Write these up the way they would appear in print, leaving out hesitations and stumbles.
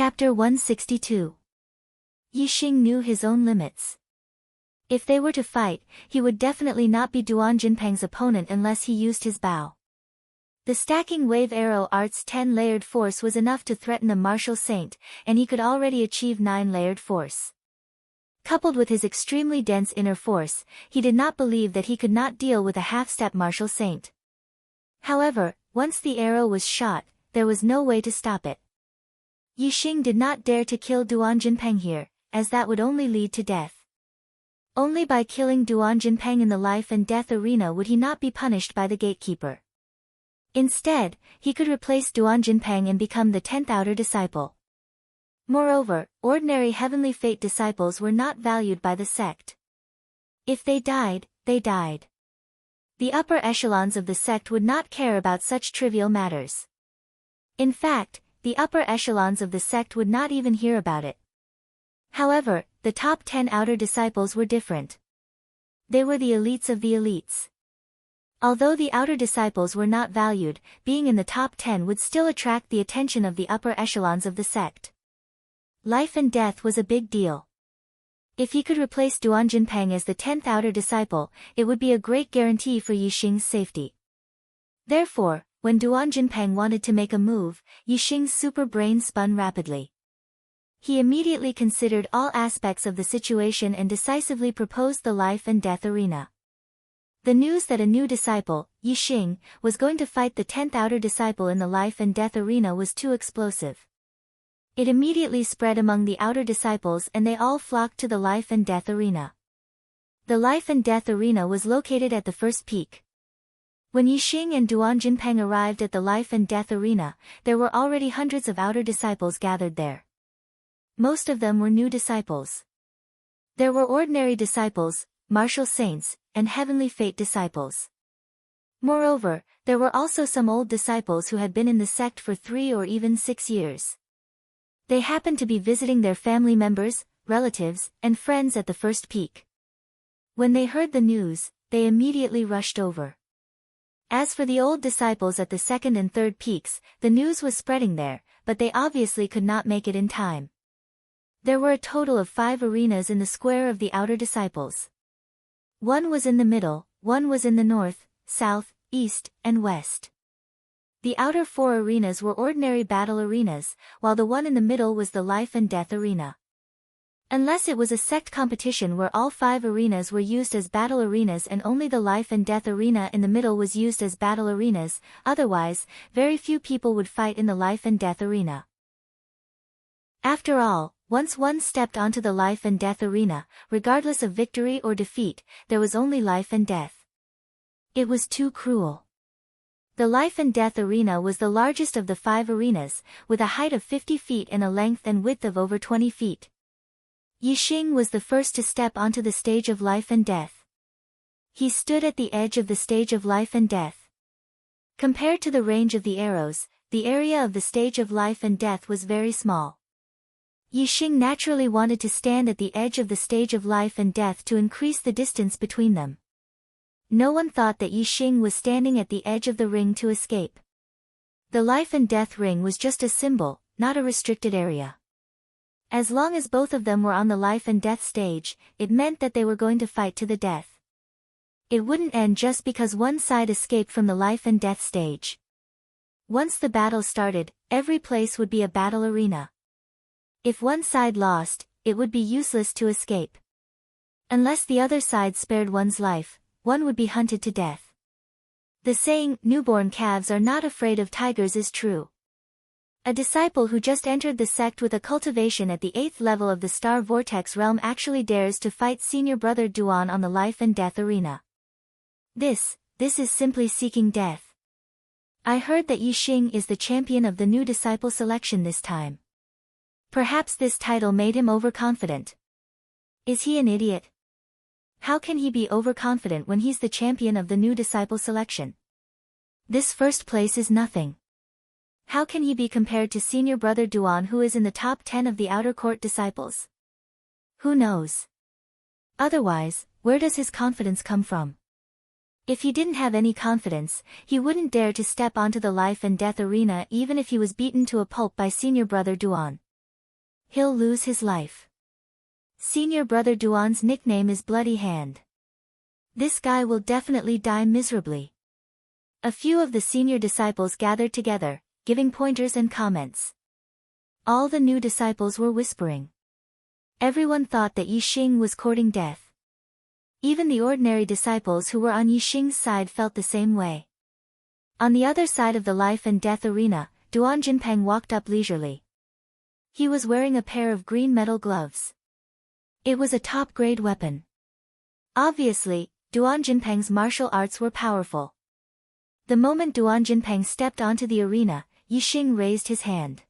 Chapter 162. Yixing knew his own limits. If they were to fight, he would definitely not be Duan Jinpeng's opponent unless he used his bow. The stacking wave arrow art's 10-layered force was enough to threaten a martial saint, and he could already achieve 9-layered force. Coupled with his extremely dense inner force, he did not believe that he could not deal with a half-step martial saint. However, once the arrow was shot, there was no way to stop it. Yixing did not dare to kill Duan Jinpeng here, as that would only lead to death. Only by killing Duan Jinpeng in the life and death arena would he not be punished by the gatekeeper. Instead, he could replace Duan Jinpeng and become the 10th outer disciple. Moreover, ordinary heavenly fate disciples were not valued by the sect. If they died, they died. The upper echelons of the sect would not care about such trivial matters. In fact, the upper echelons of the sect would not even hear about it. However, the top 10 outer disciples were different. They were the elites of the elites. Although the outer disciples were not valued, being in the top 10 would still attract the attention of the upper echelons of the sect. Life and death was a big deal. If he could replace Duan Jinpeng as the 10th outer disciple, it would be a great guarantee for Yixing's safety. Therefore, when Duan Jinpeng wanted to make a move, Yixing's super brain spun rapidly. He immediately considered all aspects of the situation and decisively proposed the life and death arena. The news that a new disciple, Yixing, was going to fight the 10th outer disciple in the life and death arena was too explosive. It immediately spread among the outer disciples and they all flocked to the life and death arena. The life and death arena was located at the first peak. When Yixing and Duan Jinpeng arrived at the life and death arena, there were already hundreds of outer disciples gathered there. Most of them were new disciples. There were ordinary disciples, martial saints, and heavenly fate disciples. Moreover, there were also some old disciples who had been in the sect for 3 or even 6 years. They happened to be visiting their family members, relatives, and friends at the first peak. When they heard the news, they immediately rushed over. As for the old disciples at the second and third peaks, the news was spreading there, but they obviously could not make it in time. There were a total of 5 arenas in the square of the outer disciples. One was in the middle, one was in the north, south, east, and west. The outer 4 arenas were ordinary battle arenas, while the one in the middle was the life and death arena. Unless it was a sect competition where all 5 arenas were used as battle arenas and only the life and death arena in the middle was used as battle arenas, otherwise, very few people would fight in the life and death arena. After all, once one stepped onto the life and death arena, regardless of victory or defeat, there was only life and death. It was too cruel. The life and death arena was the largest of the 5 arenas, with a height of 50 feet and a length and width of over 20 feet. Yixing was the first to step onto the stage of life and death. He stood at the edge of the stage of life and death. Compared to the range of the arrows, the area of the stage of life and death was very small. Yixing naturally wanted to stand at the edge of the stage of life and death to increase the distance between them. No one thought that Yixing was standing at the edge of the ring to escape. The life and death ring was just a symbol, not a restricted area. As long as both of them were on the life and death stage, it meant that they were going to fight to the death. It wouldn't end just because one side escaped from the life and death stage. Once the battle started, every place would be a battle arena. If one side lost, it would be useless to escape. Unless the other side spared one's life, one would be hunted to death. The saying, "Newborn calves are not afraid of tigers" is true. A disciple who just entered the sect with a cultivation at the 8th level of the Star Vortex realm actually dares to fight senior brother Duan on the life and death arena. This is simply seeking death. I heard that Yixing is the champion of the new disciple selection this time. Perhaps this title made him overconfident. Is he an idiot? How can he be overconfident when he's the champion of the new disciple selection? This first place is nothing. How can he be compared to senior brother Duan, who is in the top 10 of the outer court disciples? Who knows? Otherwise, where does his confidence come from? If he didn't have any confidence, he wouldn't dare to step onto the life and death arena even if he was beaten to a pulp by senior brother Duan. He'll lose his life. Senior brother Duan's nickname is Bloody Hand. This guy will definitely die miserably. A few of the senior disciples gathered together, giving pointers and comments. All the new disciples were whispering. Everyone thought that Yixing was courting death. Even the ordinary disciples who were on Yixing's side felt the same way. On the other side of the life and death arena, Duan Jinpeng walked up leisurely. He was wearing a pair of green metal gloves. It was a top-grade weapon. Obviously, Duan Jinpeng's martial arts were powerful. The moment Duan Jinpeng stepped onto the arena, Yixing raised his hand.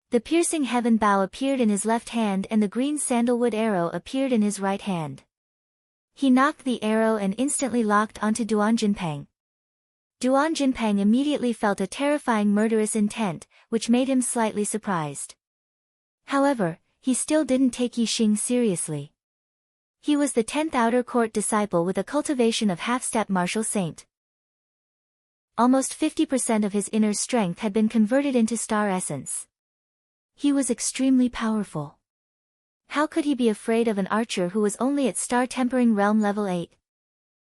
The piercing heaven bow appeared in his left hand and the green sandalwood arrow appeared in his right hand. He knocked the arrow and instantly locked onto Duan Jinpeng. Duan Jinpeng immediately felt a terrifying murderous intent, which made him slightly surprised. However, he still didn't take Yixing seriously. He was the 10th outer court disciple with a cultivation of half-step martial saint. Almost 50% of his inner strength had been converted into star essence. He was extremely powerful. How could he be afraid of an archer who was only at star tempering realm level 8?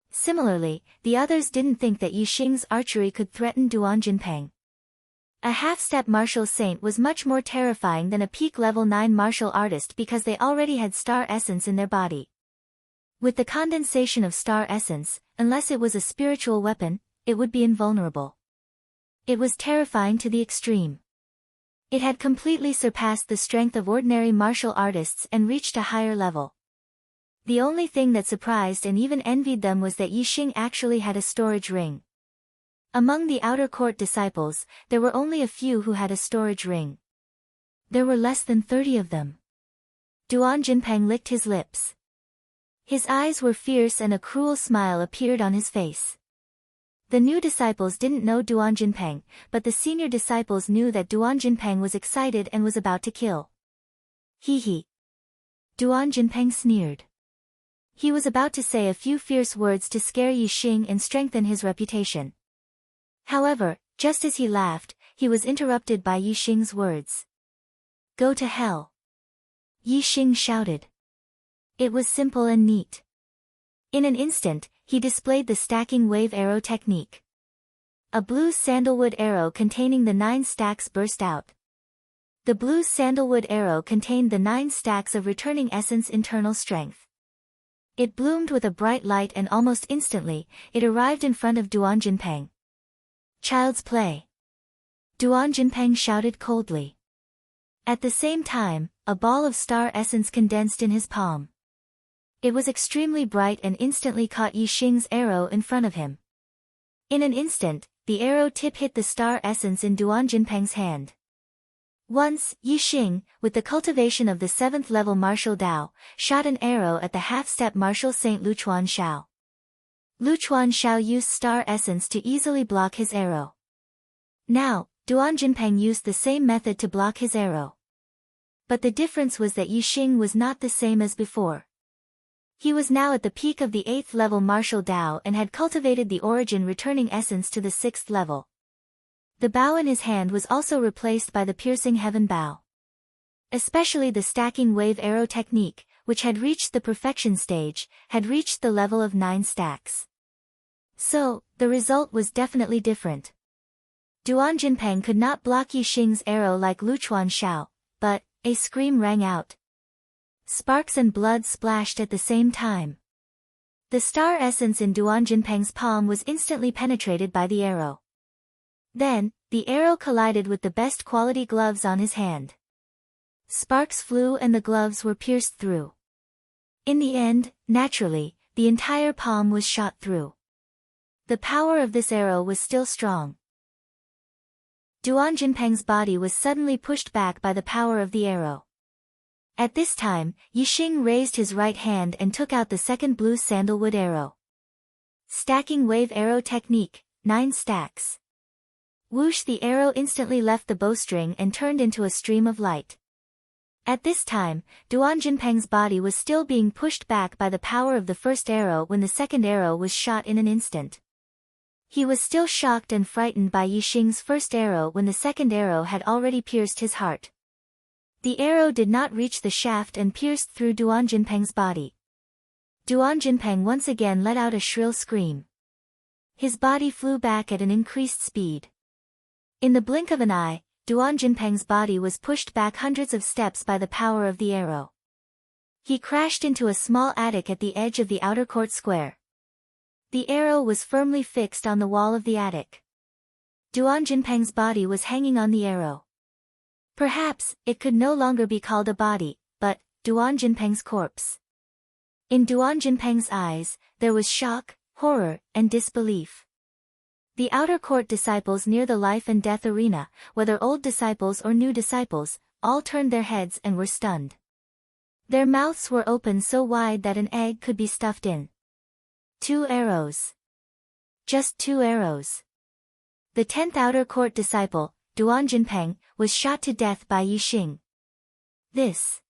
Similarly, the others didn't think that Yixing's archery could threaten Duan Jinpeng. A half-step martial saint was much more terrifying than a peak level 9 martial artist because they already had star essence in their body. With the condensation of star essence, unless it was a spiritual weapon, it would be invulnerable. It was terrifying to the extreme. It had completely surpassed the strength of ordinary martial artists and reached a higher level. The only thing that surprised and even envied them was that Yixing actually had a storage ring. Among the outer court disciples, there were only a few who had a storage ring. There were less than 30 of them. Duan Jinpeng licked his lips. His eyes were fierce and a cruel smile appeared on his face. The new disciples didn't know Duan Jinpeng, but the senior disciples knew that Duan Jinpeng was excited and was about to kill. Hee hee. Duan Jinpeng sneered. He was about to say a few fierce words to scare Yixing and strengthen his reputation. However, just as he laughed, he was interrupted by Yixing's words. Go to hell. Yixing shouted. It was simple and neat. In an instant, he displayed the stacking wave arrow technique. A blue sandalwood arrow containing the 9 stacks burst out. The blue sandalwood arrow contained the 9 stacks of returning essence internal strength. It bloomed with a bright light and almost instantly, it arrived in front of Duan Jinpeng. Child's play. Duan Jinpeng shouted coldly. At the same time, a ball of star essence condensed in his palm. It was extremely bright and instantly caught Yixing's arrow in front of him. In an instant, the arrow tip hit the star essence in Duan Jinpeng's hand. Once, Yixing, with the cultivation of the 7th level martial Dao, shot an arrow at the half-step martial saint Luchuan Shao. Luchuan Shao used star essence to easily block his arrow. Now, Duan Jinpeng used the same method to block his arrow. But the difference was that Yixing was not the same as before. He was now at the peak of the 8th level martial Dao and had cultivated the origin returning essence to the 6th level. The bow in his hand was also replaced by the piercing heaven bow. Especially the stacking wave arrow technique, which had reached the perfection stage, had reached the level of 9 stacks. So, the result was definitely different. Duan Jinpeng could not block Yixing's arrow like Luchuan Shao, but a scream rang out. Sparks and blood splashed at the same time. The star essence in Duan Jinpeng's palm was instantly penetrated by the arrow. Then, the arrow collided with the best quality gloves on his hand. Sparks flew and the gloves were pierced through. In the end, naturally, the entire palm was shot through. The power of this arrow was still strong. Duan Jinpeng's body was suddenly pushed back by the power of the arrow. At this time, Yixing raised his right hand and took out the second blue sandalwood arrow. Stacking wave arrow technique, 9 stacks. Whoosh! The arrow instantly left the bowstring and turned into a stream of light. At this time, Duan Jinpeng's body was still being pushed back by the power of the first arrow when the second arrow was shot in an instant. He was still shocked and frightened by Yixing's first arrow when the second arrow had already pierced his heart. The arrow did not reach the shaft and pierced through Duan Jinpeng's body. Duan Jinpeng once again let out a shrill scream. His body flew back at an increased speed. In the blink of an eye, Duan Jinpeng's body was pushed back hundreds of steps by the power of the arrow. He crashed into a small attic at the edge of the outer court square. The arrow was firmly fixed on the wall of the attic. Duan Jinpeng's body was hanging on the arrow. Perhaps, it could no longer be called a body, but Duan Jinpeng's corpse. In Duan Jinpeng's eyes, there was shock, horror, and disbelief. The outer court disciples near the life and death arena, whether old disciples or new disciples, all turned their heads and were stunned. Their mouths were open so wide that an egg could be stuffed in. 2 arrows. Just 2 arrows. The 10th outer court disciple, Duan Jinpeng, was shot to death by Yixing. This.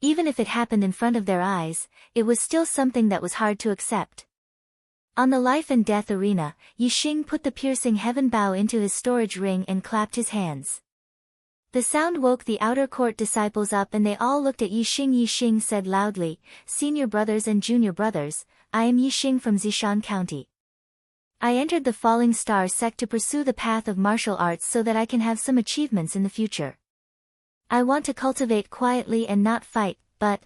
Even if it happened in front of their eyes, it was still something that was hard to accept. On the life and death arena, Yixing put the piercing heaven bow into his storage ring and clapped his hands. The sound woke the outer court disciples up and they all looked at Yixing. Yixing said loudly, "Senior brothers and junior brothers, I am Yixing from Zishan County. I entered the Falling Star sect to pursue the path of martial arts so that I can have some achievements in the future. I want to cultivate quietly and not fight, but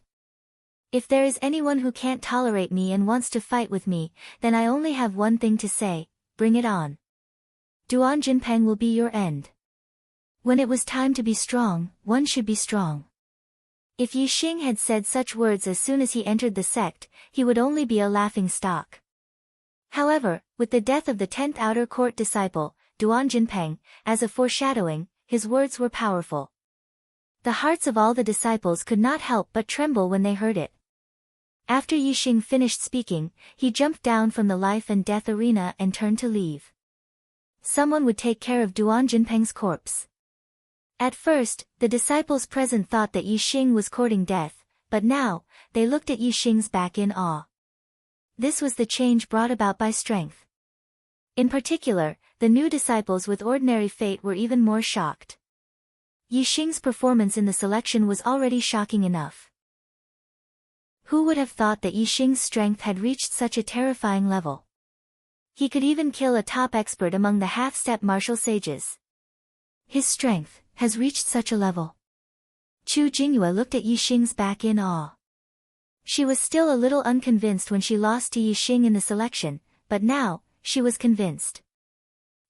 if there is anyone who can't tolerate me and wants to fight with me, then I only have one thing to say, bring it on. Duan Jinpeng will be your end." When it was time to be strong, one should be strong. If Yixing had said such words as soon as he entered the sect, he would only be a laughing stock. However, with the death of the 10th outer court disciple, Duan Jinpeng, as a foreshadowing, his words were powerful. The hearts of all the disciples could not help but tremble when they heard it. After Yixing finished speaking, he jumped down from the life and death arena and turned to leave. Someone would take care of Duan Jinpeng's corpse. At first, the disciples present thought that Yixing was courting death, but now, they looked at Yixing's back in awe. This was the change brought about by strength. In particular, the new disciples with ordinary fate were even more shocked. Yixing's performance in the selection was already shocking enough. Who would have thought that Yixing's strength had reached such a terrifying level? He could even kill a top expert among the half-step martial sages. His strength has reached such a level. Chu Jingyue looked at Yixing's back in awe. She was still a little unconvinced when she lost to Yixing in the selection, but now, she was convinced.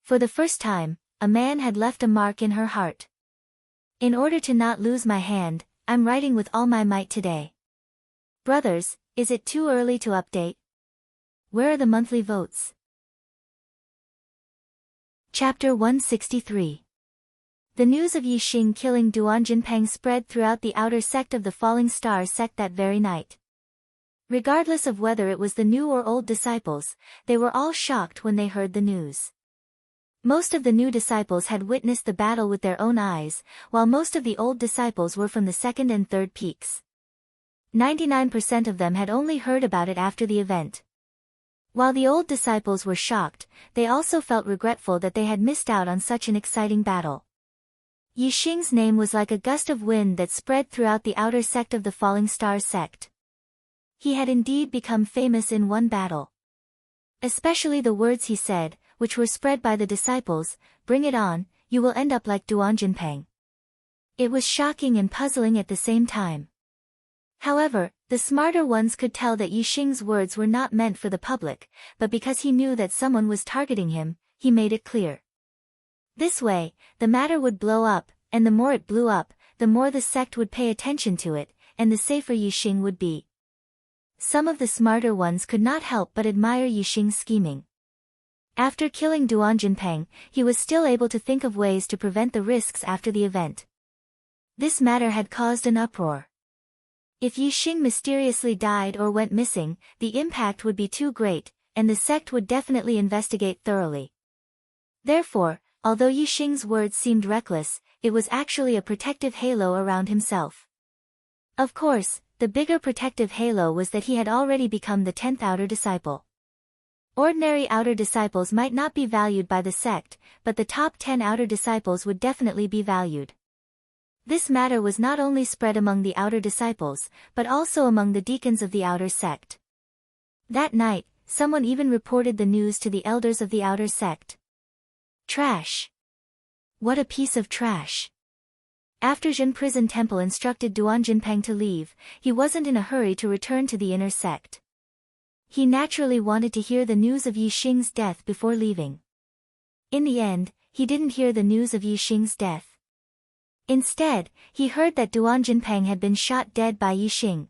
For the first time, a man had left a mark in her heart. In order to not lose my hand, I'm writing with all my might today. Brothers, is it too early to update? Where are the monthly votes? Chapter 163. The news of Yixing killing Duan Jinpeng spread throughout the outer sect of the Falling Star sect that very night. Regardless of whether it was the new or old disciples, they were all shocked when they heard the news. Most of the new disciples had witnessed the battle with their own eyes, while most of the old disciples were from the second and third peaks. 99% of them had only heard about it after the event. While the old disciples were shocked, they also felt regretful that they had missed out on such an exciting battle. Yixing's name was like a gust of wind that spread throughout the outer sect of the Falling Star sect. He had indeed become famous in one battle. Especially the words he said, which were spread by the disciples, "Bring it on, you will end up like Duan Jinpeng." It was shocking and puzzling at the same time. However, the smarter ones could tell that Yixing's words were not meant for the public, but because he knew that someone was targeting him, he made it clear. This way, the matter would blow up, and the more it blew up, the more the sect would pay attention to it, and the safer Yixing would be. Some of the smarter ones could not help but admire Yixing's scheming. After killing Duan Jinpeng, he was still able to think of ways to prevent the risks after the event. This matter had caused an uproar. If Yixing mysteriously died or went missing, the impact would be too great, and the sect would definitely investigate thoroughly. Therefore, although Yixing's words seemed reckless, it was actually a protective halo around himself. Of course, the bigger protective halo was that he had already become the 10th outer disciple. Ordinary outer disciples might not be valued by the sect, but the top 10 outer disciples would definitely be valued. This matter was not only spread among the outer disciples, but also among the deacons of the outer sect. That night, someone even reported the news to the elders of the outer sect. Trash. What a piece of trash. After Zhen Prison Temple instructed Duan Jinpeng to leave, he wasn't in a hurry to return to the inner sect. He naturally wanted to hear the news of Yi Xing's death before leaving. In the end, he didn't hear the news of Yi Xing's death. Instead, he heard that Duan Jinpeng had been shot dead by Yi Xing.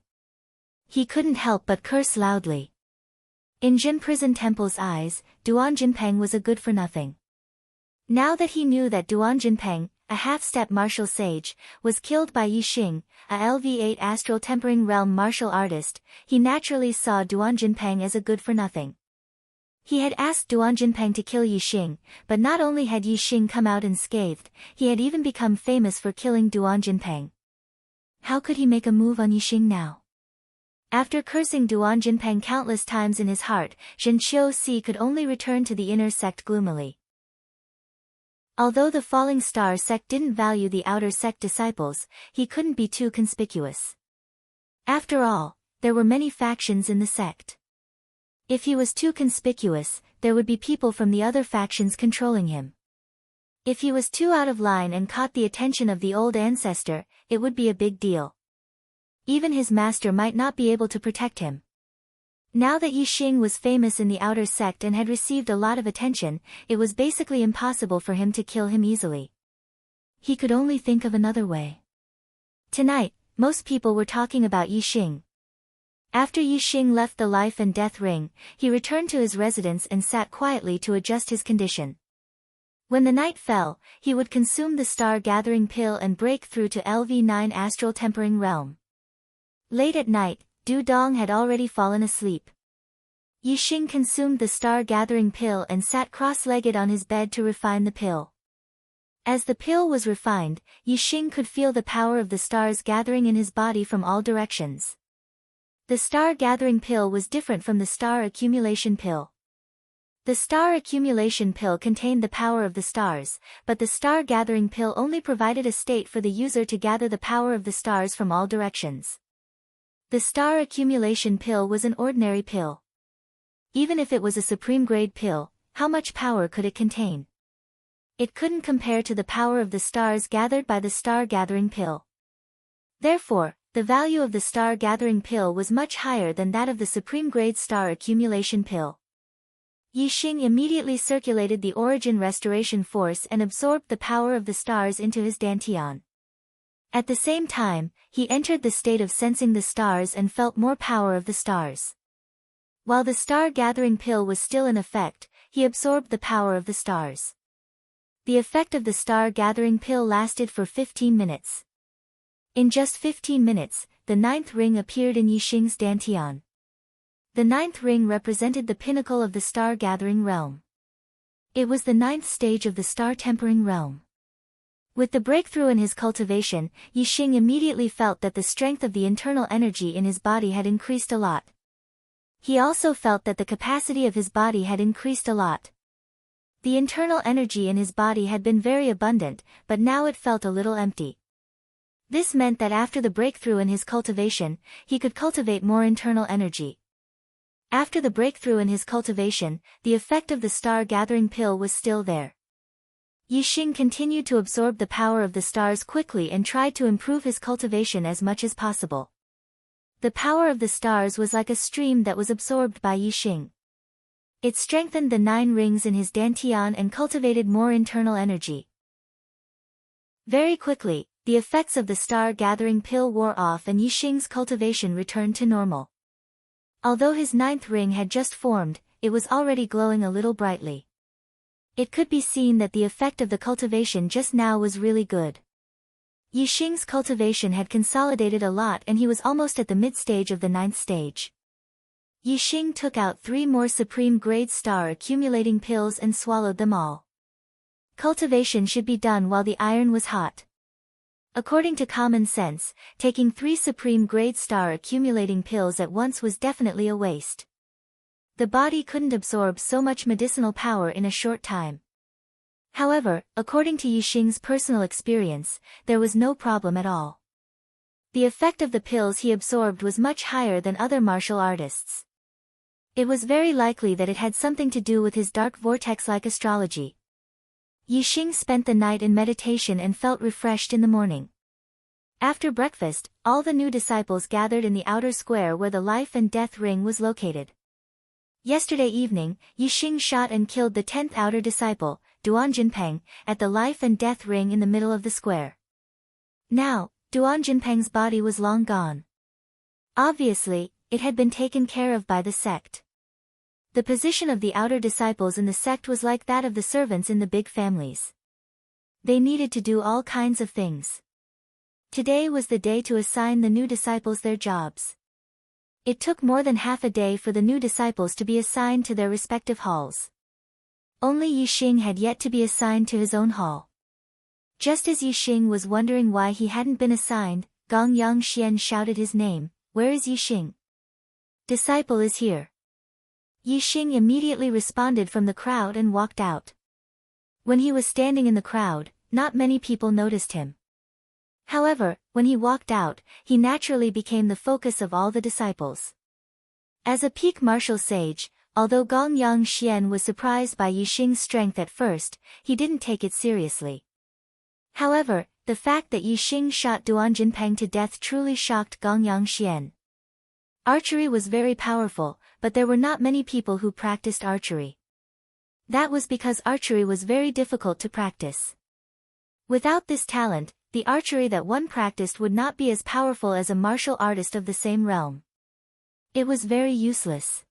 He couldn't help but curse loudly. In Zhen Prison Temple's eyes, Duan Jinpeng was a good-for-nothing. Now that he knew that Duan Jinpeng, a half-step martial sage, was killed by Yi Xing, a LV8 astral tempering realm martial artist, he naturally saw Duan Jinpeng as a good-for-nothing. He had asked Duan Jinpeng to kill Yi Xing, but not only had Yi Xing come out unscathed, he had even become famous for killing Duan Jinpeng. How could he make a move on Yi Xing now? After cursing Duan Jinpeng countless times in his heart, Zhen Qiuxi could only return to the inner sect gloomily. Although the Falling Star sect didn't value the outer sect disciples, he couldn't be too conspicuous. After all, there were many factions in the sect. If he was too conspicuous, there would be people from the other factions controlling him. If he was too out of line and caught the attention of the old ancestor, it would be a big deal. Even his master might not be able to protect him. Now that Yi Xing was famous in the outer sect and had received a lot of attention, it was basically impossible for him to kill him easily. He could only think of another way. Tonight, most people were talking about Yi Xing. After Yi Xing left the life and death ring, he returned to his residence and sat quietly to adjust his condition. When the night fell, he would consume the star-gathering pill and break through to LV9 astral tempering realm. Late at night, Du Dong had already fallen asleep. Yi Xing consumed the star-gathering pill and sat cross-legged on his bed to refine the pill. As the pill was refined, Yi Xing could feel the power of the stars gathering in his body from all directions. The star-gathering pill was different from the star accumulation pill. The star accumulation pill contained the power of the stars, but the star-gathering pill only provided a state for the user to gather the power of the stars from all directions. The star accumulation pill was an ordinary pill. Even if it was a supreme-grade pill, how much power could it contain? It couldn't compare to the power of the stars gathered by the star-gathering pill. Therefore, the value of the star-gathering pill was much higher than that of the supreme-grade star accumulation pill. Yi Xing immediately circulated the origin restoration force and absorbed the power of the stars into his dantian. At the same time, he entered the state of sensing the stars and felt more power of the stars. While the star-gathering pill was still in effect, he absorbed the power of the stars. The effect of the star-gathering pill lasted for 15 minutes. In just 15 minutes, the 9th ring appeared in Yi Xing's dantian. The 9th ring represented the pinnacle of the star-gathering realm. It was the 9th stage of the star-tempering realm. With the breakthrough in his cultivation, Yi Xing immediately felt that the strength of the internal energy in his body had increased a lot. He also felt that the capacity of his body had increased a lot. The internal energy in his body had been very abundant, but now it felt a little empty. This meant that after the breakthrough in his cultivation, he could cultivate more internal energy. After the breakthrough in his cultivation, the effect of the star-gathering pill was still there. Yi Xing continued to absorb the power of the stars quickly and tried to improve his cultivation as much as possible. The power of the stars was like a stream that was absorbed by Yi Xing. It strengthened the 9 rings in his dantian and cultivated more internal energy. Very quickly, the effects of the star-gathering pill wore off and Yi Xing's cultivation returned to normal. Although his 9th ring had just formed, it was already glowing a little brightly. It could be seen that the effect of the cultivation just now was really good. Yi Xing's cultivation had consolidated a lot and he was almost at the mid-stage of the 9th stage. Yi Xing took out 3 more supreme-grade star-accumulating pills and swallowed them all. Cultivation should be done while the iron was hot. According to common sense, taking 3 supreme-grade star-accumulating pills at once was definitely a waste. The body couldn't absorb so much medicinal power in a short time. However, according to Yixing's personal experience, there was no problem at all. The effect of the pills he absorbed was much higher than other martial artists. It was very likely that it had something to do with his dark vortex-like astrology. Yixing spent the night in meditation and felt refreshed in the morning. After breakfast, all the new disciples gathered in the outer square where the life and death ring was located. Yesterday evening, Yixing shot and killed the 10th outer disciple, Duan Jinpeng, at the life and death ring in the middle of the square. Now, Duan Jinpeng's body was long gone. Obviously, it had been taken care of by the sect. The position of the outer disciples in the sect was like that of the servants in the big families. They needed to do all kinds of things. Today was the day to assign the new disciples their jobs. It took more than half a day for the new disciples to be assigned to their respective halls. Only Yixing had yet to be assigned to his own hall. Just as Yixing was wondering why he hadn't been assigned, Gong Yangxian shouted his name. "Where is Yixing?" "Disciple is here." Yixing immediately responded from the crowd and walked out. When he was standing in the crowd, not many people noticed him. However, when he walked out, he naturally became the focus of all the disciples. As a peak martial sage, although Gong Yangxian was surprised by Yixing's strength at first, he didn't take it seriously. However, the fact that Yixing shot Duan Jinpeng to death truly shocked Gong Yangxian. Archery was very powerful, but there were not many people who practiced archery. That was because archery was very difficult to practice. Without this talent, the archery that one practiced would not be as powerful as a martial artist of the same realm. It was very useless.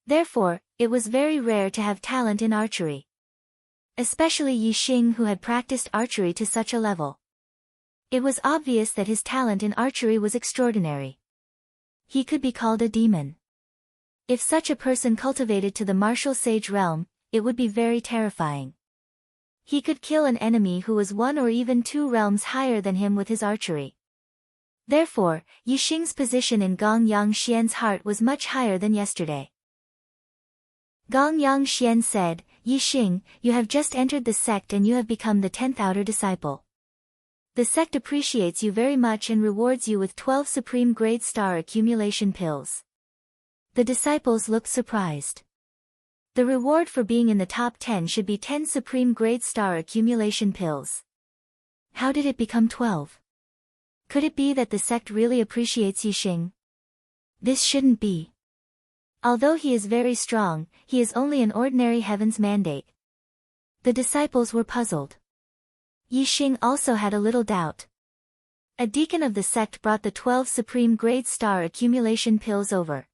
Therefore, it was very rare to have talent in archery. Especially Yixing, who had practiced archery to such a level. It was obvious that his talent in archery was extraordinary. He could be called a demon. If such a person cultivated to the martial sage realm, it would be very terrifying. He could kill an enemy who was 1 or even 2 realms higher than him with his archery. Therefore, Yixing's position in Gong Yangxian's heart was much higher than yesterday. Gong Yangxian said, "Yixing, you have just entered the sect and you have become the 10th outer disciple. The sect appreciates you very much and rewards you with 12 supreme grade star accumulation pills." The disciples looked surprised. The reward for being in the top 10 should be 10 supreme grade star accumulation pills. How did it become 12? Could it be that the sect really appreciates Yixing? This shouldn't be. Although he is very strong, he is only an ordinary heaven's mandate. The disciples were puzzled. Yixing also had a little doubt. A deacon of the sect brought the 12 supreme grade star accumulation pills over.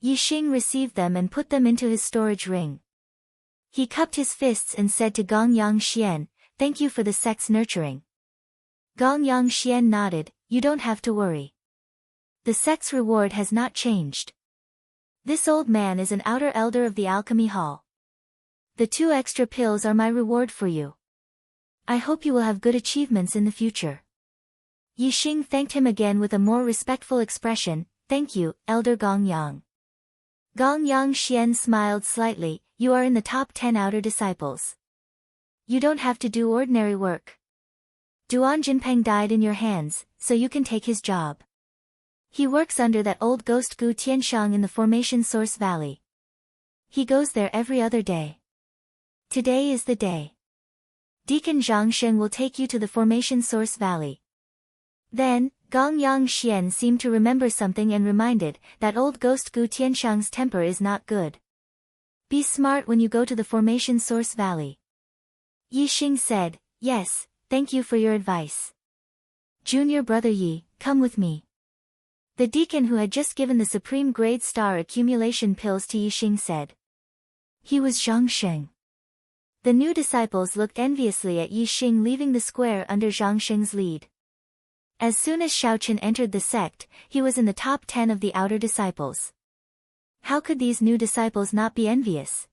Yixing received them and put them into his storage ring. He cupped his fists and said to Gong Yangxian, "Thank you for the sect's nurturing." Gong Yangxian nodded, "You don't have to worry. The sect's reward has not changed. This old man is an outer elder of the alchemy hall. The 2 extra pills are my reward for you. I hope you will have good achievements in the future." Yixing thanked him again with a more respectful expression, "Thank you, Elder Gong Yang." Gong Yangxian smiled slightly, "You are in the top 10 outer disciples. You don't have to do ordinary work. Duan Jinpeng died in your hands, so you can take his job. He works under that old ghost Gu Tianshang in the Formation Source Valley. He goes there every other day. Today is the day. Deacon Zhang Sheng will take you to the Formation Source Valley." Then, Gong Yangxian seemed to remember something and reminded, "That old ghost Gu Tianshang's temper is not good. Be smart when you go to the Formation Source Valley." Yixing said, "Yes, thank you for your advice. Junior brother Yi, come with me." The deacon who had just given the supreme grade star accumulation pills to Yixing said. He was Zhang Sheng. The new disciples looked enviously at Yixing leaving the square under Zhang Sheng's lead. As soon as Shaochen entered the sect, he was in the top 10 of the outer disciples. How could these new disciples not be envious?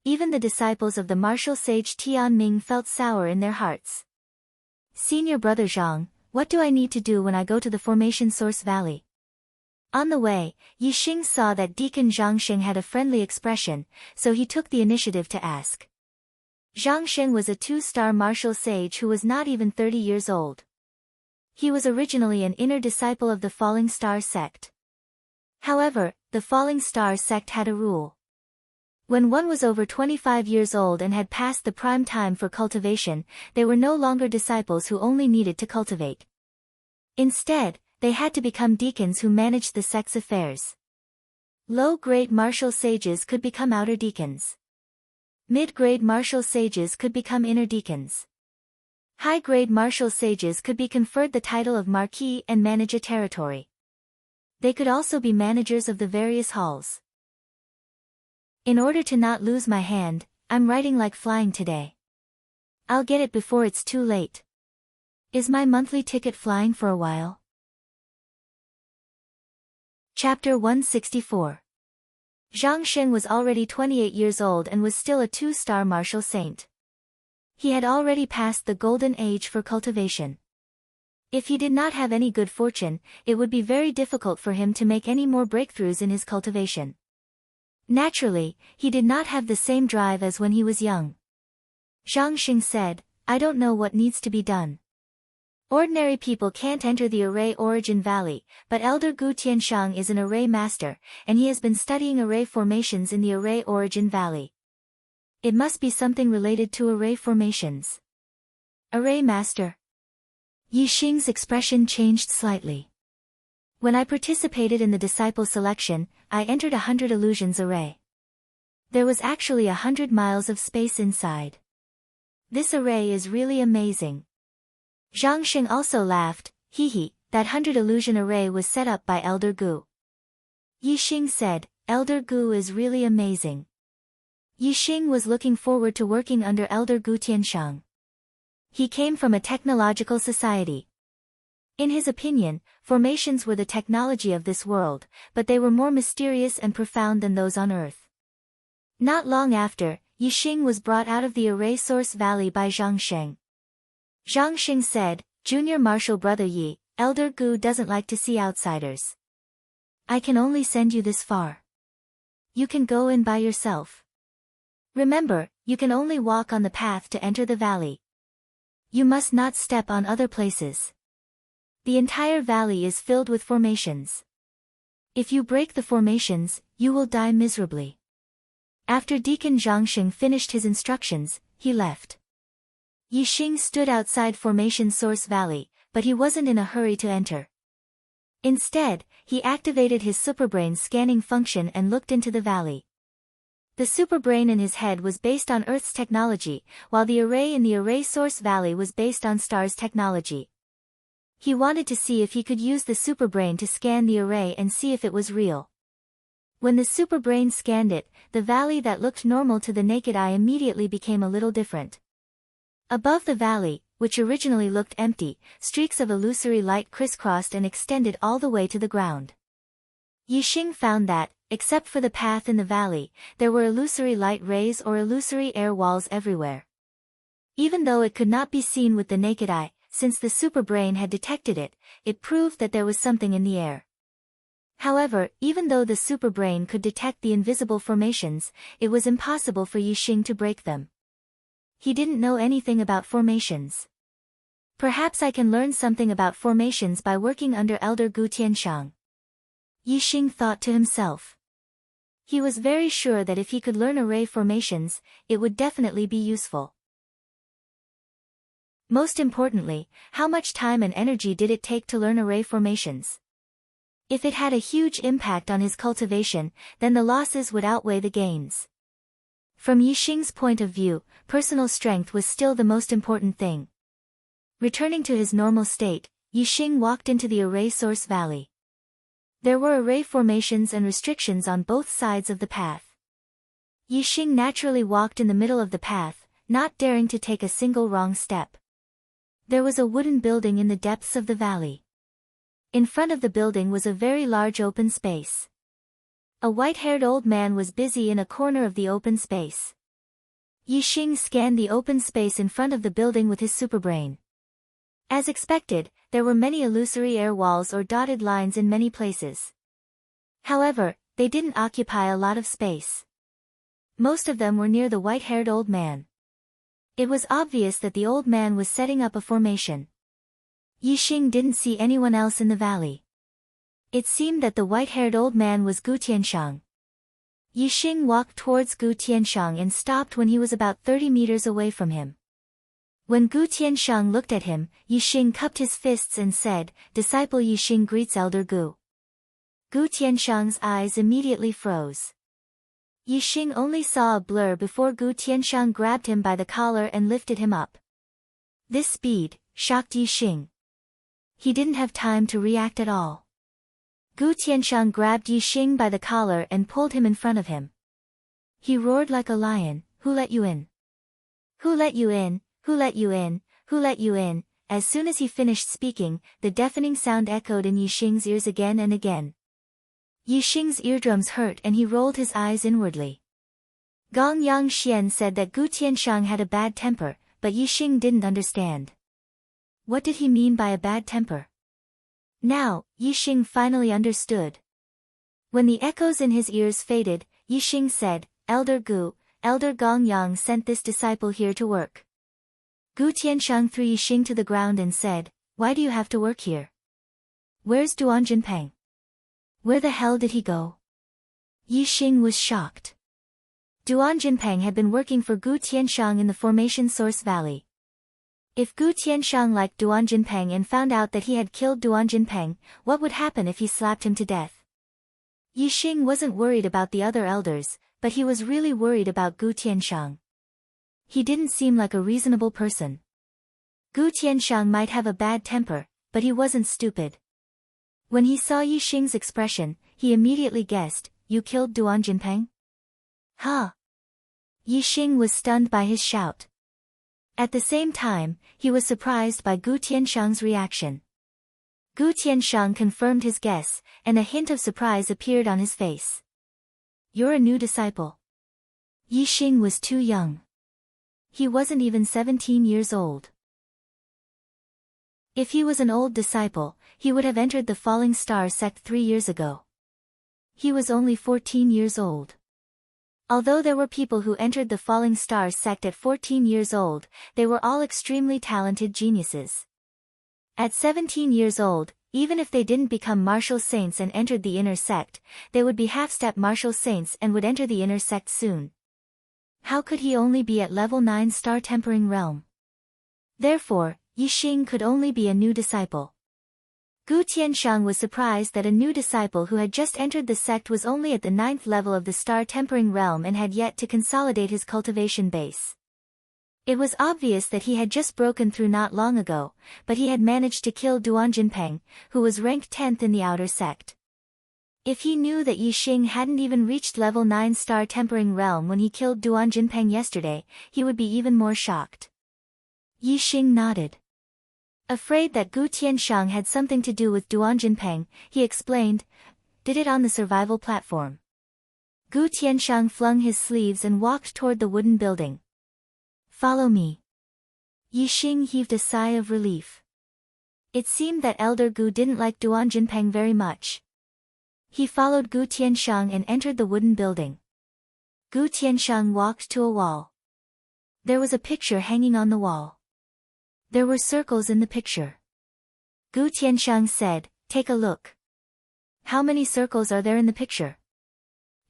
Even the disciples of the martial sage Tianming felt sour in their hearts. "Senior brother Zhang, what do I need to do when I go to the Formation Source Valley?" On the way, Yixing saw that Deacon Zhang Sheng had a friendly expression, so he took the initiative to ask. Zhang Sheng was a two-star martial sage who was not even 30 years old. He was originally an inner disciple of the Falling Star sect. However, the Falling Star sect had a rule. When one was over 25 years old and had passed the prime time for cultivation, they were no longer disciples who only needed to cultivate. Instead, they had to become deacons who managed the sect's affairs. Low-grade martial sages could become outer deacons. Mid-grade martial sages could become inner deacons. High-grade martial sages could be conferred the title of marquis and manage a territory. They could also be managers of the various halls. In order to not lose my hand, I'm writing like flying today. I'll get it before it's too late. Is my monthly ticket flying for a while? Chapter 164. Zhang Sheng was already 28 years old and was still a two-star martial saint. He had already passed the golden age for cultivation. If he did not have any good fortune, it would be very difficult for him to make any more breakthroughs in his cultivation. Naturally, he did not have the same drive as when he was young. Zhang Sheng said, "I don't know what needs to be done. Ordinary people can't enter the Array Origin Valley, but Elder Gu Tianshang is an array master, and he has been studying array formations in the Array Origin Valley. It must be something related to array formations." Array master. Yi Xing's expression changed slightly. When I participated in the disciple selection, I entered 100 illusions array. There was actually 100 miles of space inside. This array is really amazing. Zhang Sheng also laughed, "Hee, that 100 illusion array was set up by Elder Gu." Yi Xing said, "Elder Gu is really amazing." Yi Xing was looking forward to working under Elder Gu Tianshang. He came from a technological society. In his opinion, formations were the technology of this world, but they were more mysterious and profound than those on Earth. Not long after, Yi Xing was brought out of the Array Source Valley by Zhang Sheng. Zhang Sheng said, "Junior Marshal Brother Yi, Elder Gu doesn't like to see outsiders. I can only send you this far. You can go in by yourself. Remember, you can only walk on the path to enter the valley. You must not step on other places. The entire valley is filled with formations. If you break the formations, you will die miserably." After Deacon Zhang Sheng finished his instructions, he left. Yi Xing stood outside Formation Source Valley, but he wasn't in a hurry to enter. Instead, he activated his superbrain scanning function and looked into the valley. The superbrain in his head was based on Earth's technology, while the array in the Array Source Valley was based on Star's technology. He wanted to see if he could use the superbrain to scan the array and see if it was real. When the superbrain scanned it, the valley that looked normal to the naked eye immediately became a little different. Above the valley, which originally looked empty, streaks of illusory light crisscrossed and extended all the way to the ground. Yi Xing found that, except for the path in the valley, there were illusory light rays or illusory air walls everywhere. Even though it could not be seen with the naked eye, since the superbrain had detected it, it proved that there was something in the air. However, even though the superbrain could detect the invisible formations, it was impossible for Yi Xing to break them. He didn't know anything about formations. Perhaps I can learn something about formations by working under Elder Gu Tianshang. Yi Xing thought to himself. He was very sure that if he could learn array formations, it would definitely be useful. Most importantly, how much time and energy did it take to learn array formations? If it had a huge impact on his cultivation, then the losses would outweigh the gains. From Yi Xing's point of view, personal strength was still the most important thing. Returning to his normal state, Yi Xing walked into the Array Source Valley. There were array formations and restrictions on both sides of the path. Yi Xing naturally walked in the middle of the path, not daring to take a single wrong step. There was a wooden building in the depths of the valley. In front of the building was a very large open space. A white-haired old man was busy in a corner of the open space. Yi Xing scanned the open space in front of the building with his superbrain. As expected, there were many illusory air walls or dotted lines in many places. However, they didn't occupy a lot of space. Most of them were near the white-haired old man. It was obvious that the old man was setting up a formation. Yixing didn't see anyone else in the valley. It seemed that the white-haired old man was Gu Tianshang. Yixing walked towards Gu Tianshang and stopped when he was about 30 meters away from him. When Gu Tianshang looked at him, Yixing cupped his fists and said, "Disciple Yixing greets Elder Gu." Gu Tianshang's eyes immediately froze. Yixing only saw a blur before Gu Tianshang grabbed him by the collar and lifted him up. This speed shocked Yixing. He didn't have time to react at all. Gu Tianshang grabbed Yixing by the collar and pulled him in front of him. He roared like a lion, "Who let you in? Who let you in? Who let you in? Who let you in?" As soon as he finished speaking, the deafening sound echoed in Yixing's ears again and again. Yixing's eardrums hurt and he rolled his eyes inwardly. Gong Yangxian said that Gu Tianshang had a bad temper, but Yixing didn't understand. What did he mean by a bad temper? Now, Yixing finally understood. When the echoes in his ears faded, Yixing said, "Elder Gu, Elder Gong Yang sent this disciple here to work." Gu Tianshang threw Yixing to the ground and said, "Why do you have to work here? Where's Duan Jinpeng? Where the hell did he go?" Yixing was shocked. Duan Jinpeng had been working for Gu Tianshang in the Formation Source Valley. If Gu Tianshang liked Duan Jinpeng and found out that he had killed Duan Jinpeng, what would happen if he slapped him to death? Yixing wasn't worried about the other elders, but he was really worried about Gu Tianshang. He didn't seem like a reasonable person. Gu Tianshang might have a bad temper, but he wasn't stupid. When he saw Yixing's expression, he immediately guessed, "You killed Duan Jinpeng?" Huh? Yixing was stunned by his shout. At the same time, he was surprised by Gu Tianshang's reaction. Gu Tianshang confirmed his guess, and a hint of surprise appeared on his face. "You're a new disciple." Yixing was too young. He wasn't even 17 years old. If he was an old disciple, he would have entered the Falling Star sect 3 years ago. He was only 14 years old. Although there were people who entered the Falling Star sect at 14 years old, they were all extremely talented geniuses. At 17 years old, even if they didn't become martial saints and entered the inner sect, they would be half-step martial saints and would enter the inner sect soon. How could he only be at level 9 star tempering realm? Therefore, Yixing could only be a new disciple. Gu Tianshang was surprised that a new disciple who had just entered the sect was only at the 9th level of the star tempering realm and had yet to consolidate his cultivation base. It was obvious that he had just broken through not long ago, but he had managed to kill Duan Jinpeng, who was ranked 10th in the outer sect. If he knew that Yixing hadn't even reached level 9 star tempering realm when he killed Duan Jinpeng yesterday, he would be even more shocked. Yixing nodded. Afraid that Gu Tianshang had something to do with Duan Jinpeng, he explained, "Did it on the survival platform." Gu Tianshang flung his sleeves and walked toward the wooden building. "Follow me." Yixing heaved a sigh of relief. It seemed that Elder Gu didn't like Duan Jinpeng very much. He followed Gu Tianshang and entered the wooden building. Gu Tianshang walked to a wall. There was a picture hanging on the wall. There were circles in the picture. Gu Tianshang said, "Take a look. How many circles are there in the picture?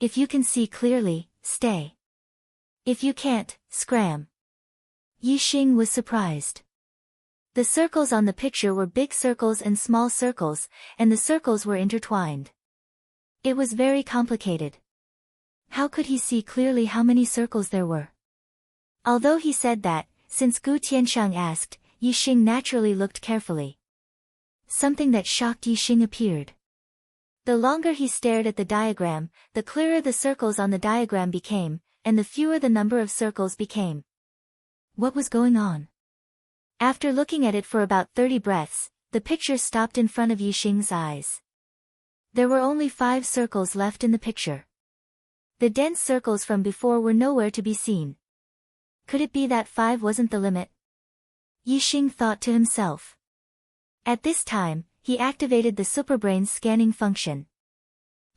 If you can see clearly, stay. If you can't, scram." Yixing was surprised. The circles on the picture were big circles and small circles, and the circles were intertwined. It was very complicated. How could he see clearly how many circles there were? Although he said that, since Gu Tianshang asked, Yixing naturally looked carefully. Something that shocked Yixing appeared. The longer he stared at the diagram, the clearer the circles on the diagram became, and the fewer the number of circles became. What was going on? After looking at it for about 30 breaths, the picture stopped in front of Yixing's eyes. There were only 5 circles left in the picture. The dense circles from before were nowhere to be seen. Could it be that 5 wasn't the limit? Yixing thought to himself. At this time, he activated the Superbrain scanning function.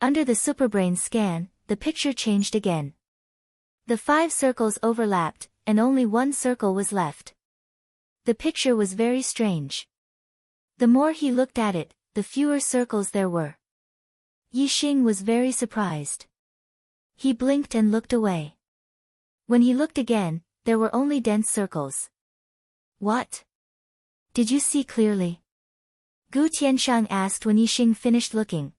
Under the Superbrain scan, the picture changed again. The 5 circles overlapped, and only one circle was left. The picture was very strange. The more he looked at it, the fewer circles there were. Yixing was very surprised. He blinked and looked away. When he looked again, there were only dense circles. What? Did you see clearly? Gu Tianshang asked when Yixing finished looking.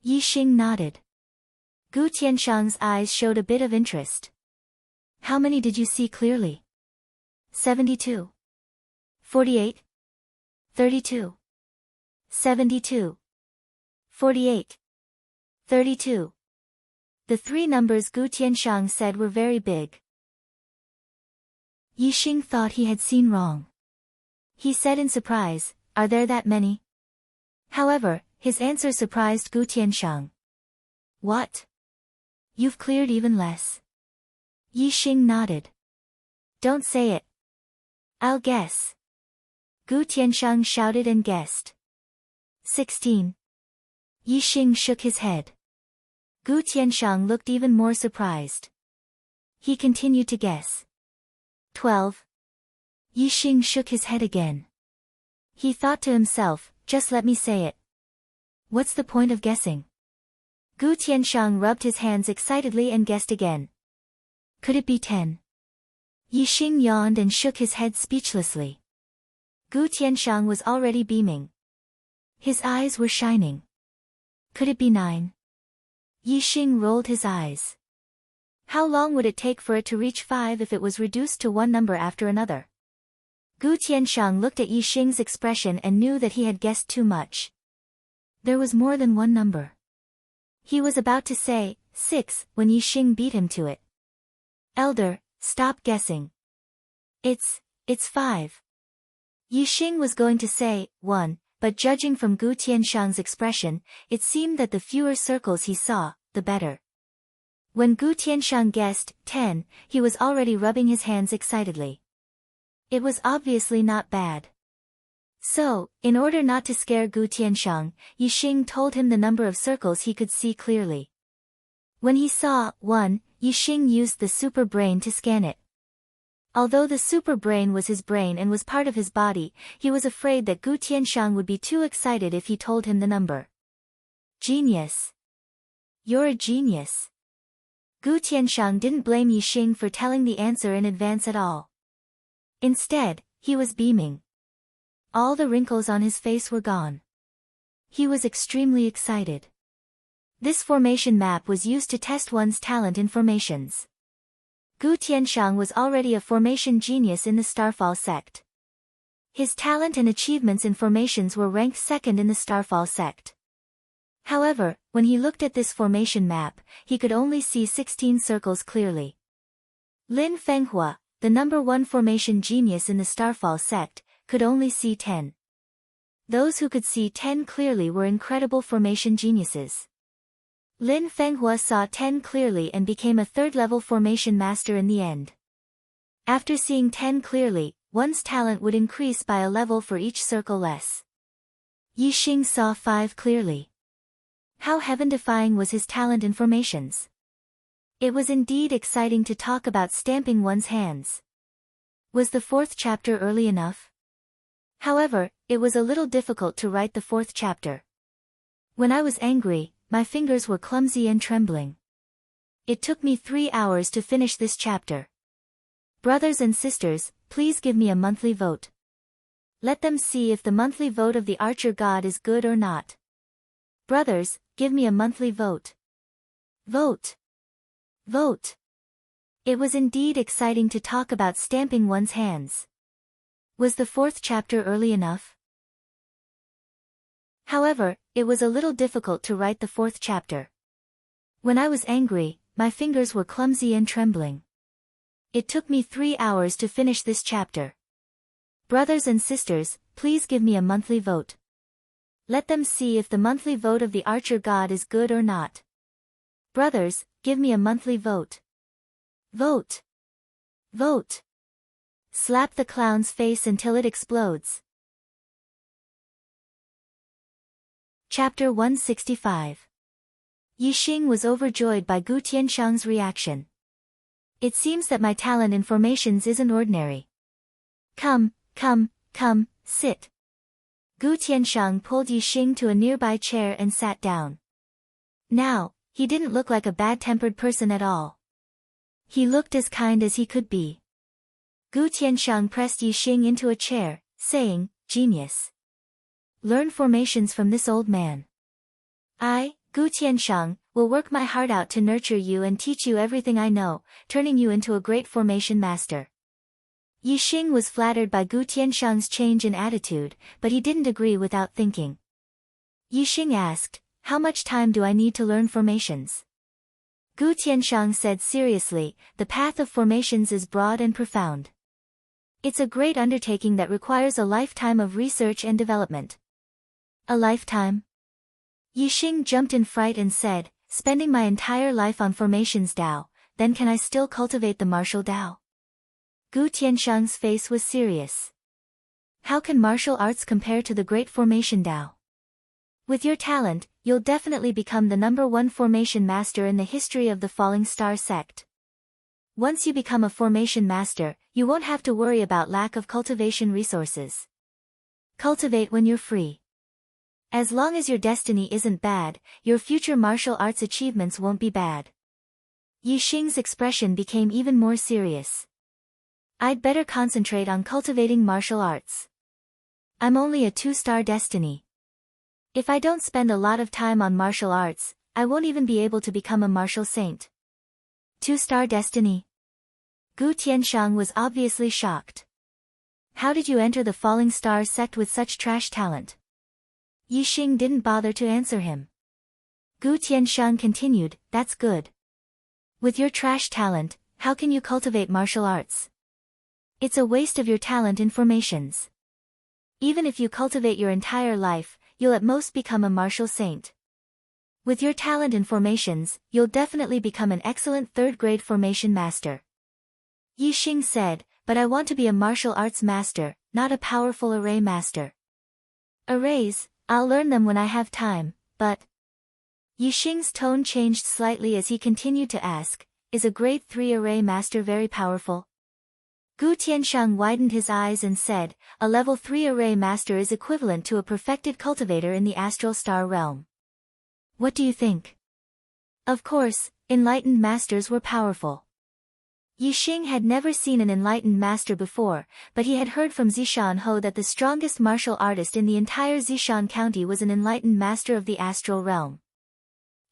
Yixing nodded. Gu Tianshang's eyes showed a bit of interest. How many did you see clearly? 72. 48. 32. 72. 48. 32. The three numbers Gu Tianshang said were very big. Yixing thought he had seen wrong. He said in surprise, "Are there that many?" However, his answer surprised Gu Tianshang. What? You've cleared even less? Yixing nodded. Don't say it. I'll guess. Gu Tianshang shouted and guessed. 16. Yixing shook his head. Gu Tianshang looked even more surprised. He continued to guess. 12. Yixing shook his head again. He thought to himself, just let me say it. What's the point of guessing? Gu Tianshang rubbed his hands excitedly and guessed again. Could it be 10? Yixing yawned and shook his head speechlessly. Gu Tianshang was already beaming. His eyes were shining. Could it be 9? Yixing rolled his eyes. How long would it take for it to reach 5 if it was reduced to one number after another? Gu Tianshang looked at Yixing's expression and knew that he had guessed too much. There was more than one number. He was about to say 6 when Yixing beat him to it. Elder, stop guessing. It's 5. Yixing was going to say 1, but judging from Gu Tianshang's expression, it seemed that the fewer circles he saw, the better. When Gu Tianshang guessed 10, he was already rubbing his hands excitedly. It was obviously not bad. So, in order not to scare Gu Tianshang, Yixing told him the number of circles he could see clearly. When he saw 1, Yixing used the super brain to scan it. Although the super brain was his brain and was part of his body, he was afraid that Gu Tianshang would be too excited if he told him the number. Genius. You're a genius. Gu Tianshang didn't blame Yixing for telling the answer in advance at all. Instead, he was beaming. All the wrinkles on his face were gone. He was extremely excited. This formation map was used to test one's talent in formations. Gu Tianshang was already a formation genius in the Starfall sect. His talent and achievements in formations were ranked second in the Starfall sect. However, when he looked at this formation map, he could only see 16 circles clearly. Lin Fenghua, the number 1 formation genius in the Starfall sect, could only see 10. Those who could see 10 clearly were incredible formation geniuses. Lin Fenghua saw 10 clearly and became a 3rd-level formation master in the end. After seeing 10 clearly, one's talent would increase by a level for each circle less. Yixing saw 5 clearly. How heaven-defying was his talent in formations! It was indeed exciting to talk about stamping one's hands. Was the 4th chapter early enough? However, it was a little difficult to write the 4th chapter. When I was angry, my fingers were clumsy and trembling. It took me 3 hours to finish this chapter. Brothers and sisters, please give me a monthly vote. Let them see if the monthly vote of the Archer God is good or not. Brothers, give me a monthly vote. Vote. Vote. It was indeed exciting to talk about stamping one's hands. Was the 4th chapter early enough? However, it was a little difficult to write the 4th chapter. When I was angry, my fingers were clumsy and trembling. It took me 3 hours to finish this chapter. Brothers and sisters, please give me a monthly vote. Let them see if the monthly vote of the Archer God is good or not. Brothers, give me a monthly vote. Vote. Vote. Slap the clown's face until it explodes. Chapter 165. Yixing was overjoyed by Gu Tianshang's reaction. It seems that my talent in formations isn't ordinary. Come, sit. Gu Tiansheng pulled Yixing to a nearby chair and sat down. Now, he didn't look like a bad-tempered person at all. He looked as kind as he could be. Gu Tiansheng pressed Yixing into a chair, saying, "Genius. Learn formations from this old man. I, Gu Tiansheng, will work my heart out to nurture you and teach you everything I know, turning you into a great formation master." Yixing was flattered by Gu Tiansheng's change in attitude, but he didn't agree without thinking. Yixing asked, "How much time do I need to learn formations?" Gu Tiansheng said seriously, "The path of formations is broad and profound. It's a great undertaking that requires a lifetime of research and development." "A lifetime?" Yixing jumped in fright and said, "Spending my entire life on formations Dao, then can I still cultivate the martial Dao?" Gu Tiansheng's face was serious. "How can martial arts compare to the great formation Dao? With your talent, you'll definitely become the #1 formation master in the history of the Falling Star sect. Once you become a formation master, you won't have to worry about lack of cultivation resources. Cultivate when you're free. As long as your destiny isn't bad, your future martial arts achievements won't be bad." Yixing's expression became even more serious. "I'd better concentrate on cultivating martial arts. I'm only a 2-star destiny. If I don't spend a lot of time on martial arts, I won't even be able to become a martial saint." 2-star destiny? Gu Tiansheng was obviously shocked. "How did you enter the Falling Star sect with such trash talent?" Yixing didn't bother to answer him. Gu Tiansheng continued, "That's good. With your trash talent, how can you cultivate martial arts? It's a waste of your talent in formations. Even if you cultivate your entire life, you'll at most become a martial saint. With your talent in formations, you'll definitely become an excellent 3rd-grade formation master." Yixing said, "But I want to be a martial arts master, not a powerful array master." "Arrays, I'll learn them when I have time, but..." Yixing's tone changed slightly as he continued to ask, "Is a grade 3 array master very powerful?" Gu Tiansheng widened his eyes and said, "A level 3 array master is equivalent to a perfected cultivator in the astral star realm. What do you think?" Of course, enlightened masters were powerful. Yixing had never seen an enlightened master before, but he had heard from Zishan Ho that the strongest martial artist in the entire Zishan County was an enlightened master of the astral realm.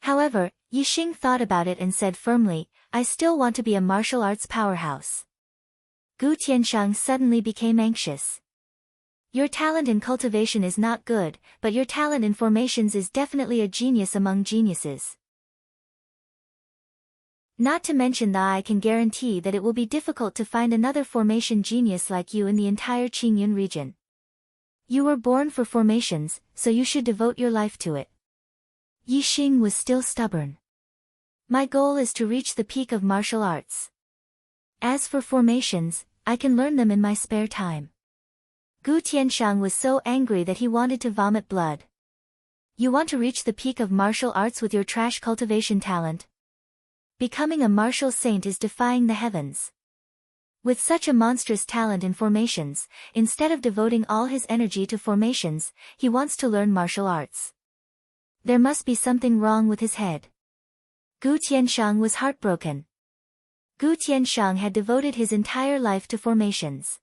However, Yixing thought about it and said firmly, "I still want to be a martial arts powerhouse." Gu Tiansheng suddenly became anxious. "Your talent in cultivation is not good, but your talent in formations is definitely a genius among geniuses. Not to mention that I can guarantee that it will be difficult to find another formation genius like you in the entire Qingyun region. You were born for formations, so you should devote your life to it." Yixing was still stubborn. "My goal is to reach the peak of martial arts. As for formations, I can learn them in my spare time." Gu Tiansheng was so angry that he wanted to vomit blood. "You want to reach the peak of martial arts with your trash cultivation talent? Becoming a martial saint is defying the heavens. With such a monstrous talent in formations, instead of devoting all his energy to formations, he wants to learn martial arts. There must be something wrong with his head." Gu Tiansheng was heartbroken. Gu Tiansheng had devoted his entire life to formations.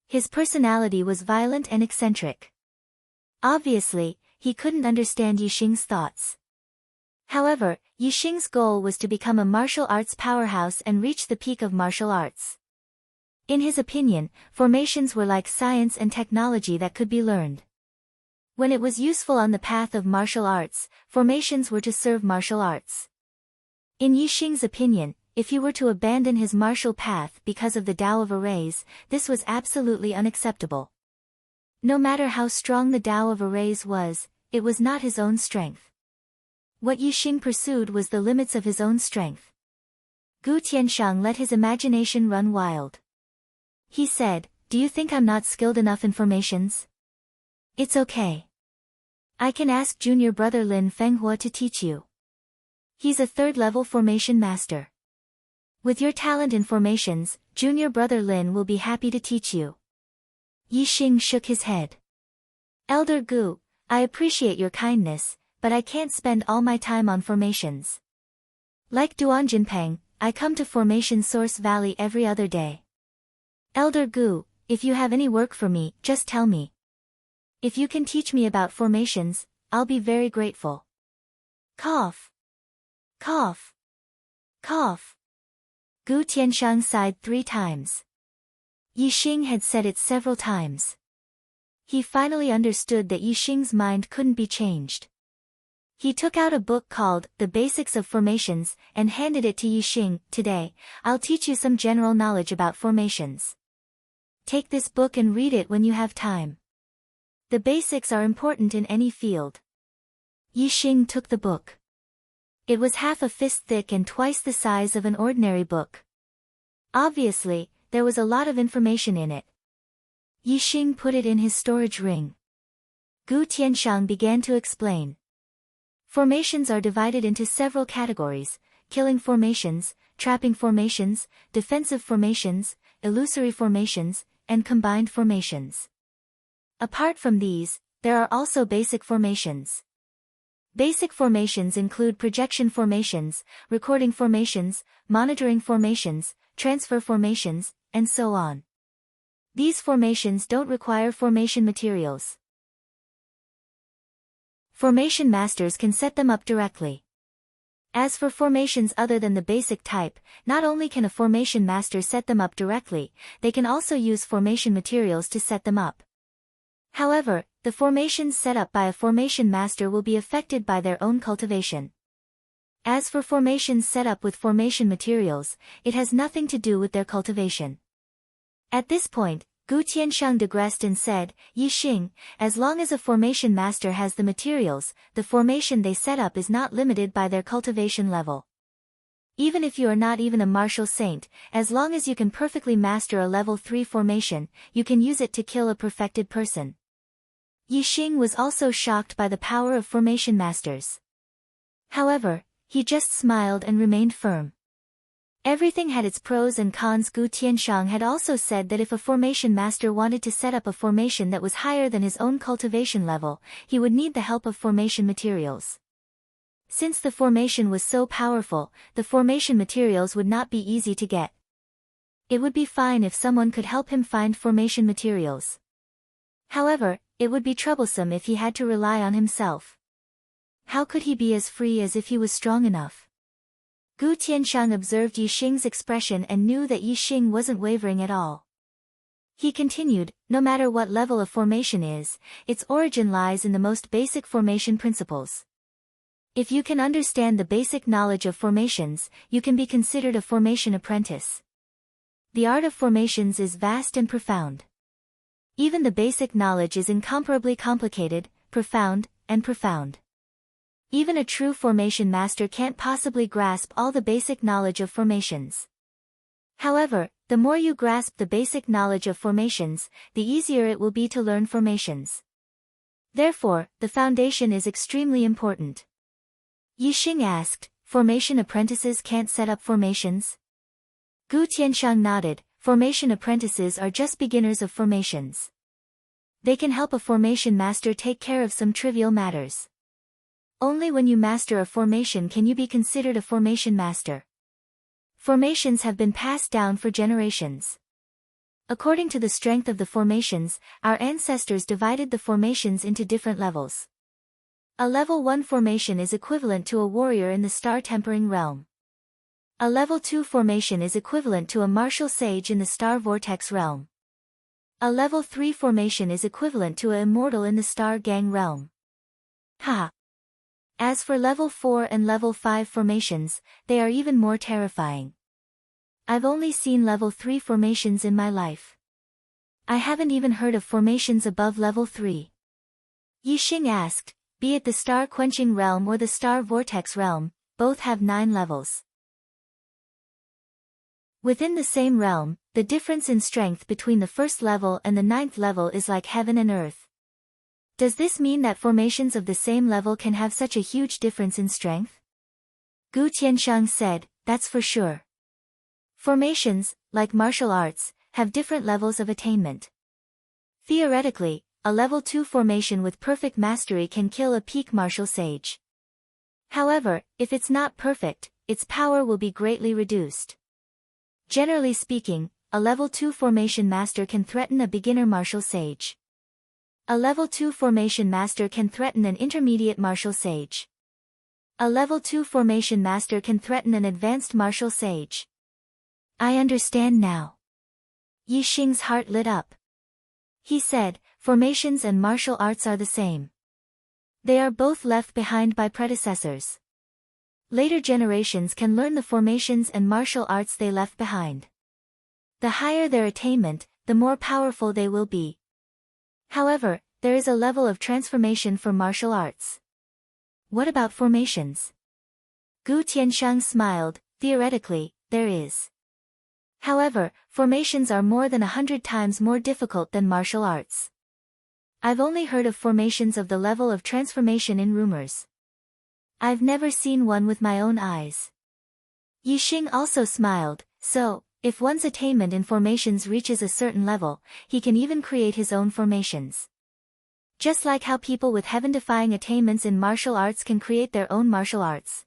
His personality was violent and eccentric. Obviously, he couldn't understand Yixing's thoughts. However, Yixing's goal was to become a martial arts powerhouse and reach the peak of martial arts. In his opinion, formations were like science and technology that could be learned. When it was useful on the path of martial arts, formations were to serve martial arts. In Yixing's opinion, if he were to abandon his martial path because of the Tao of arrays, this was absolutely unacceptable. No matter how strong the Tao of arrays was, it was not his own strength. What Yixing pursued was the limits of his own strength. Gu Tiansheng let his imagination run wild. He said, "Do you think I'm not skilled enough in formations? It's okay. I can ask junior brother Lin Fenghua to teach you. He's a 3rd-level formation master." With your talent in formations, junior brother Lin will be happy to teach you. Yixing shook his head. Elder Gu, I appreciate your kindness, but I can't spend all my time on formations. Like Duan Jinpeng, I come to Formation Source Valley every other day. Elder Gu, if you have any work for me, just tell me. If you can teach me about formations, I'll be very grateful. Cough. Cough. Cough. Gu Tianshang sighed 3 times. Yixing had said it several times. He finally understood that Yixing's mind couldn't be changed. He took out a book called The Basics of Formations and handed it to Yixing. Today, I'll teach you some general knowledge about formations. Take this book and read it when you have time. The basics are important in any field. Yixing took the book. It was half a fist thick and twice the size of an ordinary book. Obviously, there was a lot of information in it. Yixing put it in his storage ring. Gu Tianshang began to explain. Formations are divided into several categories: killing formations, trapping formations, defensive formations, illusory formations, and combined formations. Apart from these, there are also basic formations. Basic formations include projection formations, recording formations, monitoring formations, transfer formations, and so on. These formations don't require formation materials. Formation masters can set them up directly. As for formations other than the basic type, not only can a formation master set them up directly, they can also use formation materials to set them up. However, the formations set up by a formation master will be affected by their own cultivation. As for formations set up with formation materials, it has nothing to do with their cultivation. At this point, Gu Tianshang digressed and said, Yixing, as long as a formation master has the materials, the formation they set up is not limited by their cultivation level. Even if you are not even a martial saint, as long as you can perfectly master a level 3 formation, you can use it to kill a perfected person. Yixing was also shocked by the power of formation masters. However, he just smiled and remained firm. Everything had its pros and cons. Gu Tianshang had also said that if a formation master wanted to set up a formation that was higher than his own cultivation level, he would need the help of formation materials. Since the formation was so powerful, the formation materials would not be easy to get. It would be fine if someone could help him find formation materials. However, it would be troublesome if he had to rely on himself. How could he be as free as if he was strong enough? Gu Tianshang observed Yixing's expression and knew that Yixing wasn't wavering at all. He continued, no matter what level a formation is, its origin lies in the most basic formation principles. If you can understand the basic knowledge of formations, you can be considered a formation apprentice. The art of formations is vast and profound. Even the basic knowledge is incomparably complicated, profound, and profound. Even a true formation master can't possibly grasp all the basic knowledge of formations. However, the more you grasp the basic knowledge of formations, the easier it will be to learn formations. Therefore, the foundation is extremely important. Yixing asked, formation apprentices can't set up formations? Gu Tianshang nodded, formation apprentices are just beginners of formations. They can help a formation master take care of some trivial matters. Only when you master a formation can you be considered a formation master. Formations have been passed down for generations. According to the strength of the formations, our ancestors divided the formations into different levels. A level 1 formation is equivalent to a warrior in the star tempering realm. A level 2 formation is equivalent to a martial sage in the star vortex realm. A level 3 formation is equivalent to an immortal in the star gang realm. Ha! As for level 4 and level 5 formations, they are even more terrifying. I've only seen level 3 formations in my life. I haven't even heard of formations above level 3. Yixing asked, be it the star-quenching realm or the star vortex realm, both have 9 levels. Within the same realm, the difference in strength between the first level and the 9th level is like heaven and earth. Does this mean that formations of the same level can have such a huge difference in strength? Gu Tianshang said, that's for sure. Formations, like martial arts, have different levels of attainment. Theoretically, a level 2 formation with perfect mastery can kill a peak martial sage. However, if it's not perfect, its power will be greatly reduced. Generally speaking, a level 2 formation master can threaten a beginner martial sage. A level 2 formation master can threaten an intermediate martial sage. A level 2 formation master can threaten an advanced martial sage. I understand now. Yi Xing's heart lit up. He said, formations and martial arts are the same. They are both left behind by predecessors. Later generations can learn the formations and martial arts they left behind. The higher their attainment, the more powerful they will be. However, there is a level of transformation for martial arts. What about formations? Gu Tianshang smiled. Theoretically, there is. However, formations are more than 100 times more difficult than martial arts. I've only heard of formations of the level of transformation in rumors. I've never seen one with my own eyes. Yi Xing also smiled. So, if one's attainment in formations reaches a certain level, he can even create his own formations. Just like how people with heaven-defying attainments in martial arts can create their own martial arts.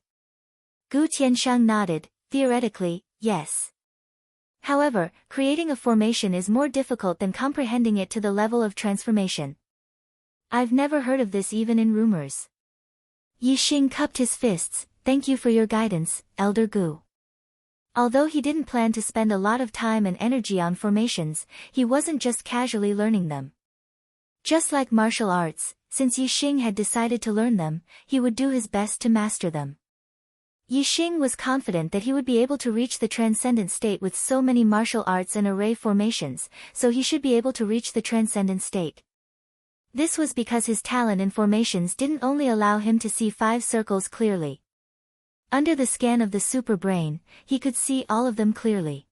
Gu Tianshang nodded. Theoretically, yes. However, creating a formation is more difficult than comprehending it to the level of transformation. I've never heard of this even in rumors. Yi Xing cupped his fists. Thank you for your guidance, Elder Gu. Although he didn't plan to spend a lot of time and energy on formations, he wasn't just casually learning them. Just like martial arts, since Yi Xing had decided to learn them, he would do his best to master them. Yi Xing was confident that he would be able to reach the transcendent state with so many martial arts and array formations, so he should be able to reach the transcendent state. This was because his talent in formations didn't only allow him to see 5 circles clearly. Under the scan of the super brain, he could see all of them clearly.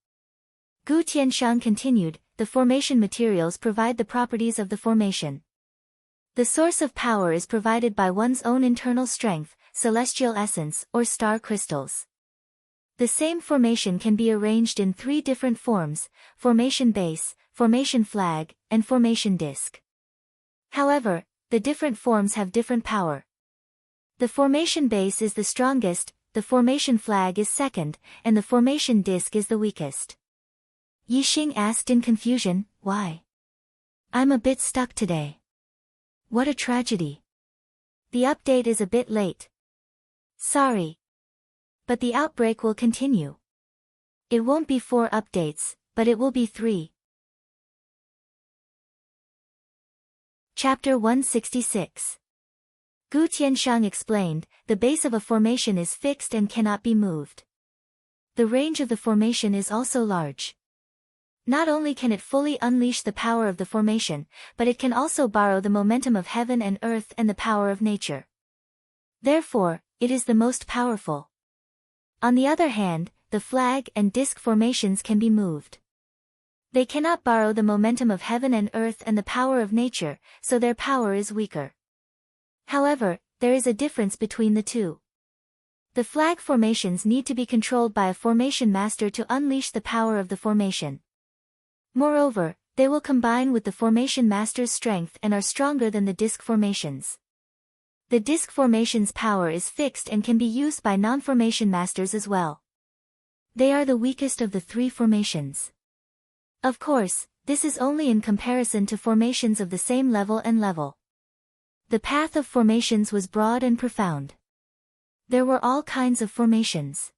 Gu Tianshang continued, the formation materials provide the properties of the formation. The source of power is provided by one's own internal strength, celestial essence, or star crystals. The same formation can be arranged in 3 different forms: formation base, formation flag, and formation disc. However, the different forms have different power. The formation base is the strongest, the formation flag is second, and the formation disc is the weakest. Yi Xing asked in confusion, why? I'm a bit stuck today. What a tragedy. The update is a bit late. Sorry. But the outbreak will continue. It won't be 4 updates, but it will be 3. Chapter 166. Gu Tianshang explained, the base of a formation is fixed and cannot be moved. The range of the formation is also large. Not only can it fully unleash the power of the formation, but it can also borrow the momentum of heaven and earth and the power of nature. Therefore, it is the most powerful. On the other hand, the flag and disc formations can be moved. They cannot borrow the momentum of heaven and earth and the power of nature, so their power is weaker. However, there is a difference between the two. The flag formations need to be controlled by a formation master to unleash the power of the formation. Moreover, they will combine with the formation master's strength and are stronger than the disc formations. The disc formation's power is fixed and can be used by non-formation masters as well. They are the weakest of the 3 formations. Of course, this is only in comparison to formations of the same level and level. The path of formations was broad and profound. There were all kinds of formations.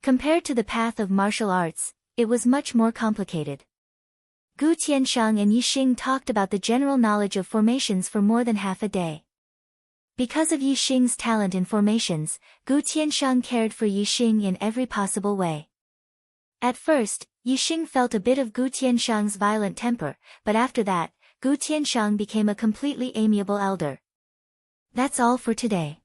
Compared to the path of martial arts, it was much more complicated. Gu Tianshang and Yi Xing talked about the general knowledge of formations for more than half a day. Because of Yi Xing's talent in formations, Gu Tianshang cared for Yi Xing in every possible way. At first, Yi Xing felt a bit of Gu Tianshang's violent temper, but after that, Gu Tianshang became a completely amiable elder. That's all for today.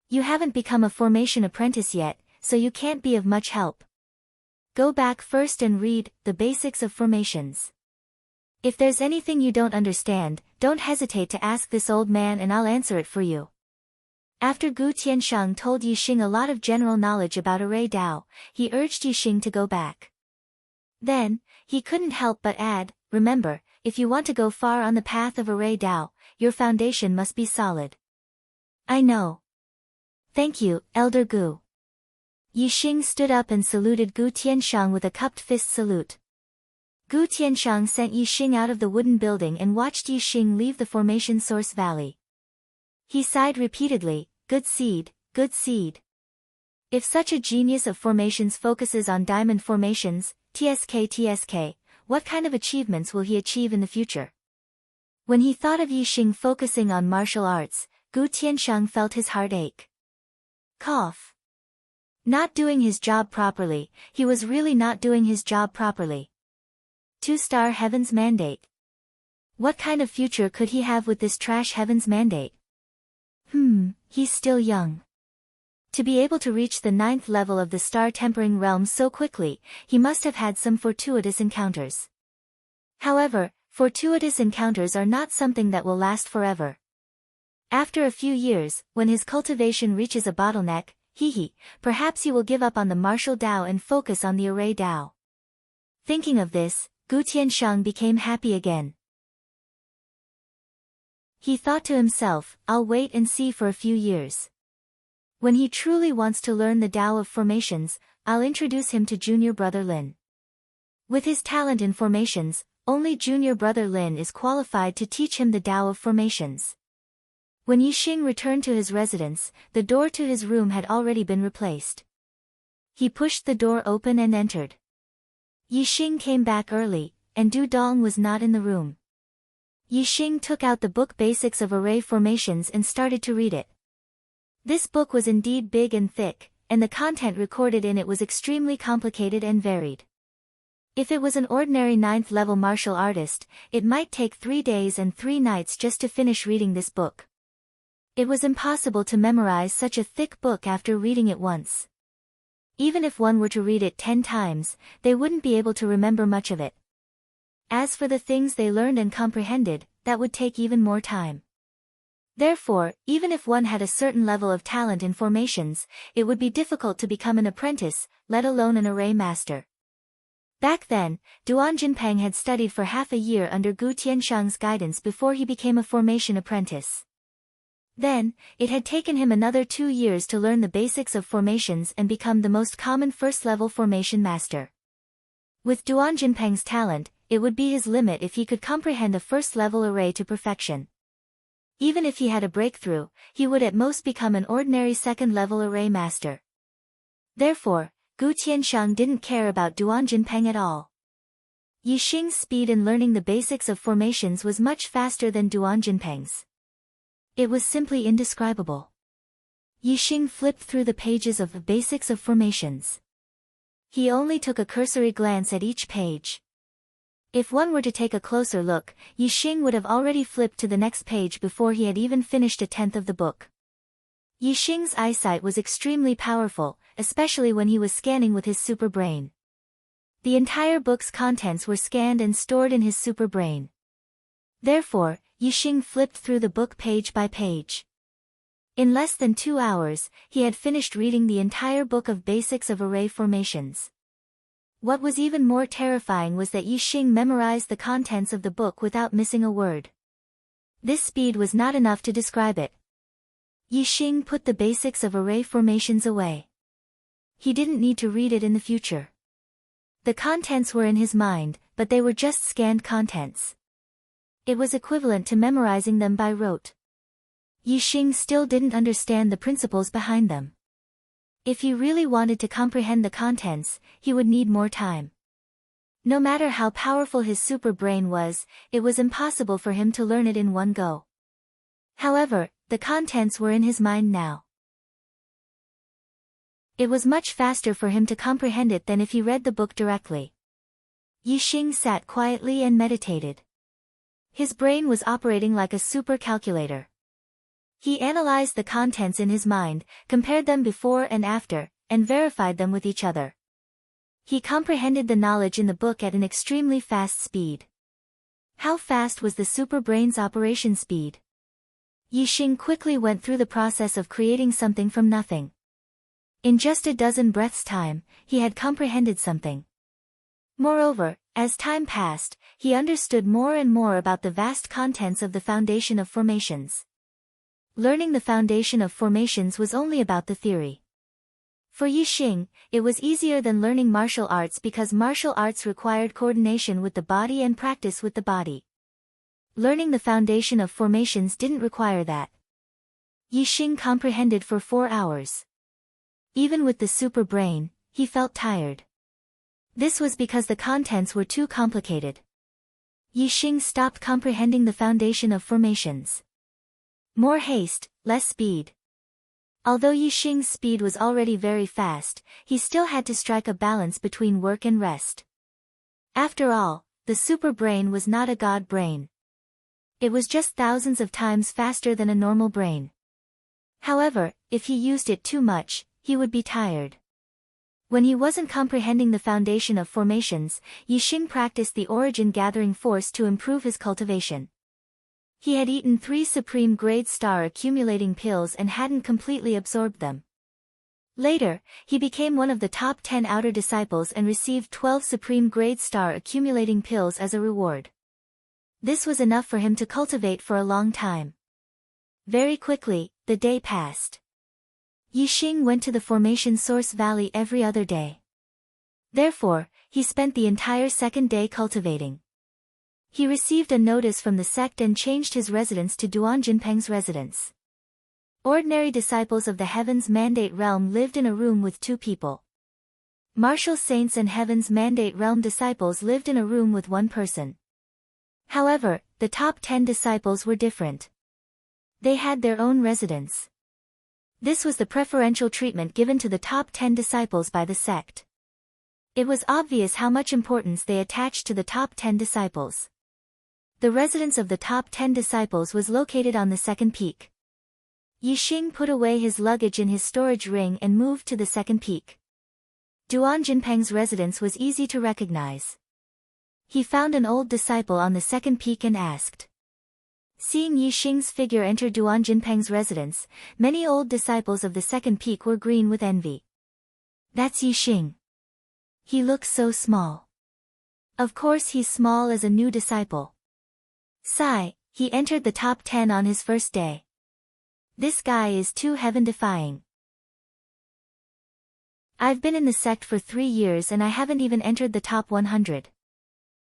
You haven't become a formation apprentice yet, so you can't be of much help. Go back first and read The Basics of Formations. If there's anything you don't understand, don't hesitate to ask this old man and I'll answer it for you. After Gu Tiansheng told Yixing a lot of general knowledge about array Dao, he urged Yixing to go back. Then, he couldn't help but add, remember, if you want to go far on the path of array Dao, your foundation must be solid. I know. Thank you, Elder Gu. Yixing stood up and saluted Gu Tiansheng with a cupped fist salute. Gu Tiansheng sent Yixing out of the wooden building and watched Yixing leave the formation source valley. He sighed repeatedly, good seed, good seed. If such a genius of formations focuses on diamond formations, TSK, what kind of achievements will he achieve in the future? When he thought of Yixing focusing on martial arts, Gu Tiansheng felt his heart ache. Cough. Not doing his job properly, he was really not doing his job properly. 2-star Heaven's Mandate. What kind of future could he have with this trash Heaven's Mandate? He's still young. To be able to reach the 9th level of the star-tempering realm so quickly, he must have had some fortuitous encounters. However, fortuitous encounters are not something that will last forever. After a few years, when his cultivation reaches a bottleneck, perhaps he will give up on the martial Dao and focus on the array Dao. Thinking of this, Gu Tiansheng became happy again. He thought to himself, I'll wait and see for a few years. When he truly wants to learn the Tao of formations, I'll introduce him to junior brother Lin. With his talent in formations, only junior brother Lin is qualified to teach him the Tao of formations. When Yixing returned to his residence, the door to his room had already been replaced. He pushed the door open and entered. Yixing came back early, and Du Dong was not in the room. Yixing took out the book Basics of Array Formations and started to read it. This book was indeed big and thick, and the content recorded in it was extremely complicated and varied. If it was an ordinary 9th-level martial artist, it might take 3 days and 3 nights just to finish reading this book. It was impossible to memorize such a thick book after reading it once. Even if one were to read it 10 times, they wouldn't be able to remember much of it. As for the things they learned and comprehended, that would take even more time. Therefore, even if one had a certain level of talent in formations, it would be difficult to become an apprentice, let alone an array master. Back then, Duan Jinpeng had studied for half a year under Gu Tiansheng's guidance before he became a formation apprentice. Then, it had taken him another 2 years to learn the basics of formations and become the most common first-level formation master. With Duan Jinpeng's talent, it would be his limit if he could comprehend a first-level array to perfection. Even if he had a breakthrough, he would at most become an ordinary second-level array master. Therefore, Gu Tiansheng didn't care about Duan Jinpeng at all. Yixing's speed in learning the basics of formations was much faster than Duan Jinpeng's. It was simply indescribable. Yixing flipped through the pages of the basics of formations. He only took a cursory glance at each page. If one were to take a closer look, Yixing would have already flipped to the next page before he had even finished 1/10 of the book. Yixing's eyesight was extremely powerful, especially when he was scanning with his super brain. The entire book's contents were scanned and stored in his super brain. Therefore, Yixing flipped through the book page by page. In less than 2 hours, he had finished reading the entire book of Basics of Array Formations. What was even more terrifying was that Yixing memorized the contents of the book without missing a word. This speed was not enough to describe it. Yixing put the Basics of Array Formations away. He didn't need to read it in the future. The contents were in his mind, but they were just scanned contents. It was equivalent to memorizing them by rote. Yixing still didn't understand the principles behind them. If he really wanted to comprehend the contents, he would need more time. No matter how powerful his super brain was, it was impossible for him to learn it in one go. However, the contents were in his mind now. It was much faster for him to comprehend it than if he read the book directly. Yixing sat quietly and meditated. His brain was operating like a super calculator. He analyzed the contents in his mind, compared them before and after, and verified them with each other. He comprehended the knowledge in the book at an extremely fast speed. How fast was the super brain's operation speed? Yixing quickly went through the process of creating something from nothing. In just a dozen breaths' time, he had comprehended something. Moreover, as time passed, he understood more and more about the vast contents of the foundation of formations. Learning the foundation of formations was only about the theory. For Yixing, it was easier than learning martial arts because martial arts required coordination with the body and practice with the body. Learning the foundation of formations didn't require that. Yixing comprehended for 4 hours. Even with the super brain, he felt tired. This was because the contents were too complicated. Yixing stopped comprehending the foundation of formations. More haste, less speed. Although Yixing's speed was already very fast, he still had to strike a balance between work and rest. After all, the super brain was not a god brain. It was just thousands of times faster than a normal brain. However, if he used it too much, he would be tired. When he wasn't comprehending the foundation of formations, Yixing practiced the origin gathering force to improve his cultivation. He had eaten 3 supreme grade star accumulating pills and hadn't completely absorbed them. Later, he became one of the top 10 outer disciples and received 12 supreme grade star accumulating pills as a reward. This was enough for him to cultivate for a long time. Very quickly, the day passed. Yixing went to the formation source valley every other day. Therefore, he spent the entire second day cultivating. He received a notice from the sect and changed his residence to Duan Jinpeng's residence. Ordinary disciples of the Heaven's Mandate Realm lived in a room with 2 people. Martial saints and Heaven's Mandate Realm disciples lived in a room with 1 person. However, the top 10 disciples were different. They had their own residence. This was the preferential treatment given to the top 10 disciples by the sect. It was obvious how much importance they attached to the top 10 disciples. The residence of the top 10 disciples was located on the second peak. Yixing put away his luggage in his storage ring and moved to the second peak. Duan Jinpeng's residence was easy to recognize. He found an old disciple on the second peak and asked. Seeing Yixing's figure enter Duan Jinpeng's residence, many old disciples of the second peak were green with envy. That's Yixing. He looks so small. Of course he's small as a new disciple. Sigh, he entered the top 10 on his first day. This guy is too heaven-defying. I've been in the sect for 3 years and I haven't even entered the top 100.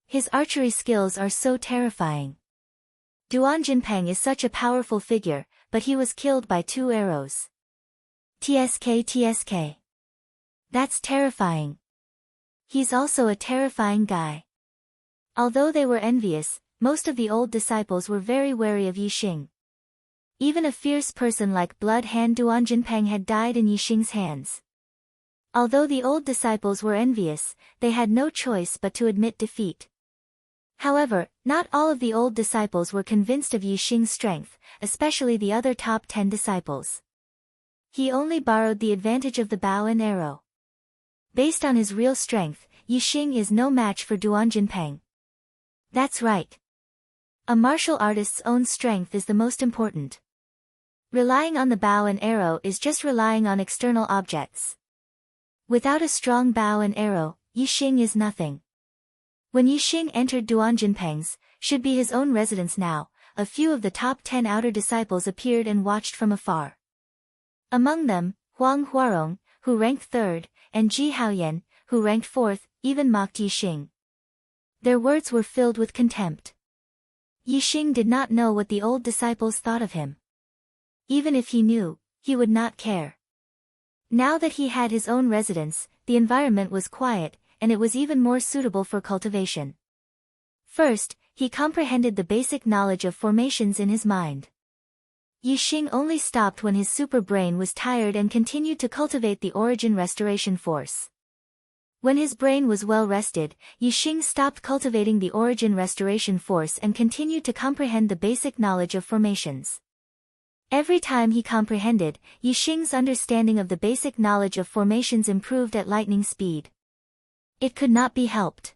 His archery skills are so terrifying. Duan Jinpeng is such a powerful figure, but he was killed by 2 arrows. TSK. That's terrifying. He's also a terrifying guy. Although they were envious, most of the old disciples were very wary of Yixing. Even a fierce person like Blood Hand Duan Jinpeng had died in Yixing's hands. Although the old disciples were envious, they had no choice but to admit defeat. However, not all of the old disciples were convinced of Yixing's strength, especially the other top 10 disciples. He only borrowed the advantage of the bow and arrow. Based on his real strength, Yixing is no match for Duan Jinpeng. That's right. A martial artist's own strength is the most important. Relying on the bow and arrow is just relying on external objects. Without a strong bow and arrow, Yixing is nothing. When Yixing entered Duan Jinpeng's, should be his own residence now, a few of the top 10 outer disciples appeared and watched from afar. Among them, Huang Huarong, who ranked 3rd, and Ji Haoyan, who ranked 4th, even mocked Yixing. Their words were filled with contempt. Yixing did not know what the old disciples thought of him. Even if he knew, he would not care. Now that he had his own residence, the environment was quiet, and it was even more suitable for cultivation. First, he comprehended the basic knowledge of formations in his mind. Yixing only stopped when his super brain was tired and continued to cultivate the origin restoration force. When his brain was well rested, Yixing stopped cultivating the origin restoration force and continued to comprehend the basic knowledge of formations. Every time he comprehended, Yixing's understanding of the basic knowledge of formations improved at lightning speed. It could not be helped.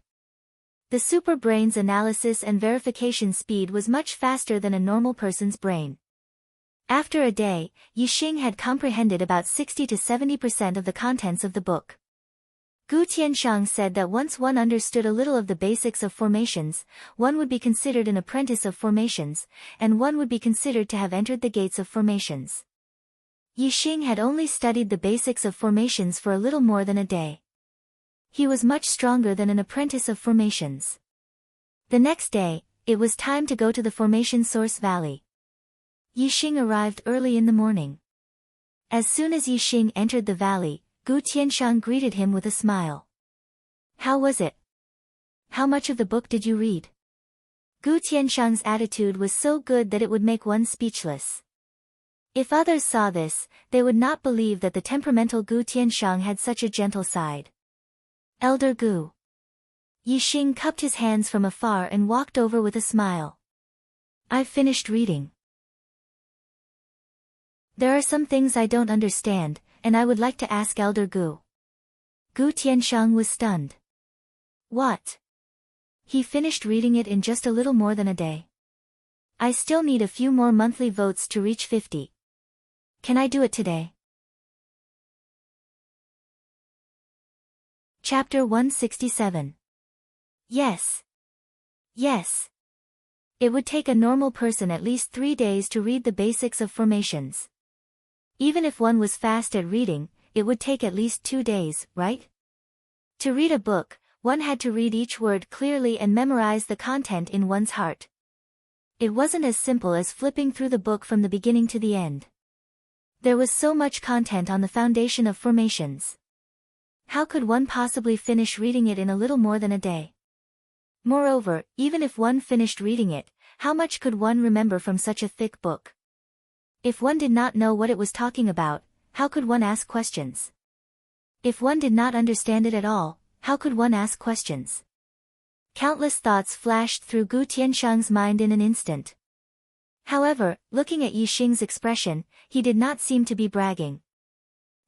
The super brain's analysis and verification speed was much faster than a normal person's brain. After a day, Yixing had comprehended about 60 to 70% of the contents of the book. Gu Tianshang said that once one understood a little of the basics of formations, one would be considered an apprentice of formations, and one would be considered to have entered the gates of formations. Yixing had only studied the basics of formations for a little more than a day. He was much stronger than an apprentice of formations. The next day, it was time to go to the formation source valley. Yixing arrived early in the morning. As soon as Yixing entered the valley, Gu Tianshang greeted him with a smile. "How was it? How much of the book did you read?" Gu Tianshang's attitude was so good that it would make one speechless. If others saw this, they would not believe that the temperamental Gu Tianshang had such a gentle side. "Elder Gu." Yixing cupped his hands from afar and walked over with a smile. "I've finished reading. There are some things I don't understand, and I would like to ask Elder Gu." Gu Tianshang was stunned. "What? He finished reading it in just a little more than a day. I still need a few more monthly votes to reach 50. Can I do it today?" Chapter 167. Yes. Yes. It would take a normal person at least 3 days to read the basics of formations. Even if one was fast at reading, it would take at least 2 days, right? To read a book, one had to read each word clearly and memorize the content in one's heart. It wasn't as simple as flipping through the book from the beginning to the end. There was so much content on the foundation of formations. How could one possibly finish reading it in a little more than a day? Moreover, even if one finished reading it, how much could one remember from such a thick book? If one did not know what it was talking about, how could one ask questions? If one did not understand it at all, how could one ask questions? Countless thoughts flashed through Gu Tianshang's mind in an instant. However, looking at Yixing's expression, he did not seem to be bragging.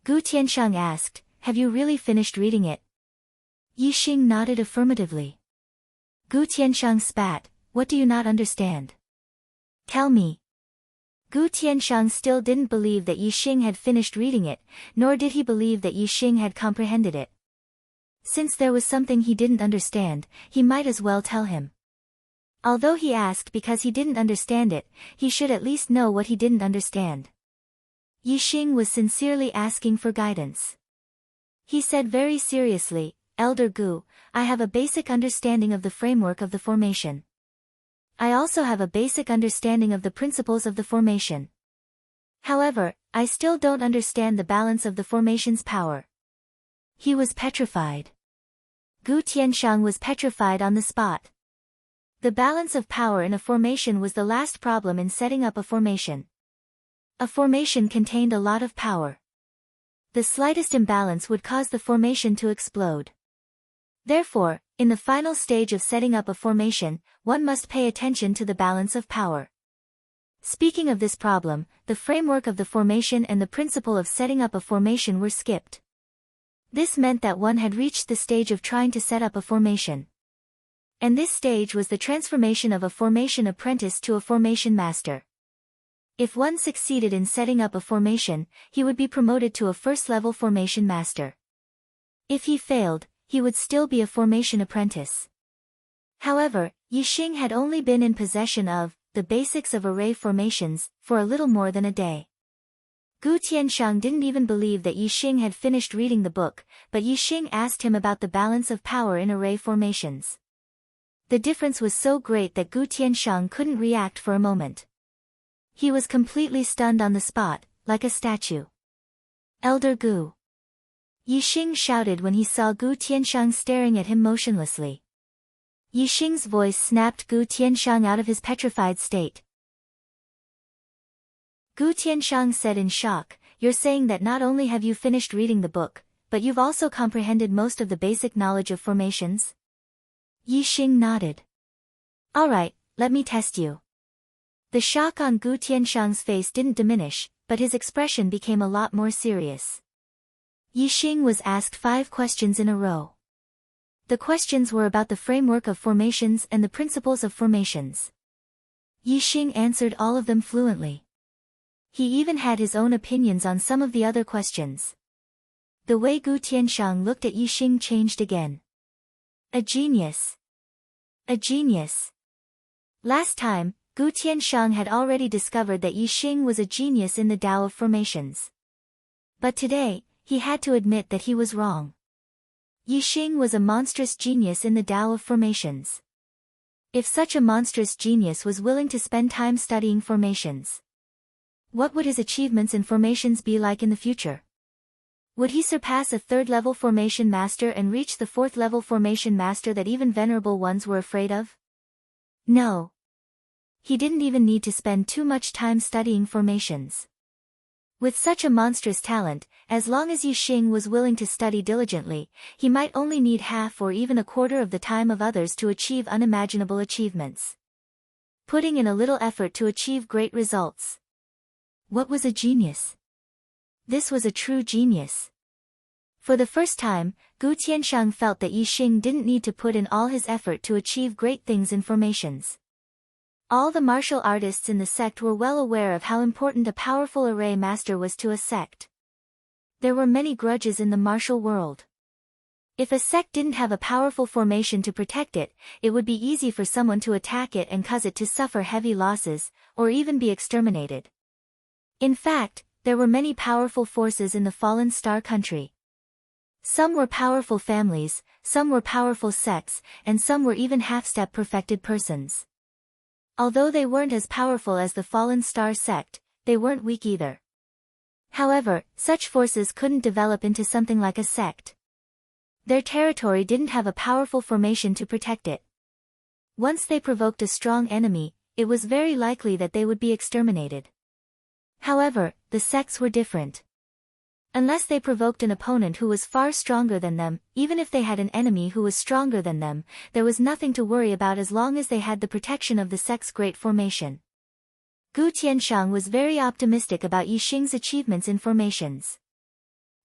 Gu Tianshang asked, "Have you really finished reading it?" Yixing nodded affirmatively. Gu Tianshang spat, "What do you not understand? Tell me." Gu Tianshang still didn't believe that Yixing had finished reading it, nor did he believe that Yixing had comprehended it. Since there was something he didn't understand, he might as well tell him. Although he asked because he didn't understand it, he should at least know what he didn't understand. Yixing was sincerely asking for guidance. He said very seriously, "Elder Gu, I have a basic understanding of the framework of the formation. I also have a basic understanding of the principles of the formation. However, I still don't understand the balance of the formation's power." He was petrified. Gu Tianshang was petrified on the spot. The balance of power in a formation was the last problem in setting up a formation. A formation contained a lot of power. The slightest imbalance would cause the formation to explode. Therefore, in the final stage of setting up a formation, one must pay attention to the balance of power. Speaking of this problem, the framework of the formation and the principle of setting up a formation were skipped. This meant that one had reached the stage of trying to set up a formation. And this stage was the transformation of a formation apprentice to a formation master. If one succeeded in setting up a formation, he would be promoted to a first-level formation master. If he failed, he would still be a formation apprentice. However, Yixing had only been in possession of the basics of array formations for a little more than a day. Gu Tianshang didn't even believe that Yixing had finished reading the book, but Yixing asked him about the balance of power in array formations. The difference was so great that Gu Tianshang couldn't react for a moment. He was completely stunned on the spot, like a statue. "Elder Gu!" Yixing shouted when he saw Gu Tianshang staring at him motionlessly. Yixing's voice snapped Gu Tianshang out of his petrified state. Gu Tianshang said in shock, "You're saying that not only have you finished reading the book, but you've also comprehended most of the basic knowledge of formations?" Yixing nodded. "Alright, let me test you." The shock on Gu Tianshang's face didn't diminish, but his expression became a lot more serious. Yixing was asked 5 questions in a row. The questions were about the framework of formations and the principles of formations. Yixing answered all of them fluently. He even had his own opinions on some of the other questions. The way Gu Tianshang looked at Yixing changed again. A genius. A genius. Last time, Gu Tianshang had already discovered that Yixing was a genius in the Tao of formations. But today, he had to admit that he was wrong. Yixing was a monstrous genius in the Tao of formations. If such a monstrous genius was willing to spend time studying formations, what would his achievements in formations be like in the future? Would he surpass a third-level formation master and reach the fourth-level formation master that even venerable ones were afraid of? No. He didn't even need to spend too much time studying formations. With such a monstrous talent, as long as Yixing was willing to study diligently, he might only need half or even a quarter of the time of others to achieve unimaginable achievements. Putting in a little effort to achieve great results. What was a genius? This was a true genius. For the first time, Gu Tianshang felt that Yixing didn't need to put in all his effort to achieve great things in formations. All the martial artists in the sect were well aware of how important a powerful array master was to a sect. There were many grudges in the martial world. If a sect didn't have a powerful formation to protect it, it would be easy for someone to attack it and cause it to suffer heavy losses, or even be exterminated. In fact, there were many powerful forces in the fallen star country. Some were powerful families, some were powerful sects, and some were even half-step perfected persons. Although they weren't as powerful as the fallen star sect, they weren't weak either. However, such forces couldn't develop into something like a sect. Their territory didn't have a powerful formation to protect it. Once they provoked a strong enemy, it was very likely that they would be exterminated. However, the sects were different. Unless they provoked an opponent who was far stronger than them, even if they had an enemy who was stronger than them, there was nothing to worry about as long as they had the protection of the sect's great formation. Gu Tianshang was very optimistic about Yixing's achievements in formations.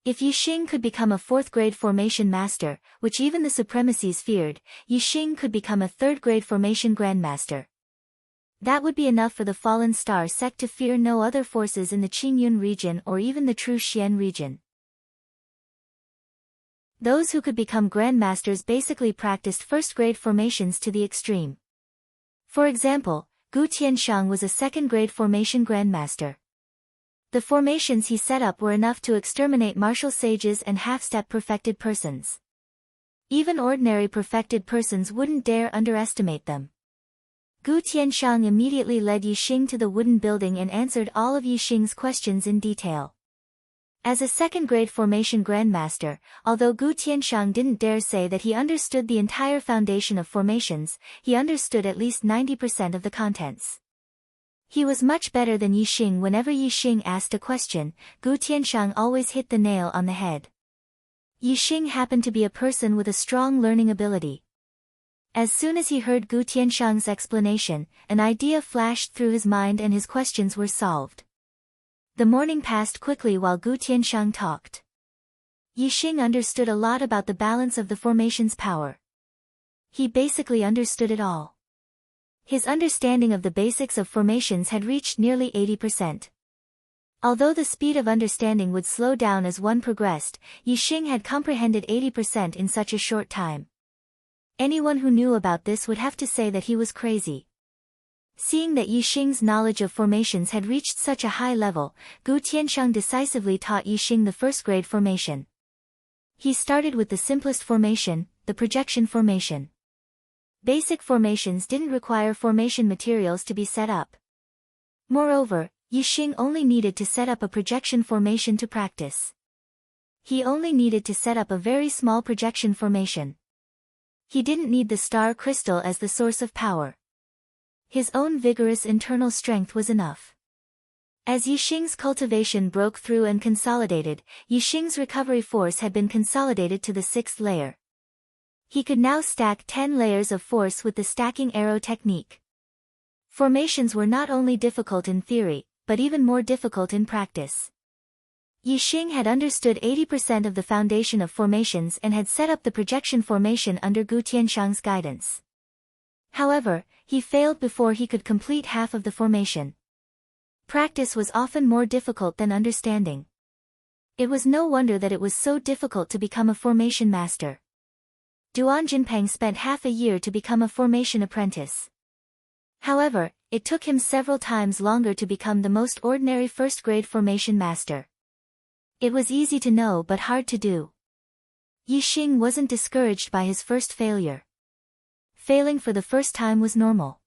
If Yixing could become a fourth-grade formation master, which even the supremacies feared, Yixing could become a third-grade formation grandmaster. That would be enough for the Fallen Star sect to fear no other forces in the Qingyun region or even the true Xian region. Those who could become grandmasters basically practiced first-grade formations to the extreme. For example, Gu Tianshang was a second-grade formation grandmaster. The formations he set up were enough to exterminate martial sages and half-step perfected persons. Even ordinary perfected persons wouldn't dare underestimate them. Gu Tianshang immediately led Yixing to the wooden building and answered all of Yixing's questions in detail. As a second-grade formation grandmaster, although Gu Tianshang didn't dare say that he understood the entire foundation of formations, he understood at least 90% of the contents. He was much better than Yixing. Whenever Yixing asked a question, Gu Tianshang always hit the nail on the head. Yixing happened to be a person with a strong learning ability. As soon as he heard Gu Tianshang's explanation, an idea flashed through his mind and his questions were solved. The morning passed quickly while Gu Tianshang talked. Yixing understood a lot about the balance of the formation's power. He basically understood it all. His understanding of the basics of formations had reached nearly 80%. Although the speed of understanding would slow down as one progressed, Yixing had comprehended 80% in such a short time. Anyone who knew about this would have to say that he was crazy. Seeing that Yixing's knowledge of formations had reached such a high level, Gu Tianshang decisively taught Yixing the first-grade formation. He started with the simplest formation, the projection formation. Basic formations didn't require formation materials to be set up. Moreover, Yixing only needed to set up a projection formation to practice. He only needed to set up a very small projection formation. He didn't need the star crystal as the source of power. His own vigorous internal strength was enough. As Yixing's cultivation broke through and consolidated, Yixing's recovery force had been consolidated to the 6th layer. He could now stack 10 layers of force with the stacking arrow technique. Formations were not only difficult in theory, but even more difficult in practice. Yixing had understood 80% of the foundation of formations and had set up the projection formation under Gu Tianshang's guidance. However, he failed before he could complete half of the formation. Practice was often more difficult than understanding. It was no wonder that it was so difficult to become a formation master. Duan Jinpeng spent half a year to become a formation apprentice. However, it took him several times longer to become the most ordinary first-grade formation master. It was easy to know but hard to do. Yixing wasn't discouraged by his first failure. Failing for the first time was normal.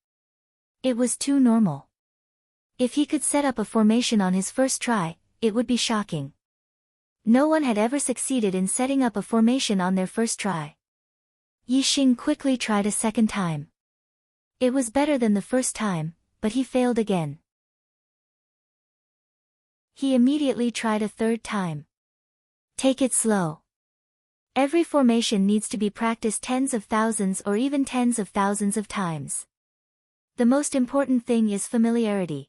It was too normal. If he could set up a formation on his first try, it would be shocking. No one had ever succeeded in setting up a formation on their first try. Yixing quickly tried a second time. It was better than the first time, but he failed again. He immediately tried a third time. Take it slow. Every formation needs to be practiced tens of thousands or even tens of thousands of times. The most important thing is familiarity.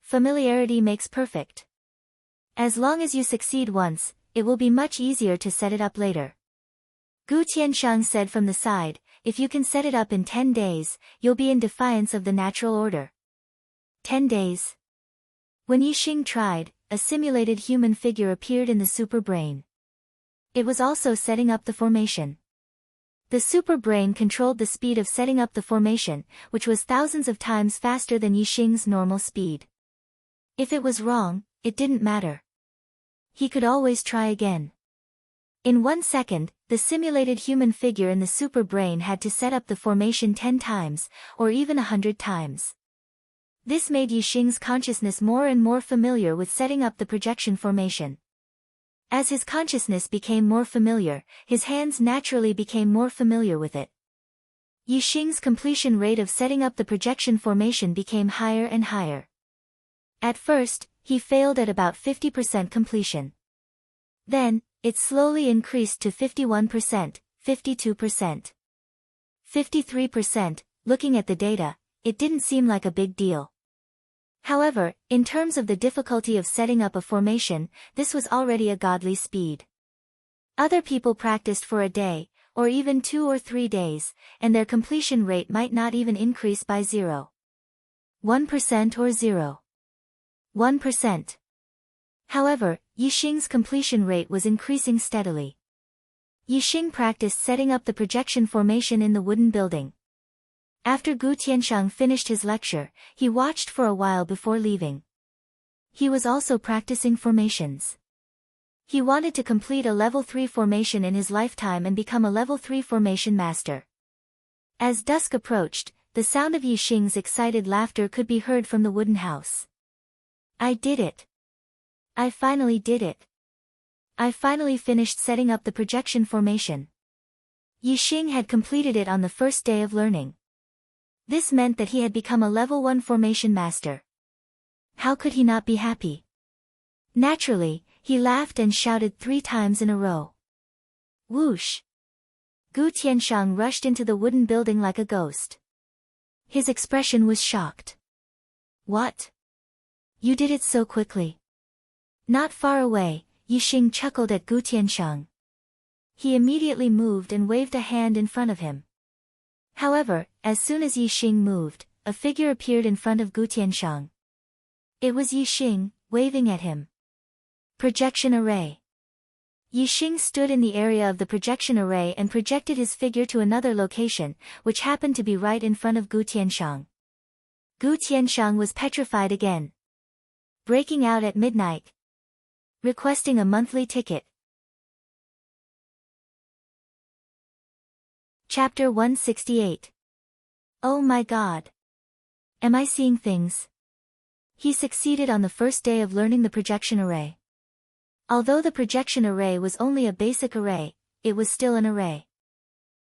Familiarity makes perfect. As long as you succeed once, it will be much easier to set it up later. Gu Tianshang said from the side, if you can set it up in 10 days, you'll be in defiance of the natural order. 10 days. When Yixing tried, a simulated human figure appeared in the super brain. It was also setting up the formation. The super brain controlled the speed of setting up the formation, which was thousands of times faster than Yixing's normal speed. If it was wrong, it didn't matter. He could always try again. In 1 second, the simulated human figure in the super brain had to set up the formation 10 times, or even 100 times. This made Yixing's consciousness more and more familiar with setting up the projection formation. As his consciousness became more familiar, his hands naturally became more familiar with it. Yixing's completion rate of setting up the projection formation became higher and higher. At first, he failed at about 50% completion. Then, it slowly increased to 51%, 52%. 53%, looking at the data, it didn't seem like a big deal. However, in terms of the difficulty of setting up a formation, this was already a godly speed. Other people practiced for a day, or even 2 or 3 days, and their completion rate might not even increase by 0. 1% or 0. 1%. However, Yixing's completion rate was increasing steadily. Yixing practiced setting up the projection formation in the wooden building. After Gu Tianshang finished his lecture, he watched for a while before leaving. He was also practicing formations. He wanted to complete a level 3 formation in his lifetime and become a level 3 formation master. As dusk approached, the sound of Yixing's excited laughter could be heard from the wooden house. I did it. I finally did it. I finally finished setting up the projection formation. Yixing had completed it on the first day of learning. This meant that he had become a level 1 formation master. How could he not be happy? Naturally, he laughed and shouted 3 times in a row. Whoosh! Gu Tianshang rushed into the wooden building like a ghost. His expression was shocked. What? You did it so quickly. Not far away, Yixing chuckled at Gu Tianshang. He immediately moved and waved a hand in front of him. However, as soon as Yixing moved, a figure appeared in front of Gu Tianshang. It was Yixing, waving at him. Projection array. Yixing stood in the area of the projection array and projected his figure to another location, which happened to be right in front of Gu Tianshang. Gu Tianshang was petrified again. Breaking out at midnight. Requesting a monthly ticket. Chapter 168. Oh my God! Am I seeing things? He succeeded on the first day of learning the projection array. Although the projection array was only a basic array, it was still an array.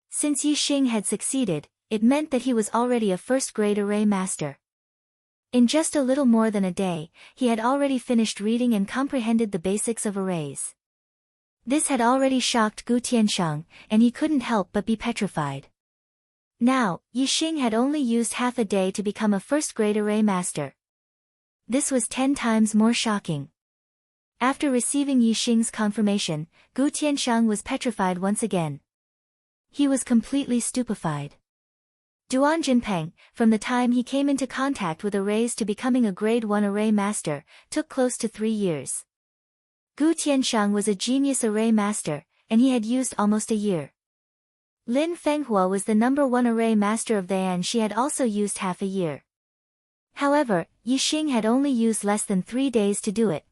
Since Yixing had succeeded, it meant that he was already a first-grade array master. In just a little more than a day, he had already finished reading and comprehended the basics of arrays. This had already shocked Gu Tianshang, and he couldn't help but be petrified. Now, Yixing had only used half a day to become a first-grade array master. This was 10 times more shocking. After receiving Yixing's confirmation, Gu Tianshang was petrified once again. He was completely stupefied. Duan Jinpeng, from the time he came into contact with arrays to becoming a grade 1 array master, took close to 3 years. Gu Tianshang was a genius array master, and he had used almost a year. Lin Fenghua was the number 1 array master of Dayan. She had also used half a year. However, Yixing had only used less than 3 days to do it.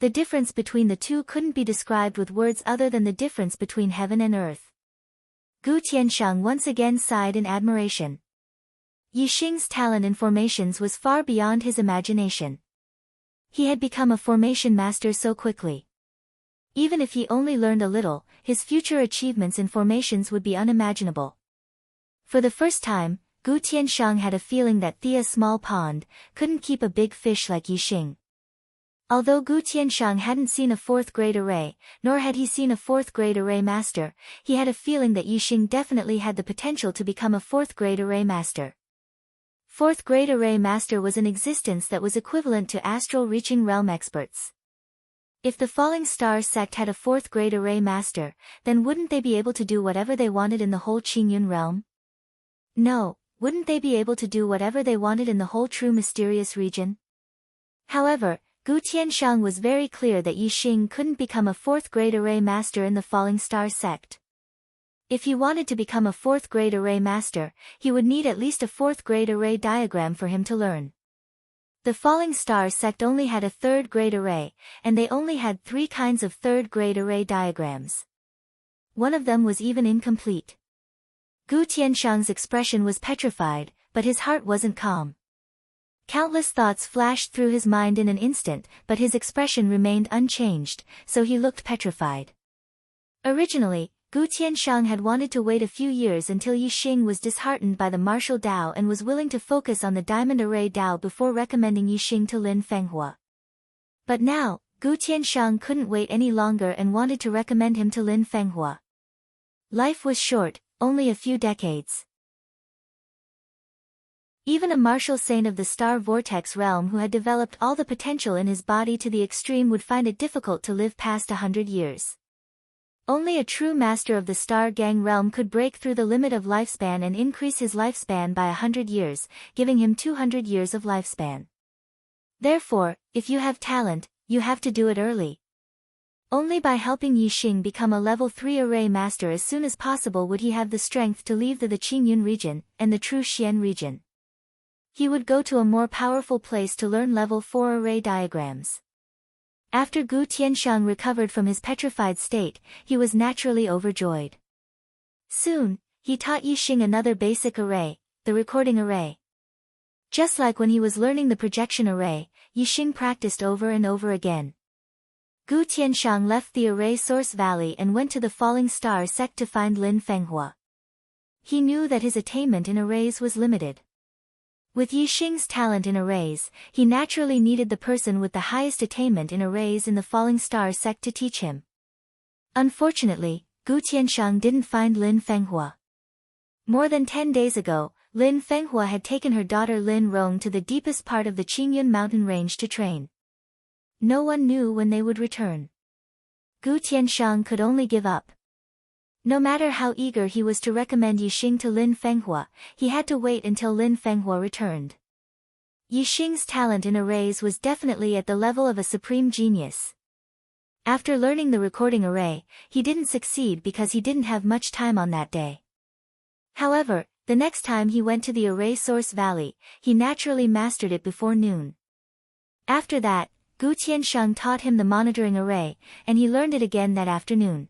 The difference between the two couldn't be described with words other than the difference between heaven and earth. Gu Tianshang once again sighed in admiration. Yixing's talent in formations was far beyond his imagination. He had become a formation master so quickly. Even if he only learned a little, his future achievements in formations would be unimaginable. For the first time, Gu Tianshang had a feeling that Thea's small pond couldn't keep a big fish like Yixing. Although Gu Tianshang hadn't seen a 4th grade array, nor had he seen a 4th grade array master, he had a feeling that Yixing definitely had the potential to become a 4th grade array master. 4th grade array master was an existence that was equivalent to astral reaching realm experts. If the Falling Star sect had a 4th grade array master, then wouldn't they be able to do whatever they wanted in the whole Qingyun realm? No, wouldn't they be able to do whatever they wanted in the whole true mysterious region? However, Gu Tianshang was very clear that Yixing couldn't become a 4th grade array master in the Falling Star sect. If he wanted to become a 4th grade array master, he would need at least a 4th grade array diagram for him to learn. The Falling Star sect only had a 3rd grade array, and they only had 3 kinds of 3rd grade array diagrams. One of them was even incomplete. Gu Tianshang's expression was petrified, but his heart wasn't calm. Countless thoughts flashed through his mind in an instant, but his expression remained unchanged, so he looked petrified. Originally, Gu Tianshang had wanted to wait a few years until Yixing was disheartened by the martial Dao and was willing to focus on the diamond array Dao before recommending Yixing to Lin Fenghua. But now, Gu Tianshang couldn't wait any longer and wanted to recommend him to Lin Fenghua. Life was short, only a few decades. Even a martial saint of the star vortex realm who had developed all the potential in his body to the extreme would find it difficult to live past 100 years. Only a true master of the star gang realm could break through the limit of lifespan and increase his lifespan by 100 years, giving him 200 years of lifespan. Therefore, if you have talent, you have to do it early. Only by helping Yixing become a level 3 array master as soon as possible would he have the strength to leave the Qingyun region and the true Xian region. He would go to a more powerful place to learn level 4 array diagrams. After Gu Tianshang recovered from his petrified state, he was naturally overjoyed. Soon, he taught Yixing another basic array, the recording array. Just like when he was learning the projection array, Yixing practiced over and over again. Gu Tianshang left the array source valley and went to the Falling Star sect to find Lin Fenghua. He knew that his attainment in arrays was limited. With Yixing's talent in arrays, he naturally needed the person with the highest attainment in arrays in the Falling Star sect to teach him. Unfortunately, Gu Tianshang didn't find Lin Fenghua. More than 10 days ago, Lin Fenghua had taken her daughter Lin Rong to the deepest part of the Qingyun mountain range to train. No one knew when they would return. Gu Tianshang could only give up. No matter how eager he was to recommend Yixing to Lin Fenghua, he had to wait until Lin Fenghua returned. Yixing's talent in arrays was definitely at the level of a supreme genius. After learning the recording array, he didn't succeed because he didn't have much time on that day. However, the next time he went to the array source valley, he naturally mastered it before noon. After that, Gu Tianshang taught him the monitoring array, and he learned it again that afternoon.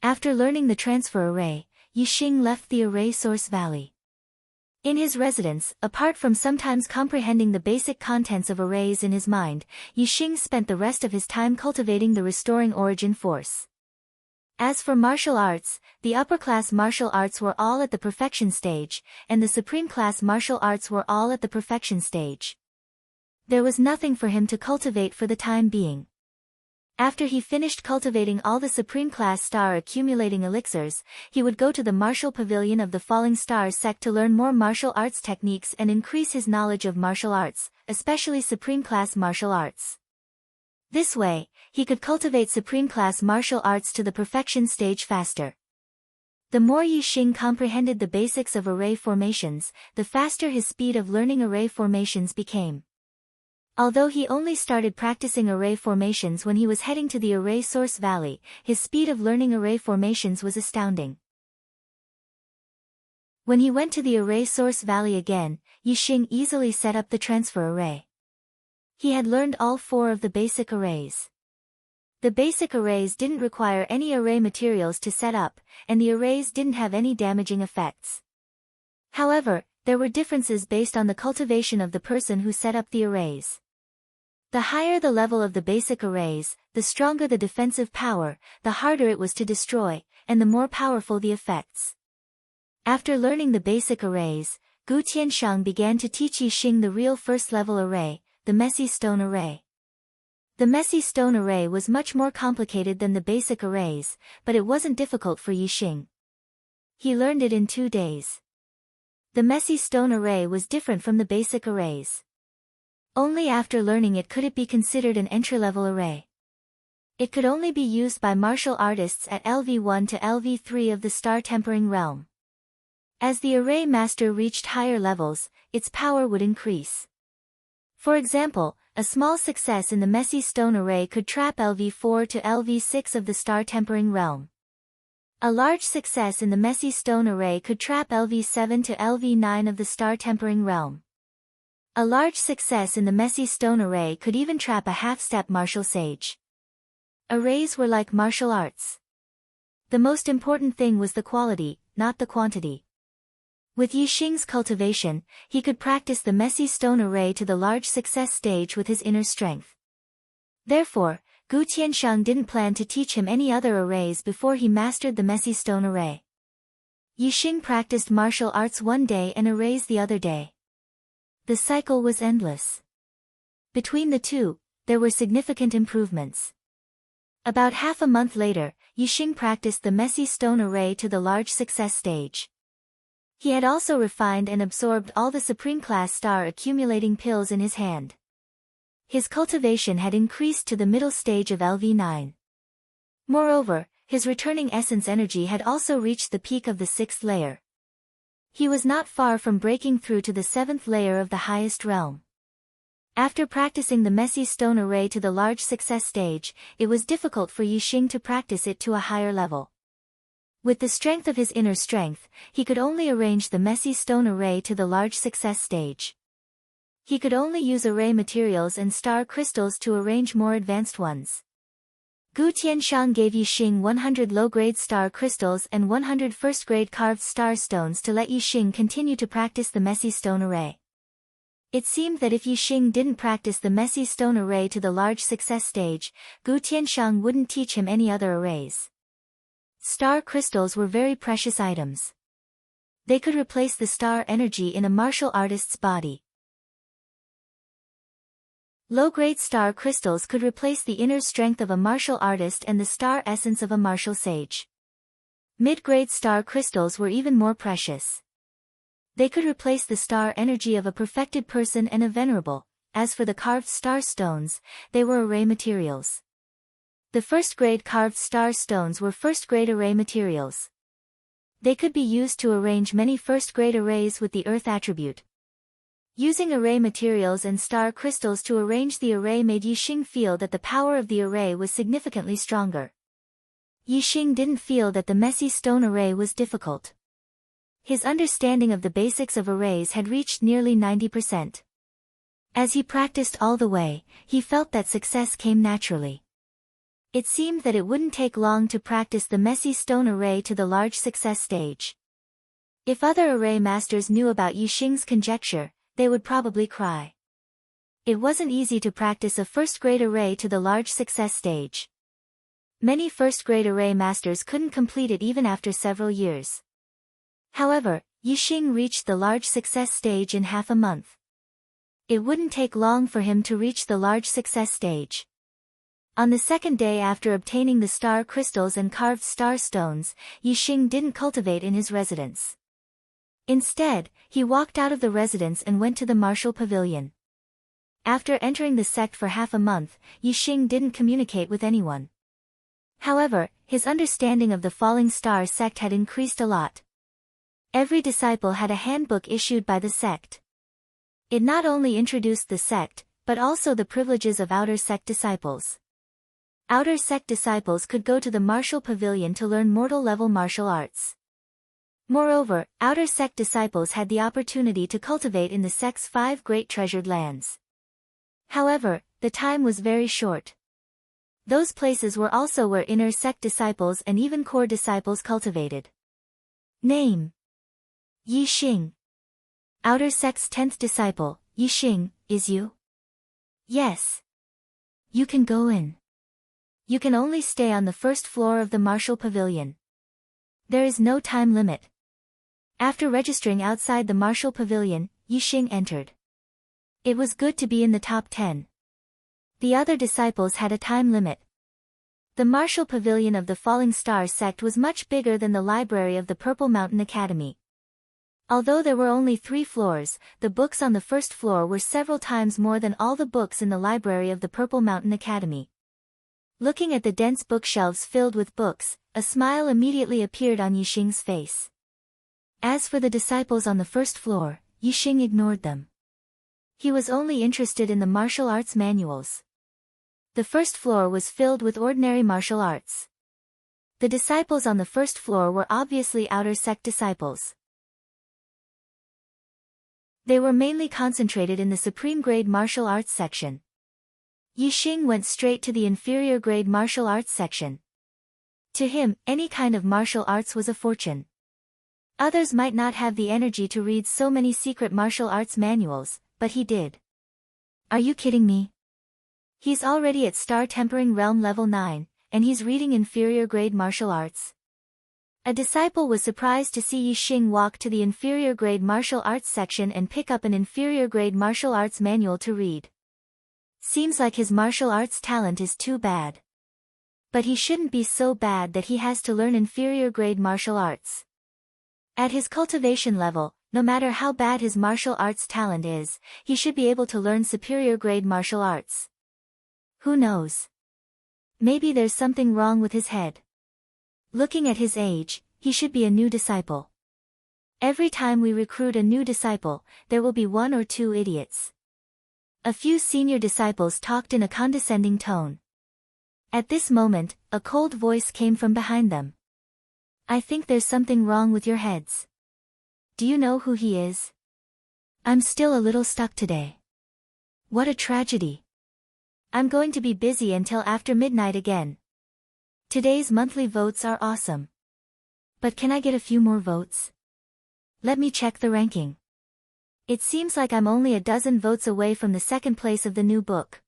After learning the transfer array, Yixing left the array source valley. In his residence, apart from sometimes comprehending the basic contents of arrays in his mind, Yixing spent the rest of his time cultivating the restoring origin force. As for martial arts, the upper-class martial arts were all at the perfection stage, and the supreme-class martial arts were all at the perfection stage. There was nothing for him to cultivate for the time being. After he finished cultivating all the supreme-class star accumulating elixirs, he would go to the martial pavilion of the Falling Star sect to learn more martial arts techniques and increase his knowledge of martial arts, especially supreme-class martial arts. This way, he could cultivate supreme-class martial arts to the perfection stage faster. The more Yixing comprehended the basics of array formations, the faster his speed of learning array formations became. Although he only started practicing array formations when he was heading to the array source valley, his speed of learning array formations was astounding. When he went to the array source valley again, Yixing easily set up the transfer array. He had learned all 4 of the basic arrays. The basic arrays didn't require any array materials to set up, and the arrays didn't have any damaging effects. However, there were differences based on the cultivation of the person who set up the arrays. The higher the level of the basic arrays, the stronger the defensive power, the harder it was to destroy, and the more powerful the effects. After learning the basic arrays, Gu Tianshang began to teach Yixing the real first-level array, the messy stone array. The messy stone array was much more complicated than the basic arrays, but it wasn't difficult for Yixing. He learned it in 2 days. The messy stone array was different from the basic arrays. Only after learning it could it be considered an entry-level array. It could only be used by martial artists at LV1 to LV3 of the star-tempering realm. As the array master reached higher levels, its power would increase. For example, a small success in the messy stone array could trap LV4 to LV6 of the star-tempering realm. A large success in the messy stone array could trap LV7 to LV9 of the star-tempering realm. A large success in the messy stone array could even trap a half-step martial sage. Arrays were like martial arts. The most important thing was the quality, not the quantity. With Yixing's cultivation, he could practice the messy stone array to the large success stage with his inner strength. Therefore, Gu Tianshang didn't plan to teach him any other arrays before he mastered the messy stone array. Yixing practiced martial arts one day and arrays the other day. The cycle was endless. Between the two, there were significant improvements. About half a month later, Yixing practiced the messy stone array to the large success stage. He had also refined and absorbed all the supreme class star accumulating pills in his hand. His cultivation had increased to the middle stage of LV9. Moreover, his returning essence energy had also reached the peak of the 6th layer. He was not far from breaking through to the 7th layer of the highest realm. After practicing the messy stone array to the large success stage, it was difficult for Yixing to practice it to a higher level. With the strength of his inner strength, he could only arrange the messy stone array to the large success stage. He could only use array materials and star crystals to arrange more advanced ones. Gu Tianshang gave Yixing 100 low-grade star crystals and 100 first-grade carved star stones to let Yixing continue to practice the messy stone array. It seemed that if Yixing didn't practice the messy stone array to the large success stage, Gu Tianshang wouldn't teach him any other arrays. Star crystals were very precious items. They could replace the star energy in a martial artist's body. Low-grade star crystals could replace the inner strength of a martial artist and the star essence of a martial sage. Mid-grade star crystals were even more precious. They could replace the star energy of a perfected person and a venerable. As for the carved star stones, they were array materials. The first-grade carved star stones were first-grade array materials. They could be used to arrange many first-grade arrays with the earth attribute. Using array materials and star crystals to arrange the array made Yixing feel that the power of the array was significantly stronger. Yixing didn't feel that the messy stone array was difficult. His understanding of the basics of arrays had reached nearly 90%. As he practiced all the way, he felt that success came naturally. It seemed that it wouldn't take long to practice the messy stone array to the large success stage. If other array masters knew about Yixing's conjecture, they would probably cry. It wasn't easy to practice a first-grade array to the large success stage. Many first-grade array masters couldn't complete it even after several years. However, Yixing reached the large success stage in half a month. It wouldn't take long for him to reach the large success stage. On the second day after obtaining the star crystals and carved star stones, Yixing didn't cultivate in his residence. Instead, he walked out of the residence and went to the martial pavilion. After entering the sect for half a month, Yixing didn't communicate with anyone. However, his understanding of the falling star sect had increased a lot. Every disciple had a handbook issued by the sect. It not only introduced the sect, but also the privileges of outer sect disciples. Outer sect disciples could go to the martial pavilion to learn mortal-level martial arts. Moreover, outer sect disciples had the opportunity to cultivate in the sect's 5 great treasured lands. However, the time was very short. Those places were also where inner sect disciples and even core disciples cultivated. Name: Yi Xing. Outer sect's 10th disciple, Yi Xing, is you? Yes. You can go in. You can only stay on the first floor of the martial pavilion. There is no time limit. After registering outside the martial pavilion, Yi Xing entered. It was good to be in the top 10. The other disciples had a time limit. The martial pavilion of the Falling Star sect was much bigger than the library of the Purple Mountain Academy. Although there were only 3 floors, the books on the first floor were several times more than all the books in the library of the Purple Mountain Academy. Looking at the dense bookshelves filled with books, a smile immediately appeared on Yi Xing's face. As for the disciples on the first floor, Yi Xing ignored them. He was only interested in the martial arts manuals. The first floor was filled with ordinary martial arts. The disciples on the first floor were obviously outer sect disciples. They were mainly concentrated in the supreme grade martial arts section. Yi Xing went straight to the inferior grade martial arts section. To him, any kind of martial arts was a fortune. Others might not have the energy to read so many secret martial arts manuals, but he did. Are you kidding me? He's already at Star Tempering Realm level 9, and he's reading inferior grade martial arts. A disciple was surprised to see Yi Xing walk to the inferior grade martial arts section and pick up an inferior grade martial arts manual to read. Seems like his martial arts talent is too bad. But he shouldn't be so bad that he has to learn inferior grade martial arts. At his cultivation level, no matter how bad his martial arts talent is, he should be able to learn superior grade martial arts. Who knows? Maybe there's something wrong with his head. Looking at his age, he should be a new disciple. Every time we recruit a new disciple, there will be 1 or 2 idiots. A few senior disciples talked in a condescending tone. At this moment, a cold voice came from behind them. I think there's something wrong with your heads. Do you know who he is? I'm still a little stuck today. What a tragedy. I'm going to be busy until after midnight again. Today's monthly votes are awesome. But can I get a few more votes? Let me check the ranking. It seems like I'm only a dozen votes away from the second place of the new book.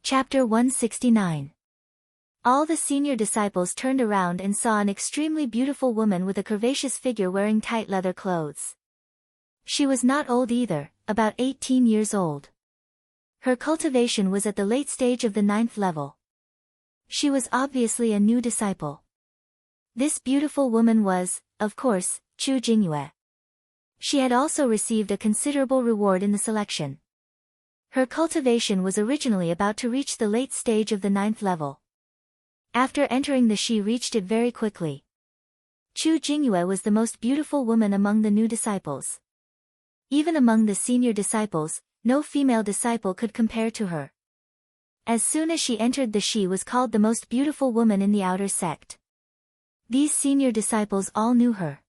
Chapter 169. All the senior disciples turned around and saw an extremely beautiful woman with a curvaceous figure wearing tight leather clothes. She was not old either, about 18 years old. Her cultivation was at the late stage of the 9th level. She was obviously a new disciple. This beautiful woman was, of course, Chu Jingyue. She had also received a considerable reward in the selection. Her cultivation was originally about to reach the late stage of the 9th level. After entering she reached it very quickly. Chu Jingyue was the most beautiful woman among the new disciples. Even among the senior disciples, no female disciple could compare to her. As soon as she entered, she was called the most beautiful woman in the outer sect. These senior disciples all knew her.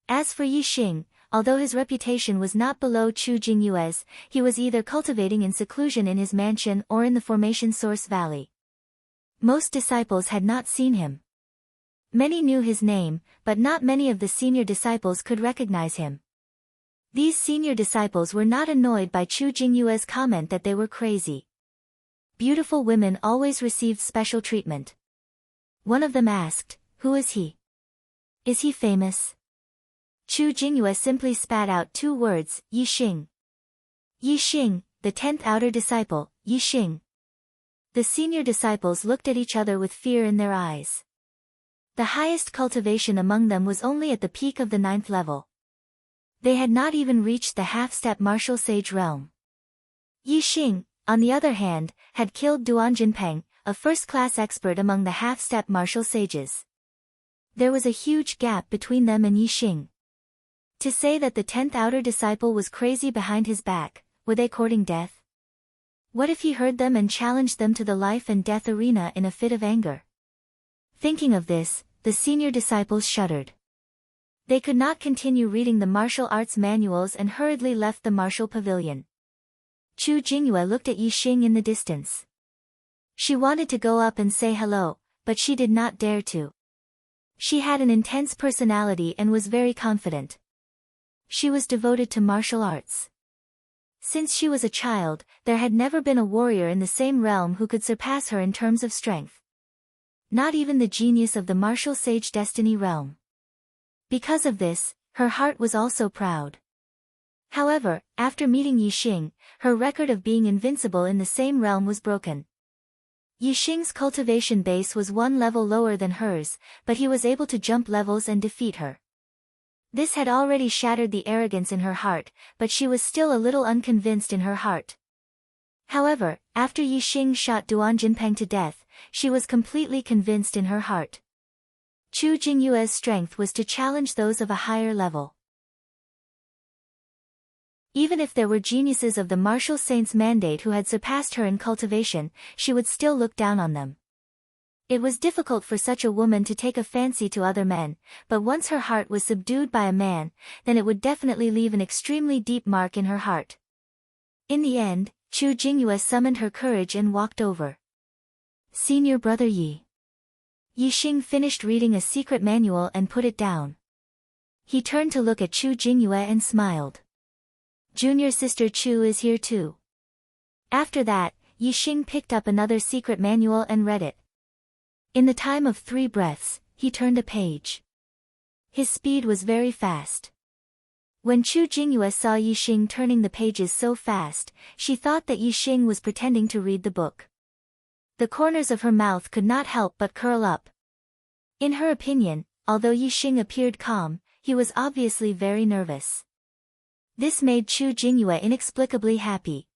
As for Yi Xing, although his reputation was not below Chu Jingyue's, he was either cultivating in seclusion in his mansion or in the Formation Source Valley. Most disciples had not seen him. Many knew his name, but not many of the senior disciples could recognize him. These senior disciples were not annoyed by Chu Jingyue's comment that they were crazy. Beautiful women always received special treatment. One of them asked, "Who is he? Is he famous?" Chu Jingyue simply spat out 2 words, Yi Xing. Yi Xing, the 10th outer disciple, Yi Xing. The senior disciples looked at each other with fear in their eyes. The highest cultivation among them was only at the peak of the 9th level. They had not even reached the half-step martial sage realm. Yi Xing, on the other hand, had killed Duan Jinpeng, a first-class expert among the half-step martial sages. There was a huge gap between them and Yixing. To say that the 10th outer disciple was crazy behind his back, were they courting death? What if he heard them and challenged them to the life and death arena in a fit of anger? Thinking of this, the senior disciples shuddered. They could not continue reading the martial arts manuals and hurriedly left the martial pavilion. Chu Jingyue looked at Yixing in the distance. She wanted to go up and say hello, but she did not dare to. She had an intense personality and was very confident. She was devoted to martial arts. Since she was a child, there had never been a warrior in the same realm who could surpass her in terms of strength. Not even the genius of the martial sage destiny realm. Because of this, her heart was also proud. However, after meeting Yixing, her record of being invincible in the same realm was broken. Yixing's cultivation base was one level lower than hers, but he was able to jump levels and defeat her. This had already shattered the arrogance in her heart, but she was still a little unconvinced in her heart. However, after Yixing shot Duan Jinpeng to death, she was completely convinced in her heart. Chu Jingyue's strength was to challenge those of a higher level. Even if there were geniuses of the martial saint's mandate who had surpassed her in cultivation, she would still look down on them. It was difficult for such a woman to take a fancy to other men, but once her heart was subdued by a man, then it would definitely leave an extremely deep mark in her heart. In the end, Chu Jingyue summoned her courage and walked over. Senior brother Yi. Yixing finished reading a secret manual and put it down. He turned to look at Chu Jingyue and smiled. Junior sister Chu is here too. After that, Yixing picked up another secret manual and read it. In the time of 3 breaths, he turned a page. His speed was very fast. When Chu Jingyue saw Yixing turning the pages so fast, she thought that Yixing was pretending to read the book. The corners of her mouth could not help but curl up. In her opinion, although Yixing appeared calm, he was obviously very nervous. This made Chu Jingyue inexplicably happy.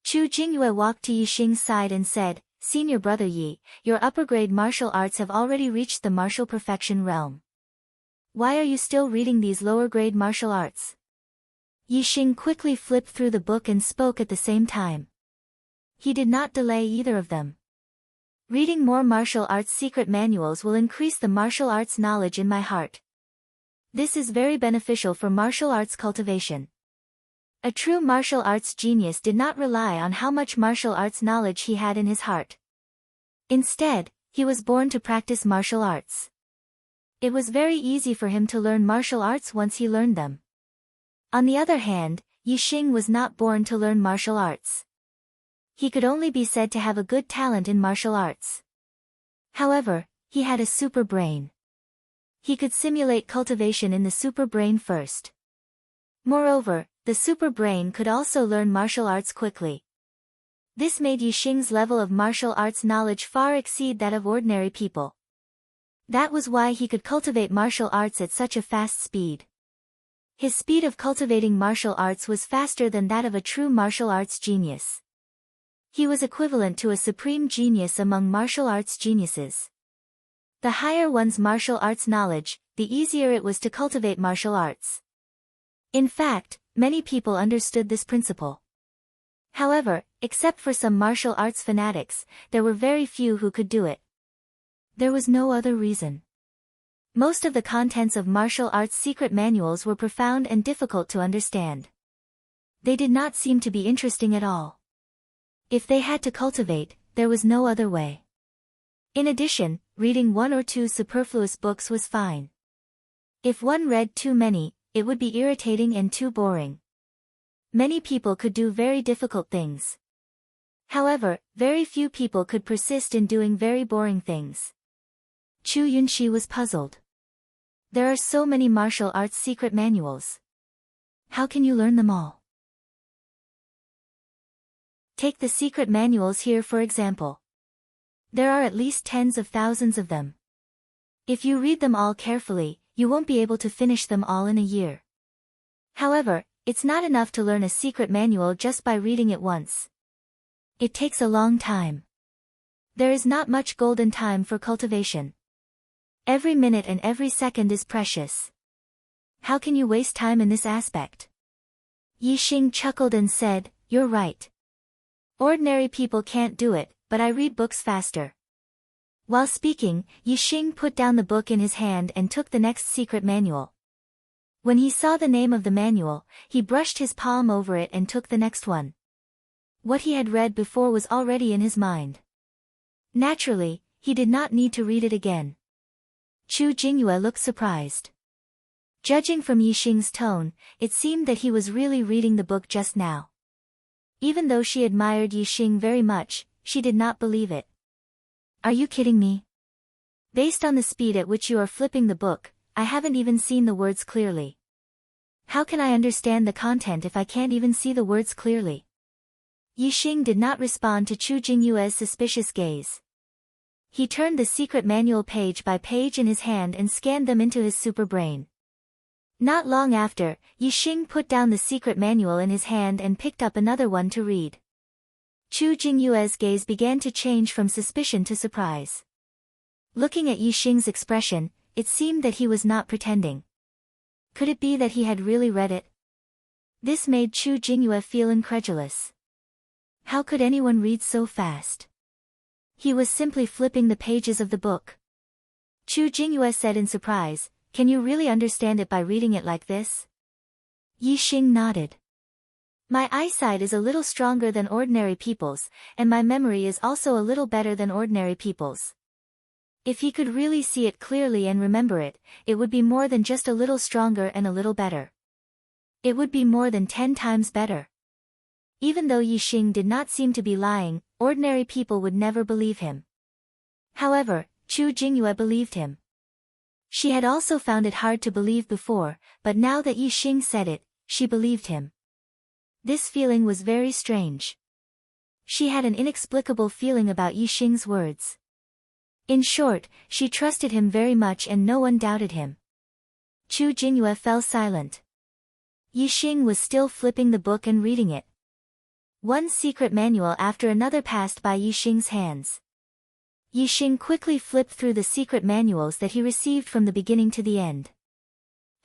Chu Jingyue walked to Yixing's side and said, Senior brother Yi, your upper-grade martial arts have already reached the martial perfection realm. Why are you still reading these lower-grade martial arts? Yixing quickly flipped through the book and spoke at the same time. He did not delay either of them. Reading more martial arts secret manuals will increase the martial arts knowledge in my heart. This is very beneficial for martial arts cultivation. A true martial arts genius did not rely on how much martial arts knowledge he had in his heart. Instead, he was born to practice martial arts. It was very easy for him to learn martial arts once he learned them. On the other hand, Yixing was not born to learn martial arts. He could only be said to have a good talent in martial arts. However, he had a super brain. He could simulate cultivation in the super brain first. Moreover, the super brain could also learn martial arts quickly. This made Yixing's level of martial arts knowledge far exceed that of ordinary people. That was why he could cultivate martial arts at such a fast speed. His speed of cultivating martial arts was faster than that of a true martial arts genius. He was equivalent to a supreme genius among martial arts geniuses. The higher one's martial arts knowledge, the easier it was to cultivate martial arts. In fact, many people understood this principle. However, except for some martial arts fanatics, there were very few who could do it. There was no other reason. Most of the contents of martial arts secret manuals were profound and difficult to understand. They did not seem to be interesting at all. If they had to cultivate, there was no other way. In addition, reading 1 or 2 superfluous books was fine. If one read too many, it would be irritating and too boring. Many people could do very difficult things. However, very few people could persist in doing very boring things. Chu Yunxi was puzzled. There are so many martial arts secret manuals. How can you learn them all? Take the secret manuals here for example. There are at least tens of thousands of them. If you read them all carefully, you won't be able to finish them all in a year. However, it's not enough to learn a secret manual just by reading it once. It takes a long time. There is not much golden time for cultivation. Every minute and every second is precious. How can you waste time in this aspect? Yixing chuckled and said, "You're right. Ordinary people can't do it, but I read books faster." While speaking, Yixing put down the book in his hand and took the next secret manual. When he saw the name of the manual, he brushed his palm over it and took the next one. What he had read before was already in his mind. Naturally, he did not need to read it again. Chu Jingyue looked surprised. Judging from Yixing's tone, it seemed that he was really reading the book just now. Even though she admired Yixing very much, she did not believe it. "Are you kidding me? Based on the speed at which you are flipping the book, I haven't even seen the words clearly. How can I understand the content if I can't even see the words clearly?" Yixing did not respond to Chu Jingyue's suspicious gaze. He turned the secret manual page by page in his hand and scanned them into his super brain. Not long after, Yixing put down the secret manual in his hand and picked up another one to read. Chu Jingyue's gaze began to change from suspicion to surprise. Looking at Yixing's expression, it seemed that he was not pretending. Could it be that he had really read it? This made Chu Jingyue feel incredulous. How could anyone read so fast? He was simply flipping the pages of the book. Chu Jingyue said in surprise, "Can you really understand it by reading it like this?" Yixing nodded. "My eyesight is a little stronger than ordinary people's, and my memory is also a little better than ordinary people's." If he could really see it clearly and remember it, it would be more than just a little stronger and a little better. It would be more than 10 times better. Even though Yixing did not seem to be lying, ordinary people would never believe him. However, Chu Jingyue believed him. She had also found it hard to believe before, but now that Yixing said it, she believed him. This feeling was very strange. She had an inexplicable feeling about Yixing's words. In short, she trusted him very much and no one doubted him. Chu Jingyue fell silent. Yixing was still flipping the book and reading it. One secret manual after another passed by Yixing's hands. Yixing quickly flipped through the secret manuals that he received from the beginning to the end.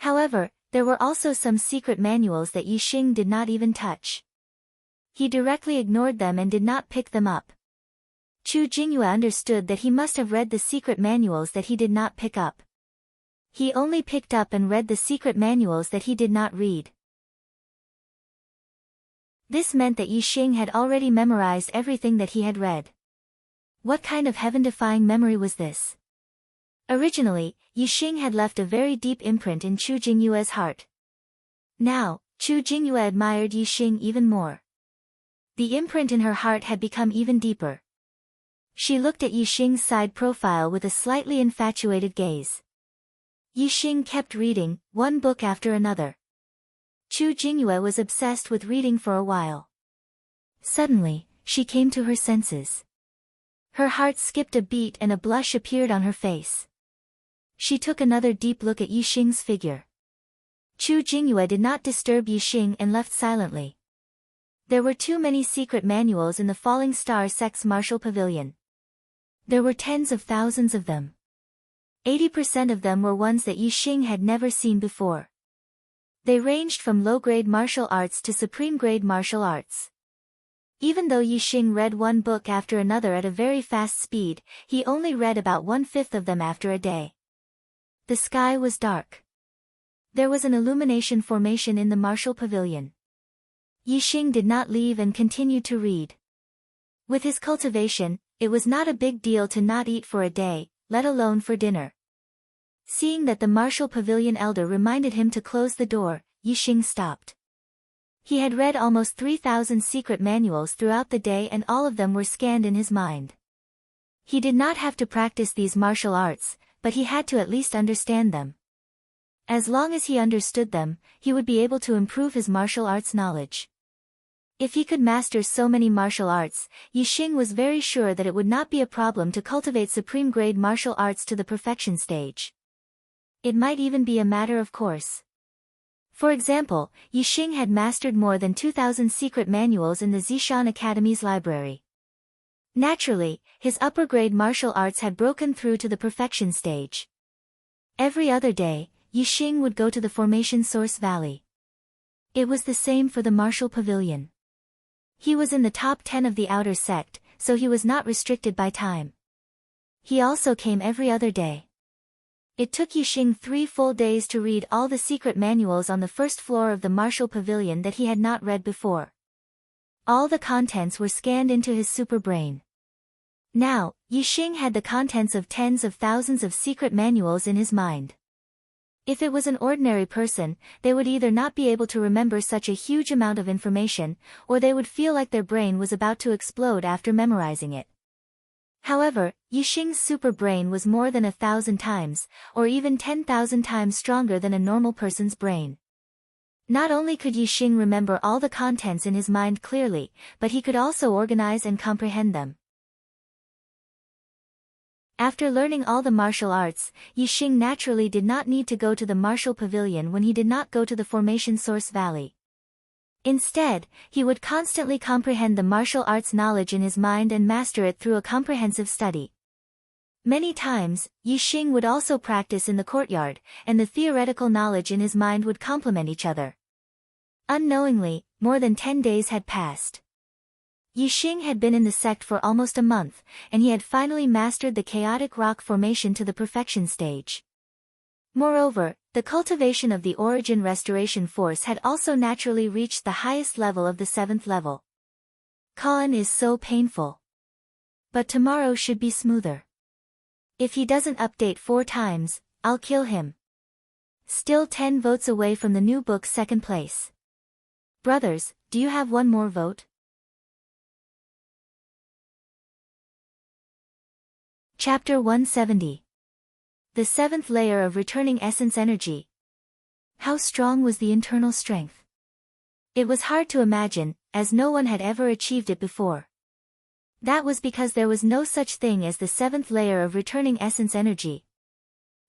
However, there were also some secret manuals that Yixing did not even touch. He directly ignored them and did not pick them up. Chu Jingyue understood that he must have read the secret manuals that he did not pick up. He only picked up and read the secret manuals that he did not read. This meant that Yixing had already memorized everything that he had read. What kind of heaven-defying memory was this? Originally, Yixing had left a very deep imprint in Chu Jingyue's heart. Now, Chu Jingyue admired Yixing even more. The imprint in her heart had become even deeper. She looked at Yixing's side profile with a slightly infatuated gaze. Yixing kept reading, one book after another. Chu Jingyue was obsessed with reading for a while. Suddenly, she came to her senses. Her heart skipped a beat and a blush appeared on her face. She took another deep look at Yixing's figure. Chu Jingyue did not disturb Yixing and left silently. There were too many secret manuals in the Falling Star Sect's Martial Pavilion. There were tens of thousands of them. 80% of them were ones that Yixing had never seen before. They ranged from low-grade martial arts to supreme-grade martial arts. Even though Yixing read one book after another at a very fast speed, he only read about 1/5 of them after a day. The sky was dark. There was an illumination formation in the martial pavilion. Yixing did not leave and continued to read. With his cultivation, it was not a big deal to not eat for a day, let alone for dinner. Seeing that the martial pavilion elder reminded him to close the door, Yixing stopped. He had read almost 3,000 secret manuals throughout the day and all of them were scanned in his mind. He did not have to practice these martial arts, but he had to at least understand them. As long as he understood them, he would be able to improve his martial arts knowledge. If he could master so many martial arts, Yixing was very sure that it would not be a problem to cultivate supreme-grade martial arts to the perfection stage. It might even be a matter of course. For example, Yixing had mastered more than 2,000 secret manuals in the Zishan Academy's library. Naturally, his upper-grade martial arts had broken through to the perfection stage. Every other day, Yixing would go to the formation source valley. It was the same for the martial pavilion. He was in the top 10 of the outer sect, so he was not restricted by time. He also came every other day. It took Yixing 3 full days to read all the secret manuals on the first floor of the martial pavilion that he had not read before. All the contents were scanned into his super brain. Now, Yixing had the contents of tens of thousands of secret manuals in his mind. If it was an ordinary person, they would either not be able to remember such a huge amount of information, or they would feel like their brain was about to explode after memorizing it. However, Yixing's super brain was more than 1,000 times, or even 10,000 times stronger than a normal person's brain. Not only could Yixing remember all the contents in his mind clearly, but he could also organize and comprehend them. After learning all the martial arts, Yixing naturally did not need to go to the martial pavilion when he did not go to the formation source valley. Instead, he would constantly comprehend the martial arts knowledge in his mind and master it through a comprehensive study. Many times, Yixing would also practice in the courtyard, and the theoretical knowledge in his mind would complement each other. Unknowingly, more than 10 days had passed. Yixing had been in the sect for almost a month, and he had finally mastered the chaotic rock formation to the perfection stage. Moreover, the cultivation of the origin restoration force had also naturally reached the highest level of the 7th level. Koan is so painful. But tomorrow should be smoother. If he doesn't update 4 times, I'll kill him. Still 10 votes away from the new book's 2nd place. Brothers, do you have one more vote? Chapter 170. The 7th layer of returning essence energy. How strong was the internal strength? It was hard to imagine, as no one had ever achieved it before. That was because there was no such thing as the 7th layer of returning essence energy.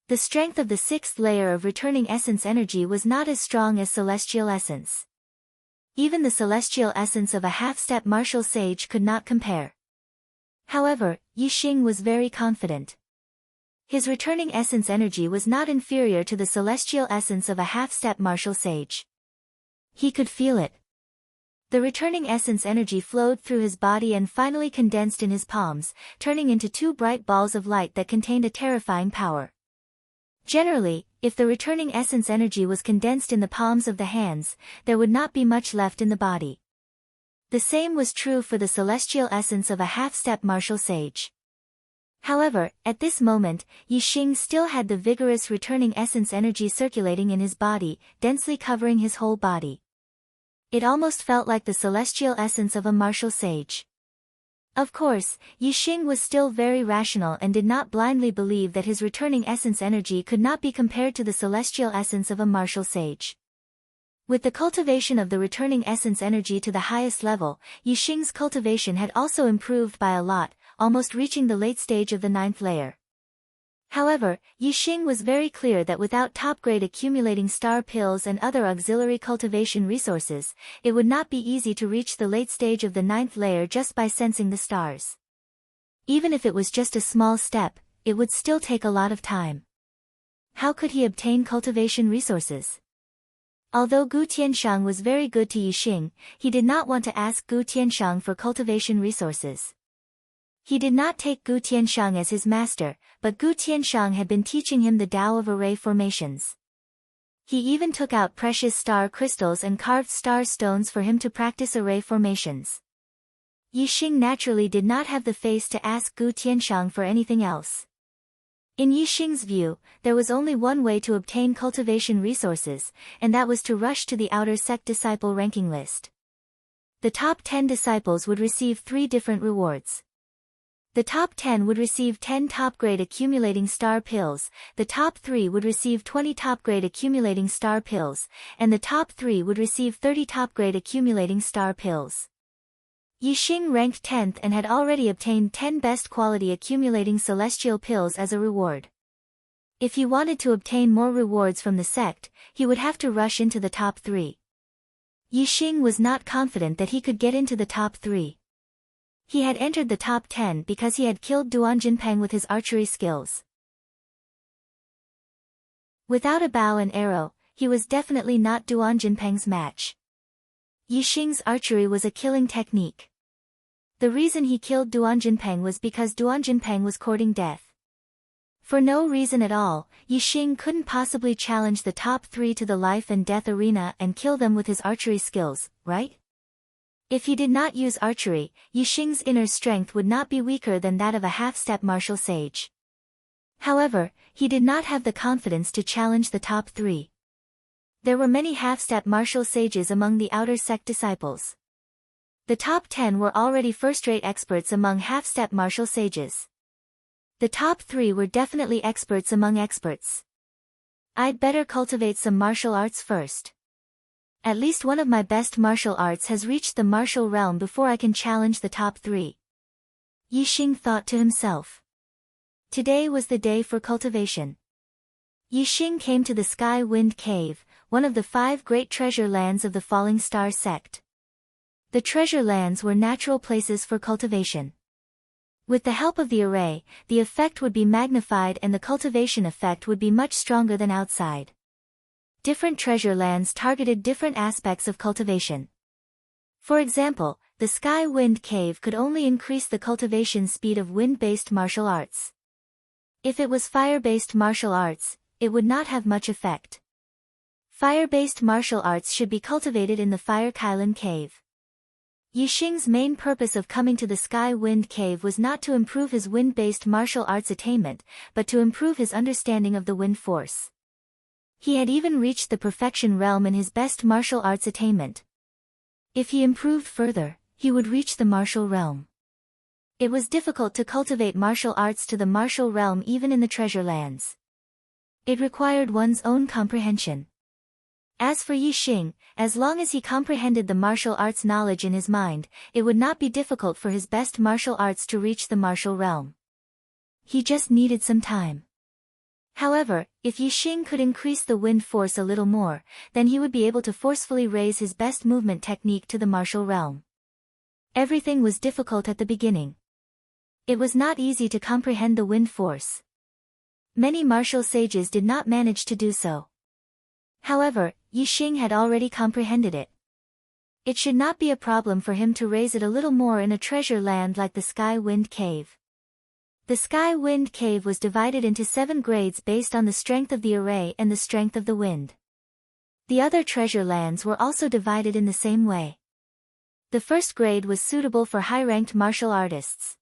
The strength of the 6th layer of returning essence energy was not as strong as celestial essence. Even the celestial essence of a half-step martial sage could not compare. However, Yixing was very confident. His returning essence energy was not inferior to the celestial essence of a half-step martial sage. He could feel it. The returning essence energy flowed through his body and finally condensed in his palms, turning into 2 bright balls of light that contained a terrifying power. Generally, if the returning essence energy was condensed in the palms of the hands, there would not be much left in the body. The same was true for the celestial essence of a half-step martial sage. However, at this moment, Yixing still had the vigorous returning essence energy circulating in his body, densely covering his whole body. It almost felt like the celestial essence of a martial sage. Of course, Yixing was still very rational and did not blindly believe that his returning essence energy could not be compared to the celestial essence of a martial sage. With the cultivation of the returning essence energy to the highest level, Yixing's cultivation had also improved by a lot, almost reaching the late stage of the 9th layer. However, Yixing was very clear that without top-grade accumulating star pills and other auxiliary cultivation resources, it would not be easy to reach the late stage of the 9th layer just by sensing the stars. Even if it was just a small step, it would still take a lot of time. How could he obtain cultivation resources? Although Gu Tianshang was very good to Yixing, he did not want to ask Gu Tianshang for cultivation resources. He did not take Gu Tianshang as his master, but Gu Tianshang had been teaching him the Tao of array formations. He even took out precious star crystals and carved star stones for him to practice array formations. Yixing naturally did not have the face to ask Gu Tianshang for anything else. In Yixing's view, there was only one way to obtain cultivation resources, and that was to rush to the outer sect disciple ranking list. The top 10 disciples would receive 3 different rewards. The top 10 would receive 10 top-grade accumulating star pills, the top 3 would receive 20 top-grade accumulating star pills, and the top 3 would receive 30 top-grade accumulating star pills. Yixing ranked 10th and had already obtained 10 best quality accumulating celestial pills as a reward. If he wanted to obtain more rewards from the sect, he would have to rush into the top 3. Yixing was not confident that he could get into the top 3. He had entered the top 10 because he had killed Duan Jinpeng with his archery skills. Without a bow and arrow, he was definitely not Duan Jinpeng's match. Yixing's archery was a killing technique. The reason he killed Duan Jinpeng was because Duan Jinpeng was courting death. For no reason at all, Yixing couldn't possibly challenge the top 3 to the life and death arena and kill them with his archery skills, right? If he did not use archery, Yixing's inner strength would not be weaker than that of a half-step martial sage. However, he did not have the confidence to challenge the top 3. There were many half-step martial sages among the outer sect disciples. The top 10 were already first-rate experts among half-step martial sages. The top 3 were definitely experts among experts. I'd better cultivate some martial arts first. At least one of my best martial arts has reached the martial realm before I can challenge the top 3. Yixing thought to himself. Today was the day for cultivation. Yixing came to the Sky Wind Cave, one of the 5 great treasure lands of the Falling Star sect. The treasure lands were natural places for cultivation. With the help of the array, the effect would be magnified and the cultivation effect would be much stronger than outside. Different treasure lands targeted different aspects of cultivation. For example, the Sky Wind Cave could only increase the cultivation speed of wind-based martial arts. If it was fire-based martial arts, it would not have much effect. Fire-based martial arts should be cultivated in the Fire Kailan Cave. Yixing's main purpose of coming to the Sky Wind Cave was not to improve his wind-based martial arts attainment, but to improve his understanding of the wind force. He had even reached the perfection realm in his best martial arts attainment. If he improved further, he would reach the martial realm. It was difficult to cultivate martial arts to the martial realm even in the treasure lands. It required one's own comprehension. As for Yixing, as long as he comprehended the martial arts knowledge in his mind, it would not be difficult for his best martial arts to reach the martial realm. He just needed some time. However, if Yixing could increase the wind force a little more, then he would be able to forcefully raise his best movement technique to the martial realm. Everything was difficult at the beginning. It was not easy to comprehend the wind force. Many martial sages did not manage to do so. However, Yixing had already comprehended it. It should not be a problem for him to raise it a little more in a treasure land like the Sky Wind Cave. The Sky Wind Cave was divided into 7 grades based on the strength of the array and the strength of the wind. The other treasure lands were also divided in the same way. The first grade was suitable for high-ranked martial artists.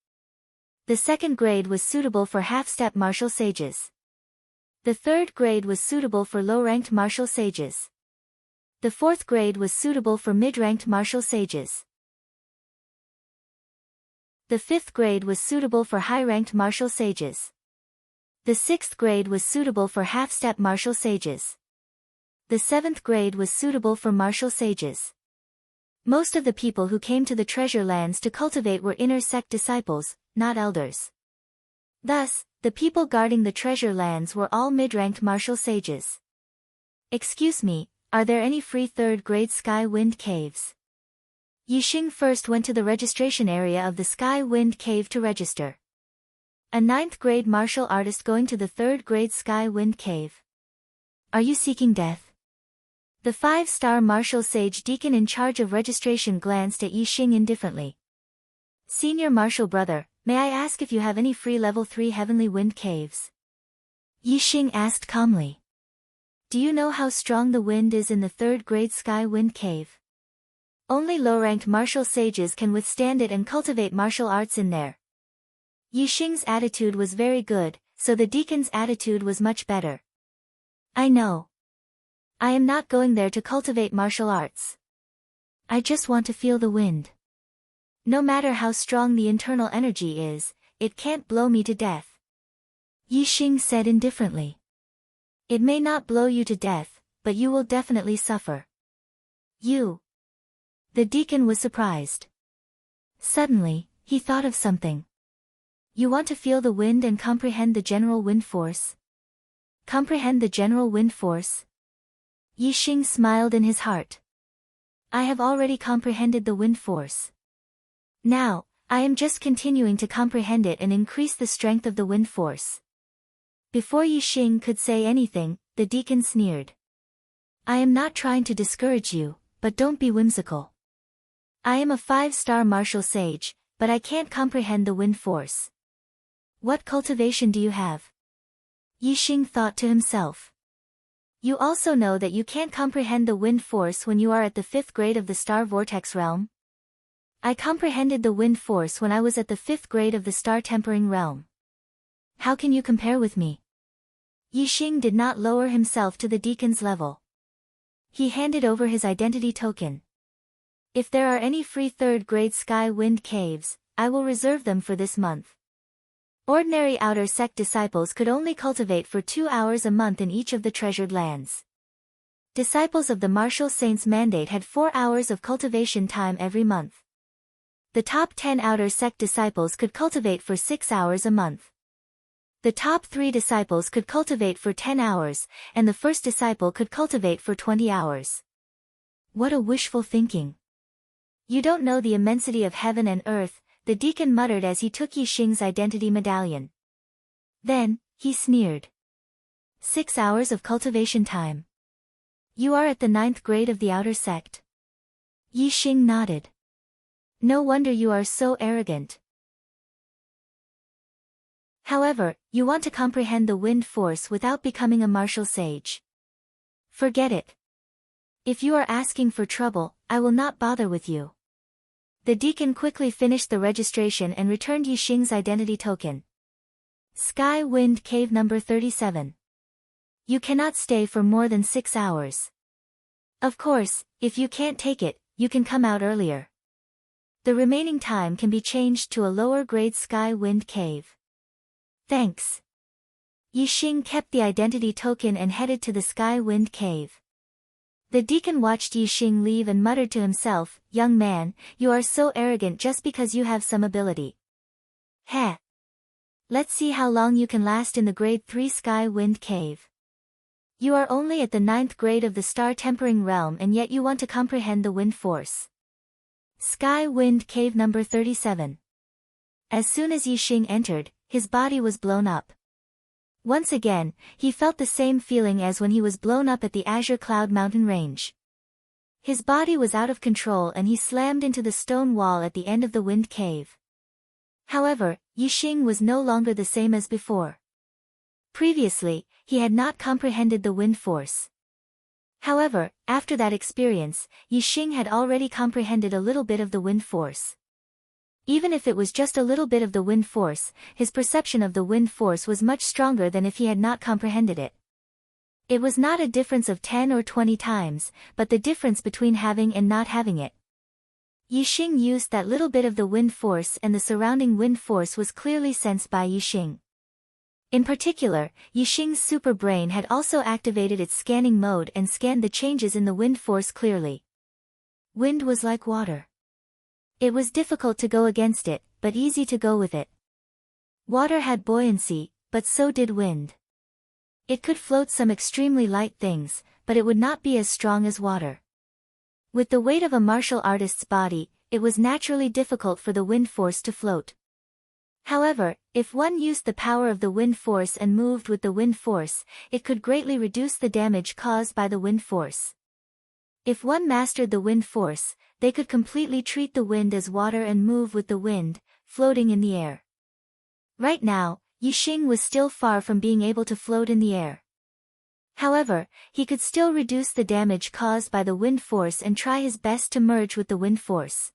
The second grade was suitable for half-step martial sages. The third grade was suitable for low-ranked martial sages. The fourth grade was suitable for mid-ranked martial sages. The fifth grade was suitable for high-ranked martial sages. The sixth grade was suitable for half-step martial sages. The seventh grade was suitable for martial sages. Most of the people who came to the treasure lands to cultivate were inner sect disciples, not elders. Thus, the people guarding the treasure lands were all mid-ranked martial sages. Excuse me, are there any free third-grade Sky Wind Caves? Yixing first went to the registration area of the Sky Wind Cave to register. A 9th-grade martial artist going to the 3rd-grade Sky Wind Cave. Are you seeking death? The 5-star martial sage deacon in charge of registration glanced at Yixing indifferently. Senior martial brother, may I ask if you have any free level 3 heavenly wind caves? Yixing asked calmly. Do you know how strong the wind is in the 3rd-grade Sky Wind Cave? Only low-ranked martial sages can withstand it and cultivate martial arts in there. Yixing's attitude was very good, so the deacon's attitude was much better. I know. I am not going there to cultivate martial arts. I just want to feel the wind. No matter how strong the internal energy is, it can't blow me to death. Yixing said indifferently. It may not blow you to death, but you will definitely suffer. You. The deacon was surprised. Suddenly, he thought of something. You want to feel the wind and comprehend the general wind force? Comprehend the general wind force? Yixing smiled in his heart. I have already comprehended the wind force. Now, I am just continuing to comprehend it and increase the strength of the wind force. Before Yixing could say anything, the deacon sneered. I am not trying to discourage you, but don't be whimsical. I am a 5-star martial sage, but I can't comprehend the wind force. What cultivation do you have? Yixing thought to himself. You also know that you can't comprehend the wind force when you are at the 5th grade of the star vortex realm? I comprehended the wind force when I was at the 5th grade of the star tempering realm. How can you compare with me? Yixing did not lower himself to the deacon's level. He handed over his identity token. If there are any free 3rd grade sky wind caves, I will reserve them for this month. Ordinary outer sect disciples could only cultivate for 2 hours a month in each of the treasured lands. Disciples of the Martial Saints Mandate had 4 hours of cultivation time every month. The top 10 outer sect disciples could cultivate for 6 hours a month. The top 3 disciples could cultivate for 10 hours, and the first disciple could cultivate for 20 hours. What a wishful thinking. You don't know the immensity of heaven and earth, the deacon muttered as he took Yixing's identity medallion. Then, he sneered. 6 hours of cultivation time. You are at the 9th grade of the outer sect. Yixing nodded. No wonder you are so arrogant. However, you want to comprehend the wind force without becoming a martial sage. Forget it. If you are asking for trouble, I will not bother with you. The deacon quickly finished the registration and returned Yixing's identity token. Sky Wind Cave number 37. You cannot stay for more than 6 hours. Of course, if you can't take it, you can come out earlier. The remaining time can be changed to a lower grade Sky Wind Cave. Thanks. Yixing kept the identity token and headed to the Sky Wind Cave. The deacon watched Yixing leave and muttered to himself, Young man, you are so arrogant just because you have some ability. Heh. Let's see how long you can last in the grade 3 Sky Wind Cave. You are only at the 9th grade of the star tempering realm and yet you want to comprehend the wind force. Sky Wind Cave number 37. As soon as Yixing entered, his body was blown up. Once again, he felt the same feeling as when he was blown up at the Azure Cloud Mountain Range. His body was out of control and he slammed into the stone wall at the end of the wind cave. However, Yixing was no longer the same as before. Previously, he had not comprehended the wind force. However, after that experience, Yixing had already comprehended a little bit of the wind force. Even if it was just a little bit of the wind force, his perception of the wind force was much stronger than if he had not comprehended it. It was not a difference of 10 or 20 times, but the difference between having and not having it. Yixing used that little bit of the wind force and the surrounding wind force was clearly sensed by Yixing. In particular, Yixing's super brain had also activated its scanning mode and scanned the changes in the wind force clearly. Wind was like water. It was difficult to go against it, but easy to go with it. Water had buoyancy, but so did wind. It could float some extremely light things, but it would not be as strong as water. With the weight of a martial artist's body, it was naturally difficult for the wind force to float. However, if one used the power of the wind force and moved with the wind force, it could greatly reduce the damage caused by the wind force. If one mastered the wind force, they could completely treat the wind as water and move with the wind, floating in the air. Right now, Yixing was still far from being able to float in the air. However, he could still reduce the damage caused by the wind force and try his best to merge with the wind force.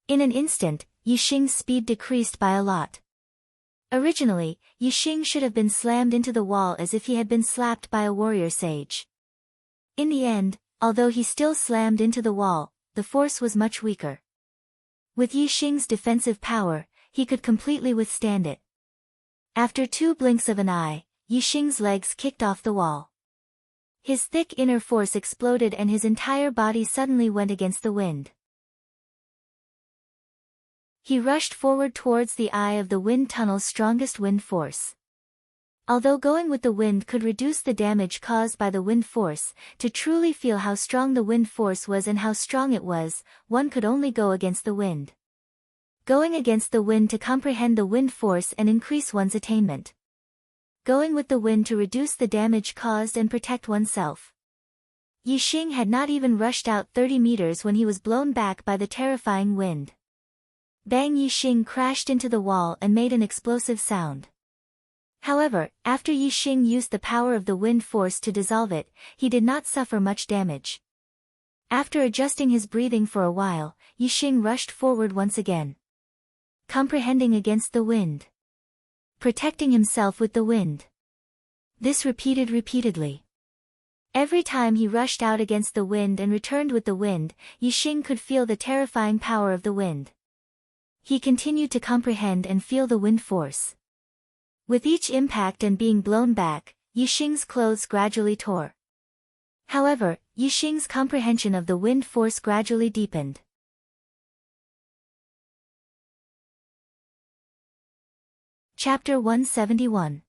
In an instant, Yixing's speed decreased by a lot. Originally, Yixing should have been slammed into the wall as if he had been slapped by a warrior sage. In the end, although he still slammed into the wall, the force was much weaker. With Yixing's defensive power, he could completely withstand it. After 2 blinks of an eye, Yixing's legs kicked off the wall. His thick inner force exploded and his entire body suddenly went against the wind. He rushed forward towards the eye of the wind tunnel's strongest wind force. Although going with the wind could reduce the damage caused by the wind force, to truly feel how strong the wind force was and how strong it was, one could only go against the wind. Going against the wind to comprehend the wind force and increase one's attainment. Going with the wind to reduce the damage caused and protect oneself. Yixing had not even rushed out 30 meters when he was blown back by the terrifying wind. Bang! Yixing crashed into the wall and made an explosive sound. However, after Yixing used the power of the wind force to dissolve it, he did not suffer much damage. After adjusting his breathing for a while, Yixing rushed forward once again. Comprehending against the wind. Protecting himself with the wind. This repeated repeatedly. Every time he rushed out against the wind and returned with the wind, Yixing could feel the terrifying power of the wind. He continued to comprehend and feel the wind force. With each impact and being blown back, Yixing's clothes gradually tore. However, Yixing's comprehension of the wind force gradually deepened. Chapter 171.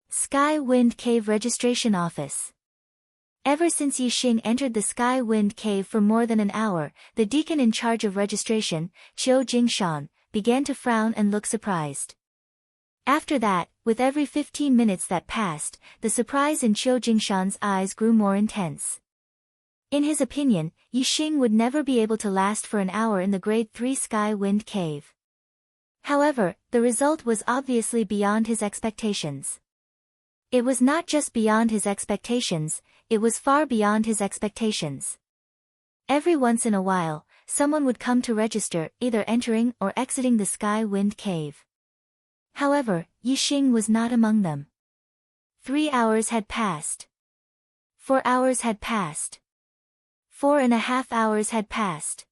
Sky Wind Cave Registration Office. Ever since Yixing entered the Sky Wind Cave for more than an hour, the deacon in charge of registration, Qiu Jingshan, began to frown and look surprised. After that, with every 15 minutes that passed, the surprise in Qiu Jingshan's eyes grew more intense. In his opinion, Yixing would never be able to last for an hour in the Grade 3 Sky Wind Cave. However, the result was obviously beyond his expectations. It was not just beyond his expectations, it was far beyond his expectations. Every once in a while, someone would come to register, either entering or exiting the Sky Wind Cave. However, Yixing was not among them. 3 hours had passed. 4 hours had passed. 4.5 hours had passed.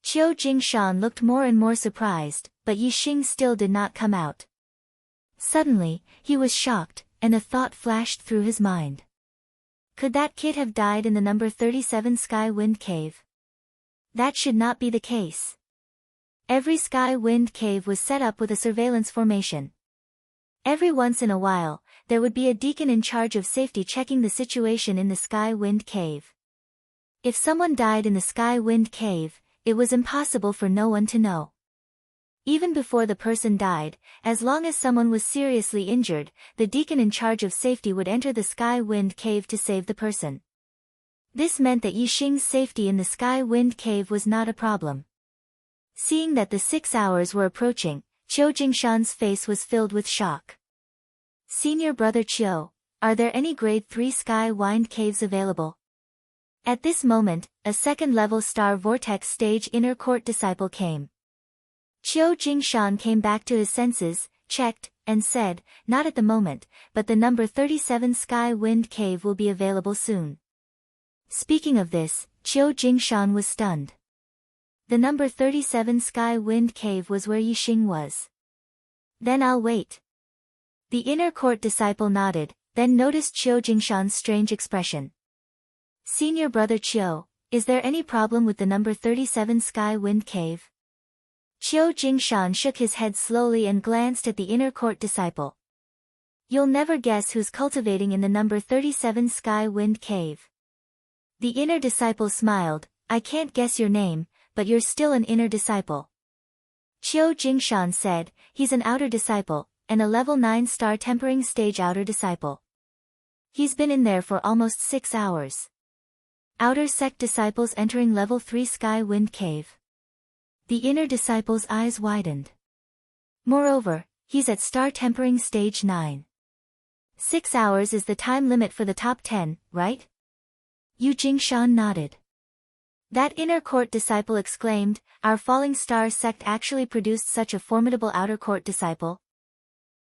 Qiu Jingshan looked more and more surprised, but Yixing still did not come out. Suddenly, he was shocked, and a thought flashed through his mind. Could that kid have died in the number 37 Sky Wind Cave? That should not be the case. Every Sky Wind Cave was set up with a surveillance formation. Every once in a while, there would be a deacon in charge of safety checking the situation in the Sky Wind Cave. If someone died in the Sky Wind Cave, it was impossible for no one to know. Even before the person died, as long as someone was seriously injured, the deacon in charge of safety would enter the Sky Wind Cave to save the person. This meant that Yixing's safety in the Sky Wind Cave was not a problem. Seeing that the 6 hours were approaching, Qiu Jingshan's face was filled with shock. Senior brother Qiu, are there any Grade 3 Sky Wind Caves available? At this moment, a second-level Star Vortex Stage Inner Court disciple came. Qiu Jingshan came back to his senses, checked, and said, not at the moment, but the number 37 Sky Wind Cave will be available soon. Speaking of this, Qiu Jingshan was stunned. The number 37 Sky Wind Cave was where Yixing was. Then I'll wait. The inner court disciple nodded, then noticed Qiu Jingshan's strange expression. Senior brother Qiu, is there any problem with the number 37 Sky Wind Cave? Qiu Jingshan shook his head slowly and glanced at the inner court disciple. You'll never guess who's cultivating in the number 37 Sky Wind Cave. The inner disciple smiled, I can't guess your name, but you're still an inner disciple. Qiu Jingshan said, he's an outer disciple, and a level 9 star tempering stage outer disciple. He's been in there for almost 6 hours. Outer sect disciples entering level 3 Sky Wind Cave. The inner disciple's eyes widened. Moreover, he's at star tempering stage 9. 6 hours is the time limit for the top 10, right? Yu Jingshan nodded. That inner court disciple exclaimed, our falling star sect actually produced such a formidable outer court disciple.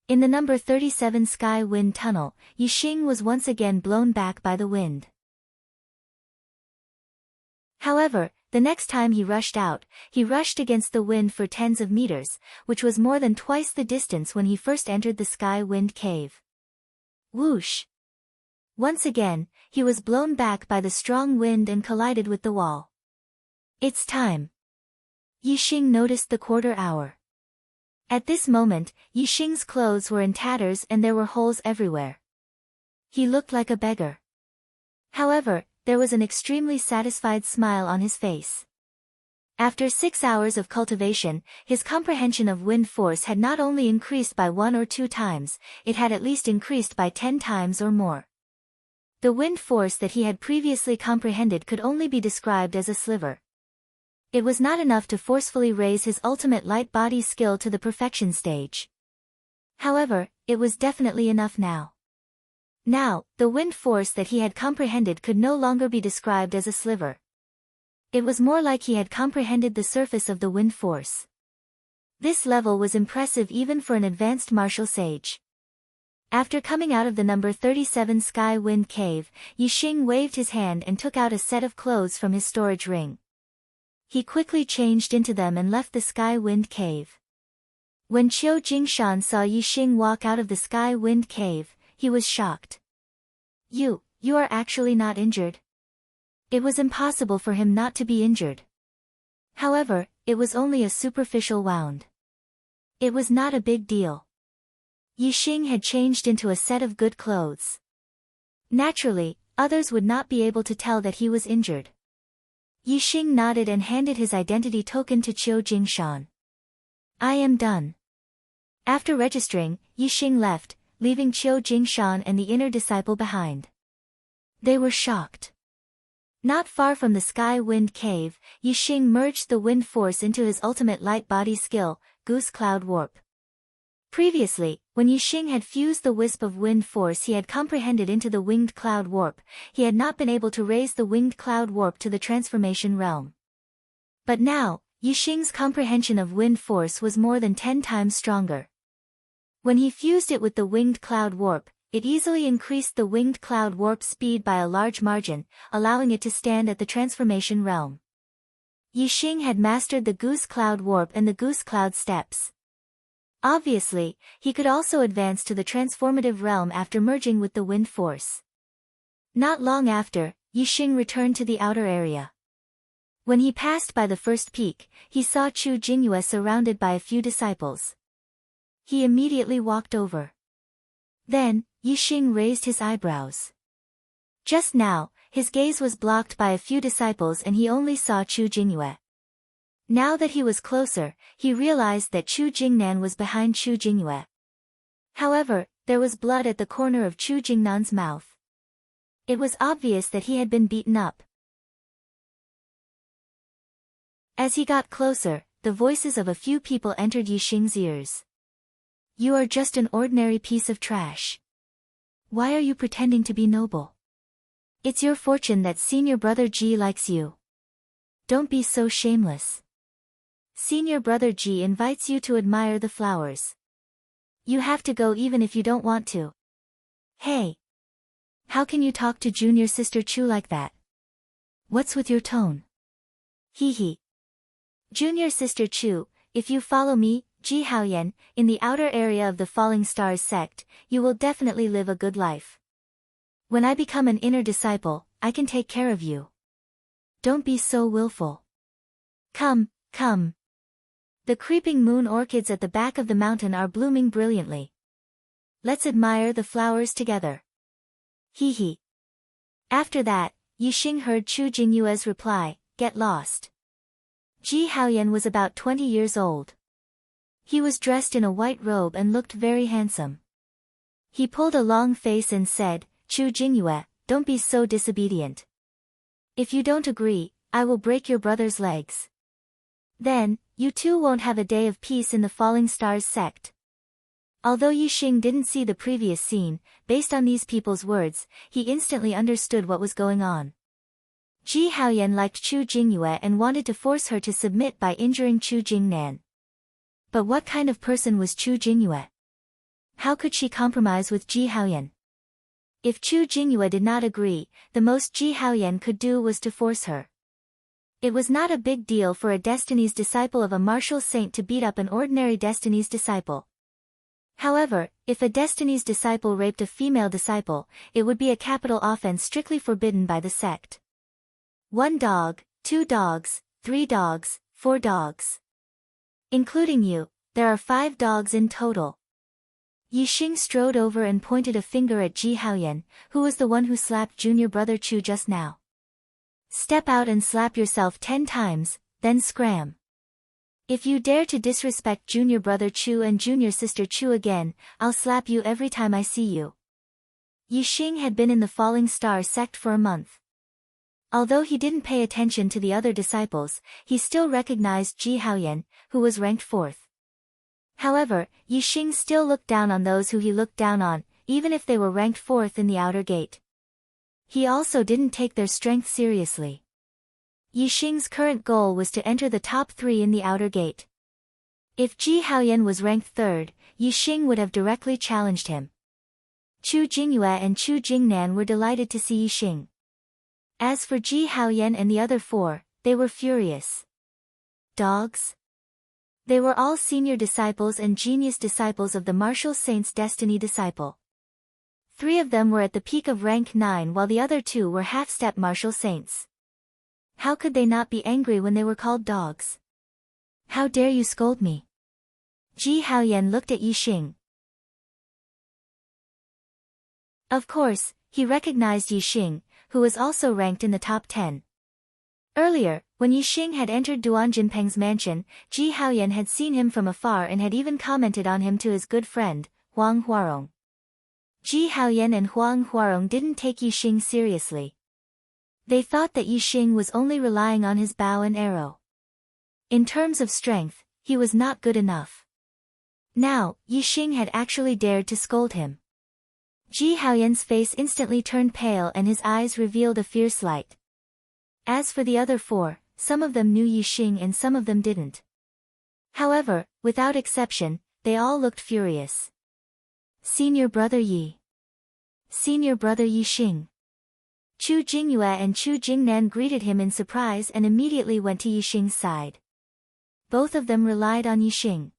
In the number 37 Sky Wind Tunnel, Yixing was once again blown back by the wind. However, the next time he rushed out, he rushed against the wind for tens of meters, which was more than twice the distance when he first entered the Sky Wind Cave. Whoosh! Once again, he was blown back by the strong wind and collided with the wall. It's time. Yixing noticed the quarter hour. At this moment, Yixing's clothes were in tatters and there were holes everywhere. He looked like a beggar. However, there was an extremely satisfied smile on his face. After 6 hours of cultivation, his comprehension of wind force had not only increased by 1 or 2 times, it had at least increased by 10 times or more. The wind force that he had previously comprehended could only be described as a sliver. It was not enough to forcefully raise his ultimate light body skill to the perfection stage. However, it was definitely enough now. Now, the wind force that he had comprehended could no longer be described as a sliver. It was more like he had comprehended the surface of the wind force. This level was impressive even for an advanced martial sage. After coming out of the number 37 Sky Wind Cave, Yixing waved his hand and took out a set of clothes from his storage ring. He quickly changed into them and left the Sky Wind Cave. When Qiu Jingshan saw Yixing walk out of the Sky Wind Cave, he was shocked. You are actually not injured?" It was impossible for him not to be injured. However, it was only a superficial wound. It was not a big deal. Yixing had changed into a set of good clothes. Naturally, others would not be able to tell that he was injured. Yixing nodded and handed his identity token to Qiu Jingshan. "I am done." After registering, Yixing left, leaving Qiu Jingshan and the inner disciple behind. They were shocked. Not far from the Sky Wind Cave, Yixing merged the wind force into his ultimate light body skill, Goose Cloud Warp. Previously, when Yixing had fused the wisp of wind force he had comprehended into the winged cloud warp, he had not been able to raise the winged cloud warp to the transformation realm. But now, Yixing's comprehension of wind force was more than 10 times stronger. When he fused it with the winged cloud warp, it easily increased the winged cloud warp speed by a large margin, allowing it to stand at the transformation realm. Yixing had mastered the Goose Cloud Warp and the Goose Cloud Steps. Obviously, he could also advance to the transformative realm after merging with the wind force. Not long after, Yixing returned to the outer area. When he passed by the first peak, he saw Chu Jingyue surrounded by a few disciples. He immediately walked over. Then, Yixing raised his eyebrows. Just now, his gaze was blocked by a few disciples and he only saw Chu Jingyue. Now that he was closer, he realized that Chu Jingnan was behind Chu Jingyue. However, there was blood at the corner of Chu Jingnan's mouth. It was obvious that he had been beaten up. As he got closer, the voices of a few people entered Yixing's ears. "You are just an ordinary piece of trash. Why are you pretending to be noble? It's your fortune that senior brother Ji likes you. Don't be so shameless. Senior brother Ji invites you to admire the flowers. You have to go even if you don't want to. Hey! How can you talk to junior sister Chu like that? What's with your tone? Hee hee. Junior sister Chu, if you follow me, Ji Haoyan, in the outer area of the Falling Stars sect, you will definitely live a good life. When I become an inner disciple, I can take care of you. Don't be so willful. Come. The creeping moon orchids at the back of the mountain are blooming brilliantly. Let's admire the flowers together. Hee hee. After that, Yixing heard Chu Jingyue's reply, "Get lost." Ji Haoyan was about 20 years old. He was dressed in a white robe and looked very handsome. He pulled a long face and said, "Chu Jingyue, don't be so disobedient. If you don't agree, I will break your brother's legs. Then, you two won't have a day of peace in the Falling Stars sect." Although Yixing didn't see the previous scene, based on these people's words, he instantly understood what was going on. Ji Haoyan liked Chu Jingyue and wanted to force her to submit by injuring Chu Jingnan. But what kind of person was Chu Jingyue? How could she compromise with Ji Haoyan? If Chu Jingyue did not agree, the most Ji Haoyan could do was to force her. It was not a big deal for a Destiny's disciple of a martial saint to beat up an ordinary Destiny's disciple. However, if a Destiny's disciple raped a female disciple, it would be a capital offense strictly forbidden by the sect. 1 dog, 2 dogs, 3 dogs, 4 dogs. Including you, there are 5 dogs in total. Yixing strode over and pointed a finger at Ji Haoyan, who was the one who slapped junior brother Chu just now. "Step out and slap yourself 10 times, then scram. If you dare to disrespect junior brother Chu and junior sister Chu again, I'll slap you every time I see you. Yixing had been in the Falling Star sect for a month. Although he didn't pay attention to the other disciples, he still recognized Ji Haoyan, who was ranked 4th. However, Yixing still looked down on those who he looked down on, even if they were ranked 4th in the outer gate. He also didn't take their strength seriously. Yixing's current goal was to enter the top 3 in the outer gate. If Ji Haoyan was ranked 3rd, Yixing would have directly challenged him. Chu Jingyue and Chu Jingnan were delighted to see Yixing. As for Ji Haoyan and the other 4, they were furious. Dogs? They were all senior disciples and genius disciples of the Martial Saint's Destiny disciple. 3 of them were at the peak of rank 9 while the other 2 were half-step Martial Saints. How could they not be angry when they were called dogs? How dare you scold me? Ji Haoyan looked at Yixing. Of course, he recognized Yixing, who was also ranked in the top 10. Earlier, when Yixing had entered Duan Jinpeng's mansion, Ji Haoyan had seen him from afar and had even commented on him to his good friend, Huang Huarong. Ji Haoyan and Huang Huarong didn't take Yixing seriously. They thought that Yixing was only relying on his bow and arrow. In terms of strength, he was not good enough. Now, Yixing had actually dared to scold him. Ji Haoyan's face instantly turned pale and his eyes revealed a fierce light. As for the other 4, some of them knew Yixing and some of them didn't. However, without exception, they all looked furious. Senior brother Yi. Senior brother Yixing. Chu Jingyue and Chu Jingnan greeted him in surprise and immediately went to Yixing's side. Both of them relied on Yixing.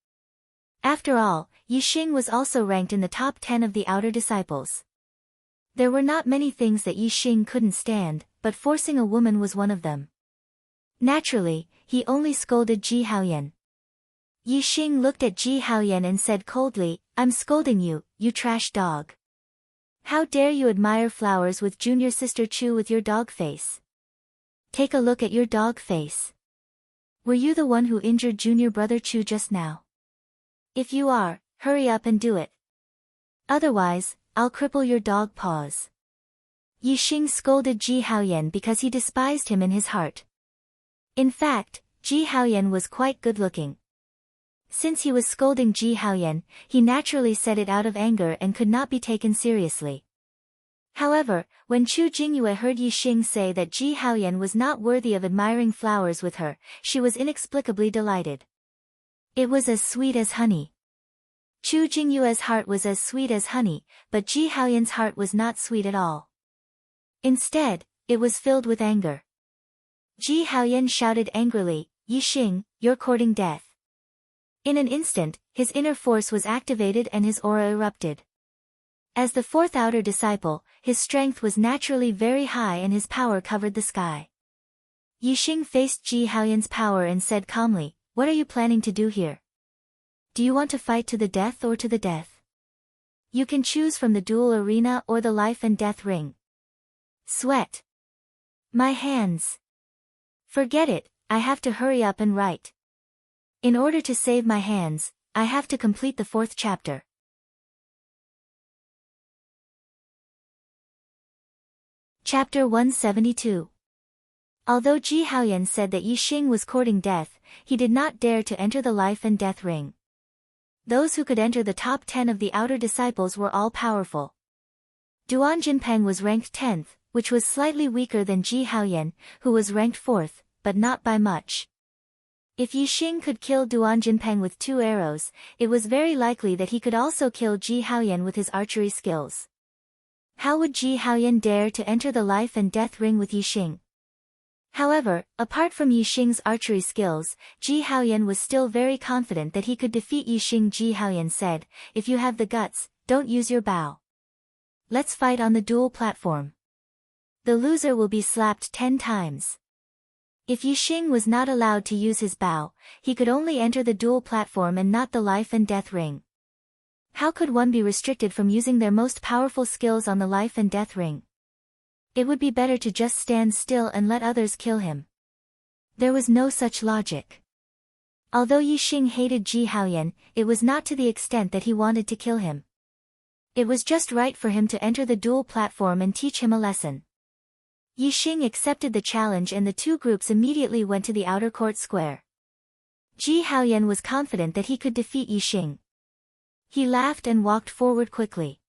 After all, Yixing was also ranked in the top 10 of the outer disciples. There were not many things that Yixing couldn't stand, but forcing a woman was one of them. Naturally, he only scolded Ji Haoyan. Yixing looked at Ji Haoyan and said coldly, "I'm scolding you, you trash dog. How dare you admire flowers with junior sister Chu with your dog face? Take a look at your dog face. Were you the one who injured junior brother Chu just now? If you are, hurry up and do it. Otherwise, I'll cripple your dog paws." Yixing scolded Ji Haoyan because he despised him in his heart. In fact, Ji Haoyan was quite good-looking. Since he was scolding Ji Haoyan, he naturally said it out of anger and could not be taken seriously. However, when Chu Jingyue heard Yixing say that Ji Haoyan was not worthy of admiring flowers with her, she was inexplicably delighted. It was as sweet as honey. Chu Jingyue's heart was as sweet as honey, but Ji Haoyan's heart was not sweet at all. Instead, it was filled with anger. Ji Haoyan shouted angrily, "Yixing, you're courting death." In an instant, his inner force was activated and his aura erupted. As the 4th outer disciple, his strength was naturally very high and his power covered the sky. Yixing faced Ji Haoyan's power and said calmly, "What are you planning to do here? Do you want to fight to the death or to the death? You can choose from the duel arena or the life and death ring." Sweat. My hands. Forget it, I have to hurry up and write. In order to save my hands, I have to complete the 4th chapter. Chapter 172. Although Ji Haoyan said that Yixing was courting death, he did not dare to enter the life and death ring. Those who could enter the top 10 of the outer disciples were all powerful. Duan Jinpeng was ranked 10th, which was slightly weaker than Ji Haoyan, who was ranked 4th, but not by much. If Yixing could kill Duan Jinpeng with 2 arrows, it was very likely that he could also kill Ji Haoyan with his archery skills. How would Ji Haoyan dare to enter the life and death ring with Yixing? However, apart from Yixing's archery skills, Ji Haoyan was still very confident that he could defeat Yixing. Ji Haoyan said, "If you have the guts, don't use your bow. Let's fight on the duel platform. The loser will be slapped 10 times. If Yixing was not allowed to use his bow, he could only enter the duel platform and not the life and death ring. How could one be restricted from using their most powerful skills on the life and death ring? It would be better to just stand still and let others kill him." There was no such logic. Although Yixing hated Ji Haoyan, it was not to the extent that he wanted to kill him. It was just right for him to enter the duel platform and teach him a lesson. Yixing accepted the challenge and the two groups immediately went to the outer court square. Ji Haoyan was confident that he could defeat Yixing. He laughed and walked forward quickly.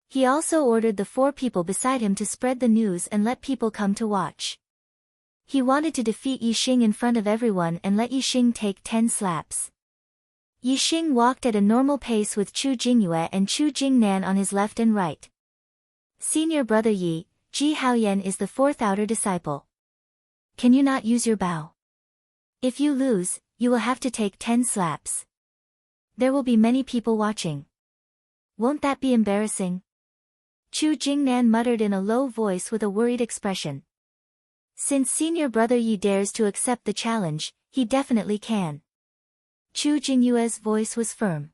He also ordered the 4 people beside him to spread the news and let people come to watch. He wanted to defeat Yixing in front of everyone and let Yixing take 10 slaps. Yixing walked at a normal pace with Chu Jingyue and Chu Jingnan on his left and right. Senior brother Yi, Ji Haoyan is the 4th outer disciple. Can you not use your bow? If you lose, you will have to take 10 slaps. There will be many people watching. Won't that be embarrassing? Chu Jingnan muttered in a low voice with a worried expression. Since senior brother Yi dares to accept the challenge, he definitely can. Chu Jingyue's voice was firm.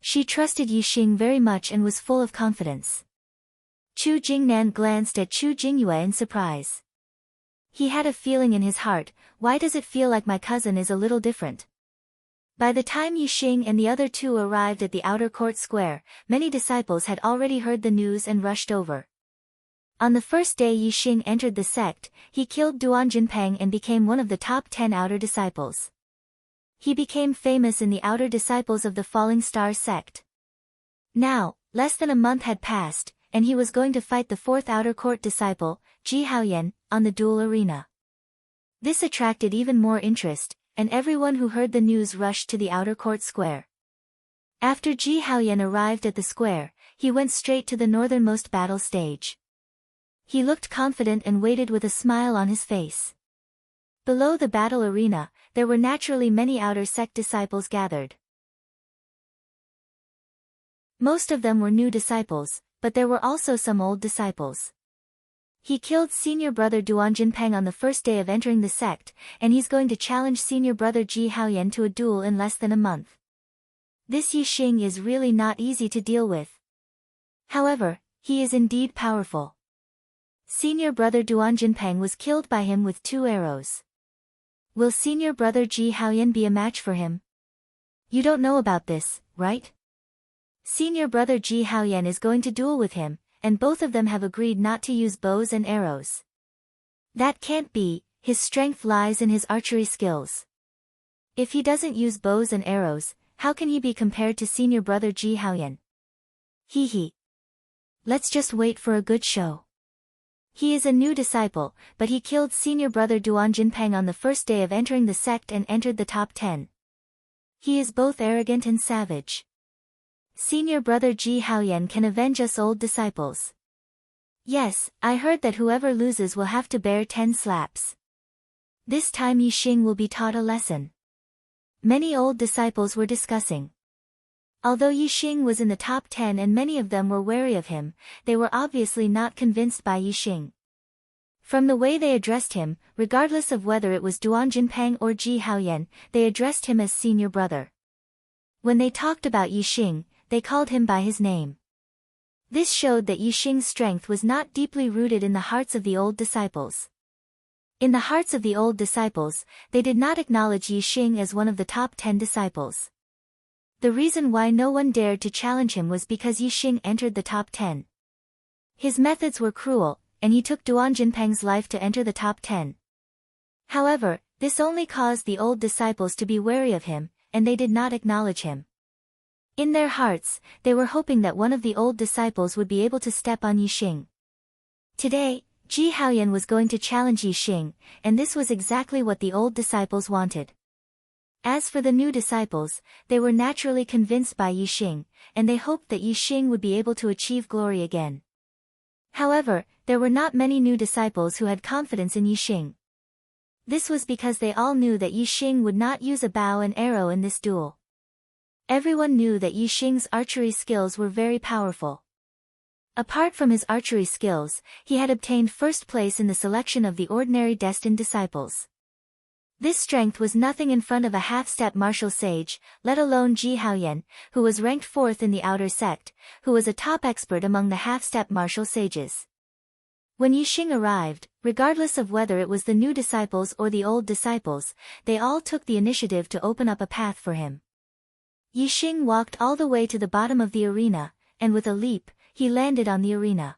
She trusted Yixing very much and was full of confidence. Chu Jingnan glanced at Chu Jingyue in surprise. He had a feeling in his heart, why does it feel like my cousin is a little different? By the time Yixing and the other 2 arrived at the outer court square, many disciples had already heard the news and rushed over. On the first day Yixing entered the sect, he killed Duan Jinpeng and became one of the top 10 outer disciples. He became famous in the outer disciples of the Falling Star sect. Now, less than a month had passed, and he was going to fight the 4th outer court disciple, Ji Haoyan, on the duel arena. This attracted even more interest, and everyone who heard the news rushed to the outer court square. After Ji Haoyan arrived at the square, he went straight to the northernmost battle stage. He looked confident and waited with a smile on his face. Below the battle arena, there were naturally many outer sect disciples gathered. Most of them were new disciples, but there were also some old disciples. He killed senior brother Duan Jinpeng on the first day of entering the sect, and he's going to challenge senior brother Ji Haoyan to a duel in less than a month. This Yixing is really not easy to deal with. However, he is indeed powerful. Senior brother Duan Jinpeng was killed by him with 2 arrows. Will senior brother Ji Haoyan be a match for him? You don't know about this, right? Senior brother Ji Haoyan is going to duel with him, and both of them have agreed not to use bows and arrows. That can't be, his strength lies in his archery skills. If he doesn't use bows and arrows, how can he be compared to senior brother Ji Haoyan? Hee hee. Let's just wait for a good show. He is a new disciple, but he killed senior brother Duan Jinpeng on the first day of entering the sect and entered the top 10. He is both arrogant and savage. Senior brother Ji Haoyan can avenge us old disciples. Yes, I heard that whoever loses will have to bear 10 slaps. This time Yixing will be taught a lesson. Many old disciples were discussing. Although Yixing was in the top 10 and many of them were wary of him, they were obviously not convinced by Yixing. From the way they addressed him, regardless of whether it was Duan Jinpeng or Ji Haoyan, they addressed him as senior brother. When they talked about Yixing, they called him by his name. This showed that Yixing's strength was not deeply rooted in the hearts of the old disciples. In the hearts of the old disciples, they did not acknowledge Yixing as one of the top 10 disciples. The reason why no one dared to challenge him was because Yixing entered the top 10. His methods were cruel, and he took Duan Jinpeng's life to enter the top 10. However, this only caused the old disciples to be wary of him, and they did not acknowledge him. In their hearts, they were hoping that one of the old disciples would be able to step on Yixing. Today, Ji Haoyan was going to challenge Yixing, and this was exactly what the old disciples wanted. As for the new disciples, they were naturally convinced by Yixing, and they hoped that Yixing would be able to achieve glory again. However, there were not many new disciples who had confidence in Yixing. This was because they all knew that Yixing would not use a bow and arrow in this duel. Everyone knew that Yixing's archery skills were very powerful. Apart from his archery skills, he had obtained first place in the selection of the ordinary destined disciples. This strength was nothing in front of a half-step martial sage, let alone Ji Haoyan, who was ranked 4th in the outer sect, who was a top expert among the half-step martial sages. When Yixing arrived, regardless of whether it was the new disciples or the old disciples, they all took the initiative to open up a path for him. Yixing walked all the way to the bottom of the arena, and with a leap, he landed on the arena.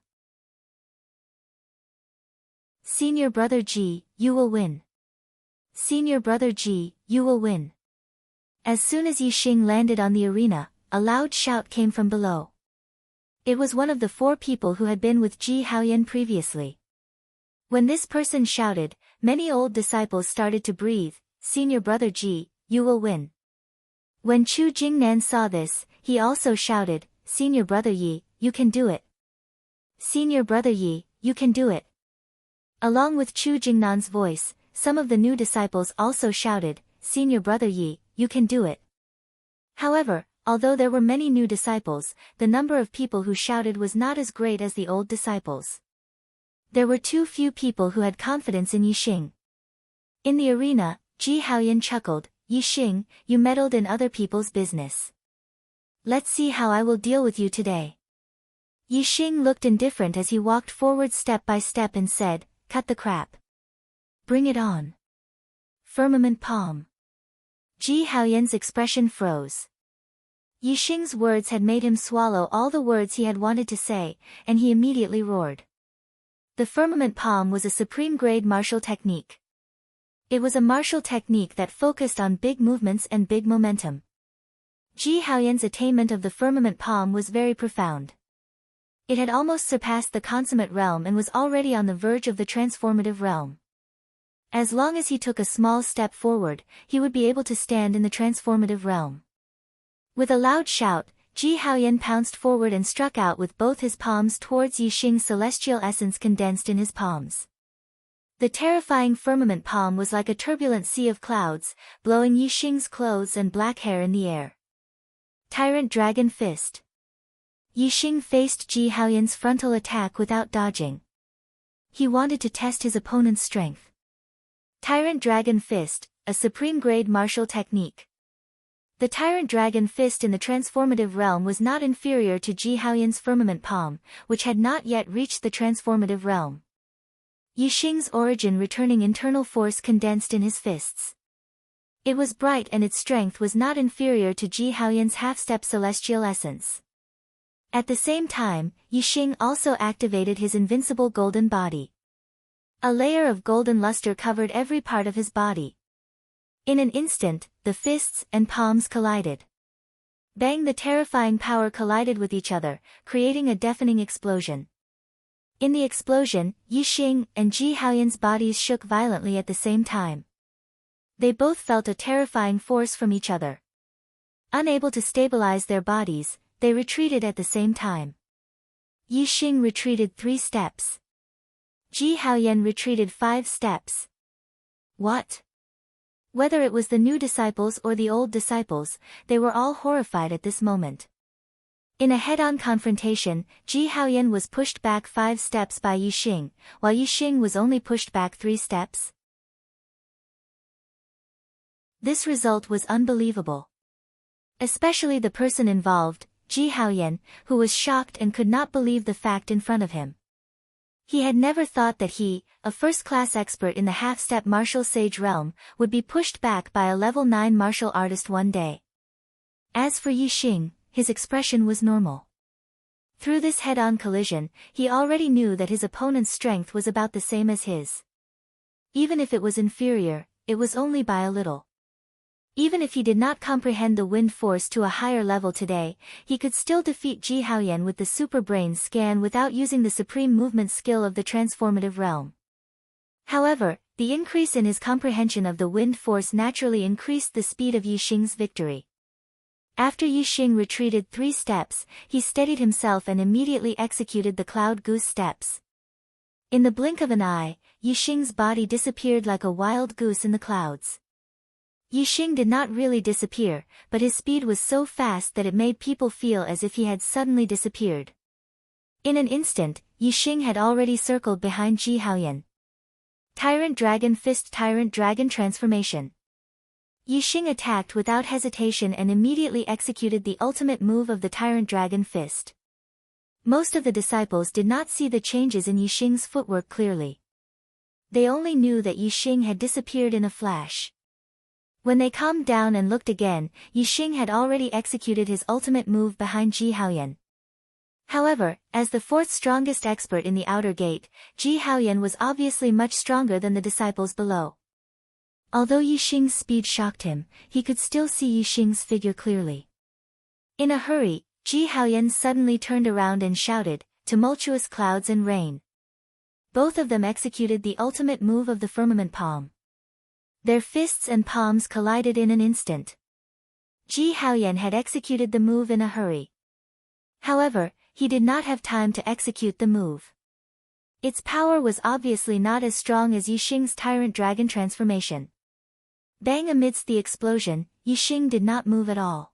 Senior Brother Ji, you will win. Senior Brother Ji, you will win. As soon as Yixing landed on the arena, a loud shout came from below. It was one of the 4 people who had been with Ji Haoyan previously. When this person shouted, many old disciples started to breathe, Senior Brother Ji, you will win. When Chu Jingnan saw this, he also shouted, Senior Brother Yi, you can do it. Senior Brother Yi, you can do it. Along with Chu Jingnan's voice, some of the new disciples also shouted, Senior Brother Yi, you can do it. However, although there were many new disciples, the number of people who shouted was not as great as the old disciples. There were too few people who had confidence in Yixing. In the arena, Ji Haoyan chuckled, Yixing, you meddled in other people's business. Let's see how I will deal with you today. Yixing looked indifferent as he walked forward step by step and said, cut the crap. Bring it on. Firmament palm. Ji Haoyan's expression froze. Yixing's words had made him swallow all the words he had wanted to say, and he immediately roared. The firmament palm was a supreme-grade martial technique. It was a martial technique that focused on big movements and big momentum. Ji Haoyan's attainment of the firmament palm was very profound. It had almost surpassed the consummate realm and was already on the verge of the transformative realm. As long as he took a small step forward, he would be able to stand in the transformative realm. With a loud shout, Ji Haoyan pounced forward and struck out with both his palms towards Yixing's celestial essence condensed in his palms. The terrifying firmament palm was like a turbulent sea of clouds, blowing Yixing's clothes and black hair in the air. Tyrant Dragon Fist. Yixing faced Ji Haoyan's frontal attack without dodging. He wanted to test his opponent's strength. Tyrant Dragon Fist, a supreme-grade martial technique. The Tyrant Dragon Fist in the transformative realm was not inferior to Ji Haoyan's firmament palm, which had not yet reached the transformative realm. Yixing's origin returning internal force condensed in his fists. It was bright and its strength was not inferior to Ji Haoyan's half-step celestial essence. At the same time, Yixing also activated his invincible golden body. A layer of golden luster covered every part of his body. In an instant, the fists and palms collided. Bang! The terrifying power collided with each other, creating a deafening explosion. In the explosion, Yixing and Ji Haoyan's bodies shook violently at the same time. They both felt a terrifying force from each other. Unable to stabilize their bodies, they retreated at the same time. Yixing retreated 3 steps. Ji Haoyan retreated 5 steps. What? Whether it was the new disciples or the old disciples, they were all horrified at this moment. In a head-on confrontation, Ji Haoyan was pushed back 5 steps by Yixing, while Yixing was only pushed back 3 steps. This result was unbelievable. Especially the person involved, Ji Haoyan, who was shocked and could not believe the fact in front of him. He had never thought that he, a first-class expert in the half-step martial sage realm, would be pushed back by a level 9 martial artist one day. As for Yixing, his expression was normal. Through this head-on collision, he already knew that his opponent's strength was about the same as his. Even if it was inferior, it was only by a little. Even if he did not comprehend the wind force to a higher level today, he could still defeat Ji Haoyan with the super brain scan without using the supreme movement skill of the transformative realm. However, the increase in his comprehension of the wind force naturally increased the speed of Yixing's victory. After Yixing retreated 3 steps, he steadied himself and immediately executed the Cloud Goose steps. In the blink of an eye, Yixing's body disappeared like a wild goose in the clouds. Yixing did not really disappear, but his speed was so fast that it made people feel as if he had suddenly disappeared. In an instant, Yixing had already circled behind Ji Haoyan. Tyrant Dragon Fist. Tyrant Dragon Transformation. Yixing attacked without hesitation and immediately executed the ultimate move of the Tyrant Dragon Fist. Most of the disciples did not see the changes in Yixing's footwork clearly. They only knew that Yixing had disappeared in a flash. When they calmed down and looked again, Yixing had already executed his ultimate move behind Ji Haoyan. However, as the fourth strongest expert in the outer gate, Ji Haoyan was obviously much stronger than the disciples below. Although Yixing's speed shocked him, he could still see Yixing's figure clearly. In a hurry, Ji Haoyan suddenly turned around and shouted, "Tumultuous clouds and rain." Both of them executed the ultimate move of the firmament palm. Their fists and palms collided in an instant. Ji Haoyan had executed the move in a hurry. However, he did not have time to execute the move. Its power was obviously not as strong as Yixing's tyrant dragon transformation. Bang! Amidst the explosion, Yixing did not move at all.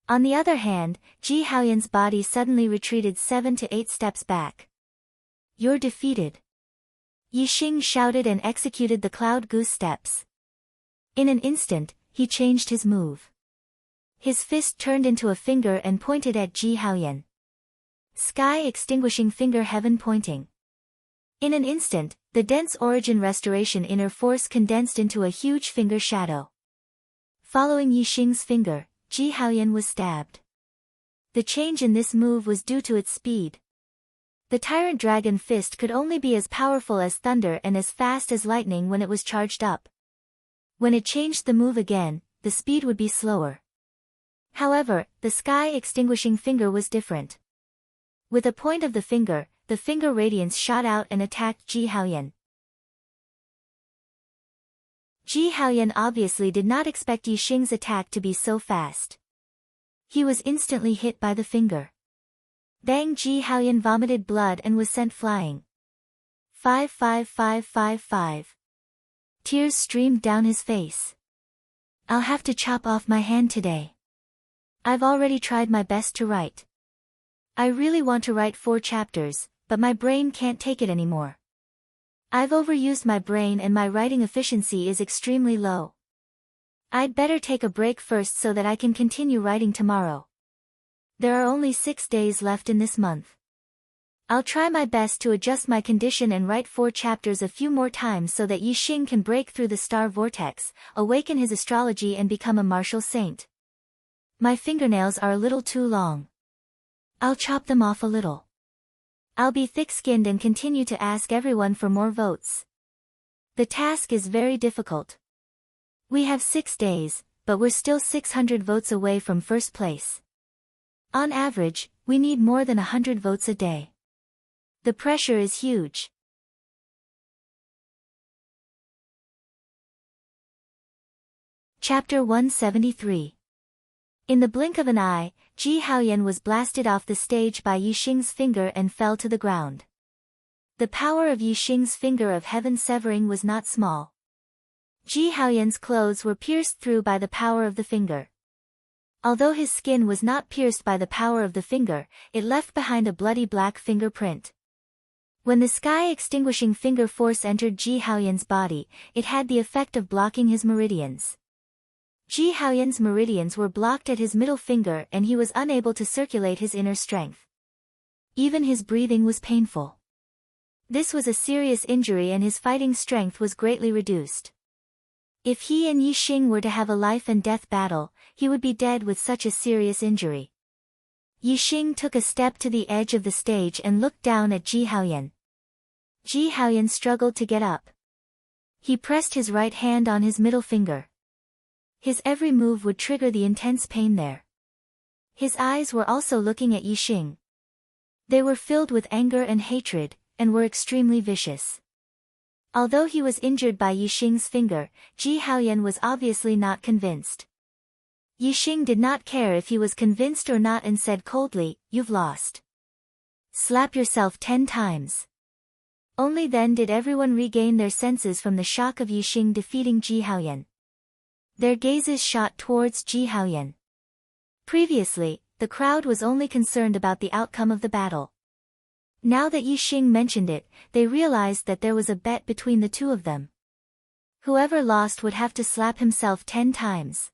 On the other hand, Ji Haoyan's body suddenly retreated 7 to 8 steps back. "You're defeated." Yixing shouted and executed the cloud goose steps. In an instant, he changed his move. His fist turned into a finger and pointed at Ji Haoyan. Sky extinguishing finger, heaven pointing. In an instant, the dense origin restoration inner force condensed into a huge finger shadow. Following Yixing's finger, Ji Haoyan was stabbed. The change in this move was due to its speed. The tyrant dragon fist could only be as powerful as thunder and as fast as lightning when it was charged up. When it changed the move again, the speed would be slower. However, the sky extinguishing finger was different. With a point of the finger radiance shot out and attacked Ji Haoyan. Ji Haoyan obviously did not expect Yixing's attack to be so fast. He was instantly hit by the finger. Bang! Ji Haoyan vomited blood and was sent flying. 55555. Tears streamed down his face. "I'll have to chop off my hand today. I've already tried my best to write. I really want to write 4 chapters, but my brain can't take it anymore. I've overused my brain and my writing efficiency is extremely low. I'd better take a break first so that I can continue writing tomorrow. There are only 6 days left in this month. I'll try my best to adjust my condition and write 4 chapters a few more times so that Yixing can break through the star vortex, awaken his astrology and become a martial saint. My fingernails are a little too long. I'll chop them off a little. I'll be thick-skinned and continue to ask everyone for more votes. The task is very difficult. We have 6 days, but we're still 600 votes away from first place. On average, we need more than 100 votes a day. The pressure is huge." Chapter 173. In the blink of an eye, Ji Haoyan was blasted off the stage by Yixing's finger and fell to the ground. The power of Yixing's finger of heaven severing was not small. Ji Haoyan's clothes were pierced through by the power of the finger. Although his skin was not pierced by the power of the finger, it left behind a bloody black fingerprint. When the sky-extinguishing finger force entered Ji Haoyan's body, it had the effect of blocking his meridians. Ji Haoyan's meridians were blocked at his middle finger and he was unable to circulate his inner strength. Even his breathing was painful. This was a serious injury and his fighting strength was greatly reduced. If he and Yixing were to have a life-and-death battle, he would be dead with such a serious injury. Yixing took a step to the edge of the stage and looked down at Ji Haoyan. Ji Haoyan struggled to get up. He pressed his right hand on his middle finger. His every move would trigger the intense pain there. His eyes were also looking at Yixing. They were filled with anger and hatred, and were extremely vicious. Although he was injured by Yixing's finger, Ji Haoyan was obviously not convinced. Yixing did not care if he was convinced or not and said coldly, "You've lost. Slap yourself 10 times. Only then did everyone regain their senses from the shock of Yixing defeating Ji Haoyan. Their gazes shot towards Ji Haoyan. Previously, the crowd was only concerned about the outcome of the battle. Now that Yixing mentioned it, they realized that there was a bet between the two of them. Whoever lost would have to slap himself 10 times.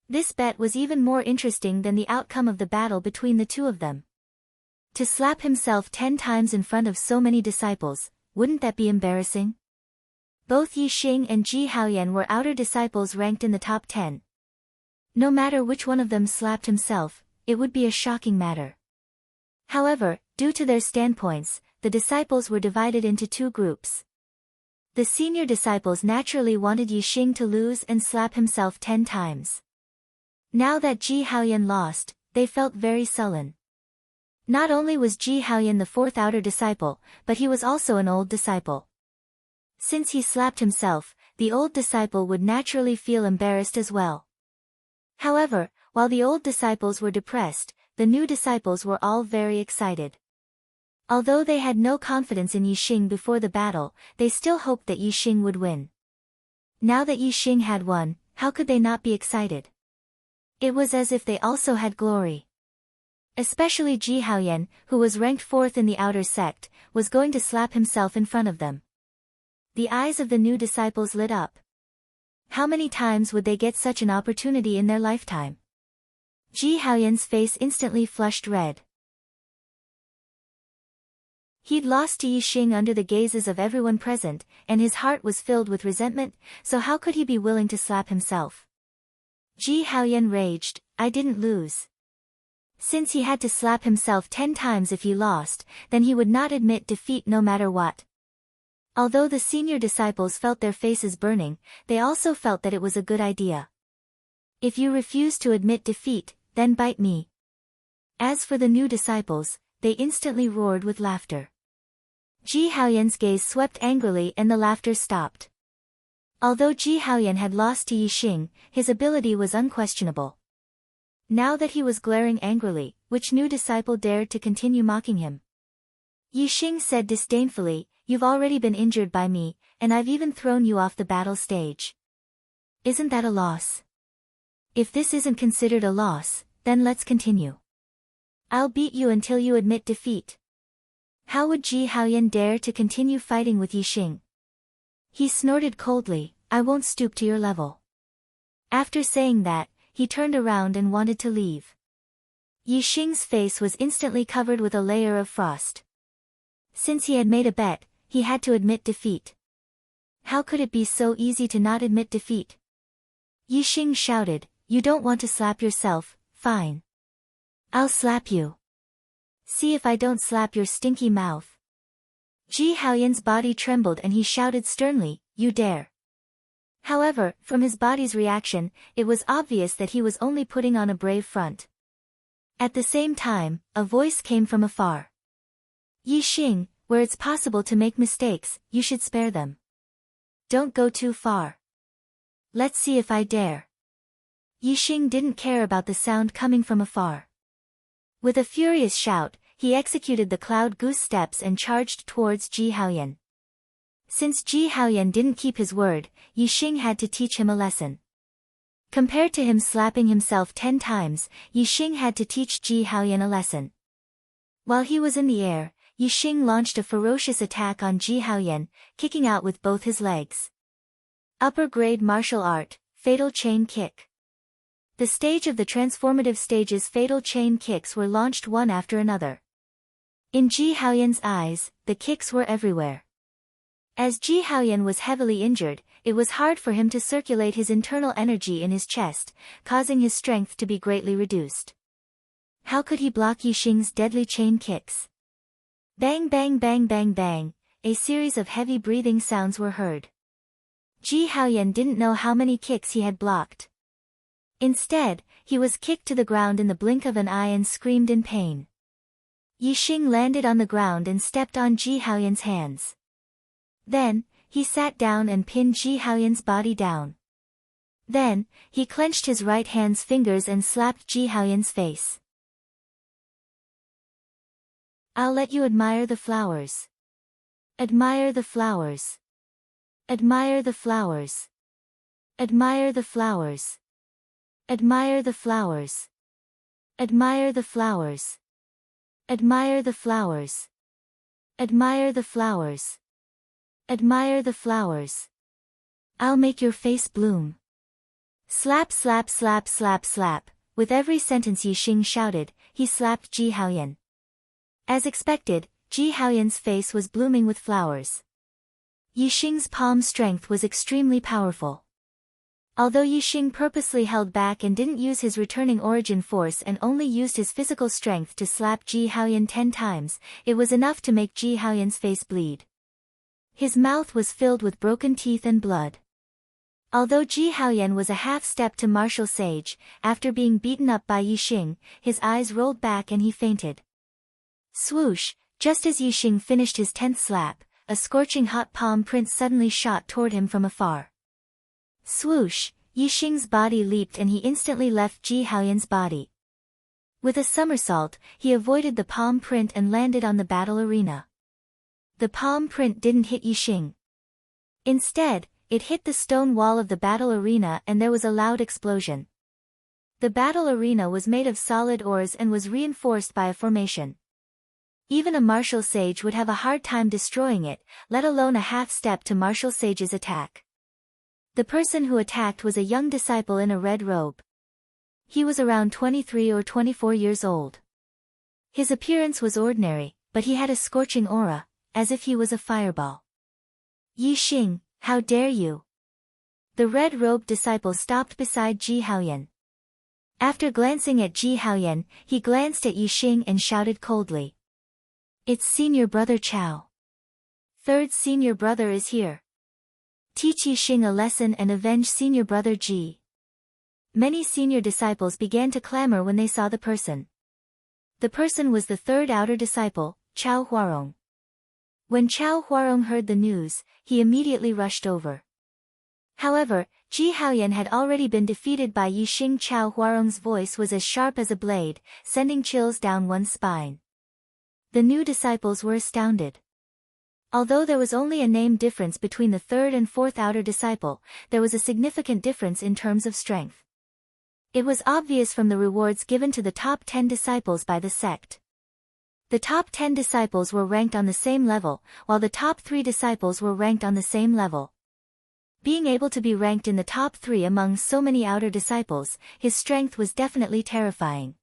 This bet was even more interesting than the outcome of the battle between the two of them. To slap himself 10 times in front of so many disciples, wouldn't that be embarrassing? Both Yi Xing and Ji Haoyan were outer disciples ranked in the top 10. No matter which one of them slapped himself, it would be a shocking matter. However, due to their standpoints, the disciples were divided into two groups. The senior disciples naturally wanted Yi Xing to lose and slap himself 10 times. Now that Ji Haoyan lost, they felt very sullen. Not only was Ji Haoyan the fourth outer disciple, but he was also an old disciple. Since he slapped himself, the old disciple would naturally feel embarrassed as well. However, while the old disciples were depressed, the new disciples were all very excited. Although they had no confidence in Yi Xing before the battle, they still hoped that Yi Xing would win. Now that Yi Xing had won, how could they not be excited? It was as if they also had glory. Especially Ji Haoyan, who was ranked fourth in the outer sect, was going to slap himself in front of them. The eyes of the new disciples lit up. How many times would they get such an opportunity in their lifetime? Ji Haoyan's face instantly flushed red. He'd lost to Yi Xing under the gazes of everyone present, and his heart was filled with resentment, so how could he be willing to slap himself? Ji Haoyan raged, I didn't lose. Since he had to slap himself 10 times if he lost, then he would not admit defeat no matter what. Although the senior disciples felt their faces burning, they also felt that it was a good idea. If you refuse to admit defeat, then bite me. As for the new disciples, they instantly roared with laughter. Ji Haoyan's gaze swept angrily and the laughter stopped. Although Ji Haoyan had lost to Yi Xing, his ability was unquestionable. Now that he was glaring angrily, which new disciple dared to continue mocking him? Yi Xing said disdainfully, You've already been injured by me, and I've even thrown you off the battle stage. Isn't that a loss? If this isn't considered a loss, then let's continue. I'll beat you until you admit defeat. How would Ji Haoyan dare to continue fighting with Yi Xing? He snorted coldly, I won't stoop to your level. After saying that, he turned around and wanted to leave. Yi Xing's face was instantly covered with a layer of frost. Since he had made a bet, he had to admit defeat. How could it be so easy to not admit defeat? Yi Xing shouted, You don't want to slap yourself, fine. I'll slap you. See if I don't slap your stinky mouth. Ji Haoyan's body trembled and he shouted sternly, You dare. However, from his body's reaction, it was obvious that he was only putting on a brave front. At the same time, a voice came from afar. Yi Xing, where it's possible to make mistakes, you should spare them. Don't go too far. Let's see if I dare. Yi Xing didn't care about the sound coming from afar. With a furious shout, he executed the cloud goose steps and charged towards Ji Haoyan. Since Ji Haoyan didn't keep his word, Yi Xing had to teach him a lesson. Compared to him slapping himself 10 times, Yi Xing had to teach Ji Haoyan a lesson. While he was in the air, Yi Xing launched a ferocious attack on Ji Haoyan, kicking out with both his legs. Upper grade martial art, fatal chain kick. The stage of the transformative stage's fatal chain kicks were launched one after another. In Ji Haoyan's eyes, the kicks were everywhere. As Ji Haoyan was heavily injured, it was hard for him to circulate his internal energy in his chest, causing his strength to be greatly reduced. How could he block Yi Xing's deadly chain kicks? Bang bang bang bang bang, a series of heavy breathing sounds were heard. Ji Haoyan didn't know how many kicks he had blocked. Instead, he was kicked to the ground in the blink of an eye and screamed in pain. Yi Xing landed on the ground and stepped on Ji Haoyan's hands. Then, he sat down and pinned Ji Haoyan's body down. Then, he clenched his right hand's fingers and slapped Ji Haoyan's face. I'll let you admire the flowers. Admire the flowers. Admire the flowers. Admire the flowers. Admire the flowers. Admire the flowers. Admire the flowers. Admire the flowers. Admire the flowers. I'll make your face bloom. Slap slap slap slap slap. With every sentence Yi Xing shouted, he slapped Ji Haoyan. As expected, Ji Haoyan's face was blooming with flowers. Yixing's palm strength was extremely powerful. Although Yixing purposely held back and didn't use his returning origin force and only used his physical strength to slap Ji Haoyan 10 times, it was enough to make Ji Haoyan's face bleed. His mouth was filled with broken teeth and blood. Although Ji Haoyan was a half-step to martial sage, after being beaten up by Yixing, his eyes rolled back and he fainted. Swoosh, just as Yixing finished his 10th slap, a scorching hot palm print suddenly shot toward him from afar. Swoosh, Yixing's body leaped and he instantly left Ji Haoyan's body. With a somersault, he avoided the palm print and landed on the battle arena. The palm print didn't hit Yixing. Instead, it hit the stone wall of the battle arena and there was a loud explosion. The battle arena was made of solid ores and was reinforced by a formation. Even a martial sage would have a hard time destroying it, let alone a half-step to martial sage's attack. The person who attacked was a young disciple in a red robe. He was around 23 or 24 years old. His appearance was ordinary, but he had a scorching aura, as if he was a fireball. Yixing, how dare you? The red-robed disciple stopped beside Ji Haoyan. After glancing at Ji Haoyan, he glanced at Yixing and shouted coldly. It's senior brother Chao. Third senior brother is here. Teach Yixing a lesson and avenge senior brother Ji. Many senior disciples began to clamor when they saw the person. The person was the third outer disciple, Chao Huarong. When Chao Huarong heard the news, he immediately rushed over. However, Ji Haoyan had already been defeated by Yixing. Chao Huarong's voice was as sharp as a blade, sending chills down one's spine. The new disciples were astounded. Although there was only a name difference between the third and fourth outer disciple, there was a significant difference in terms of strength. It was obvious from the rewards given to the top 10 disciples by the sect. The top 10 disciples were ranked on the same level, while the top 3 disciples were ranked on the same level. Being able to be ranked in the top 3 among so many outer disciples, his strength was definitely terrifying.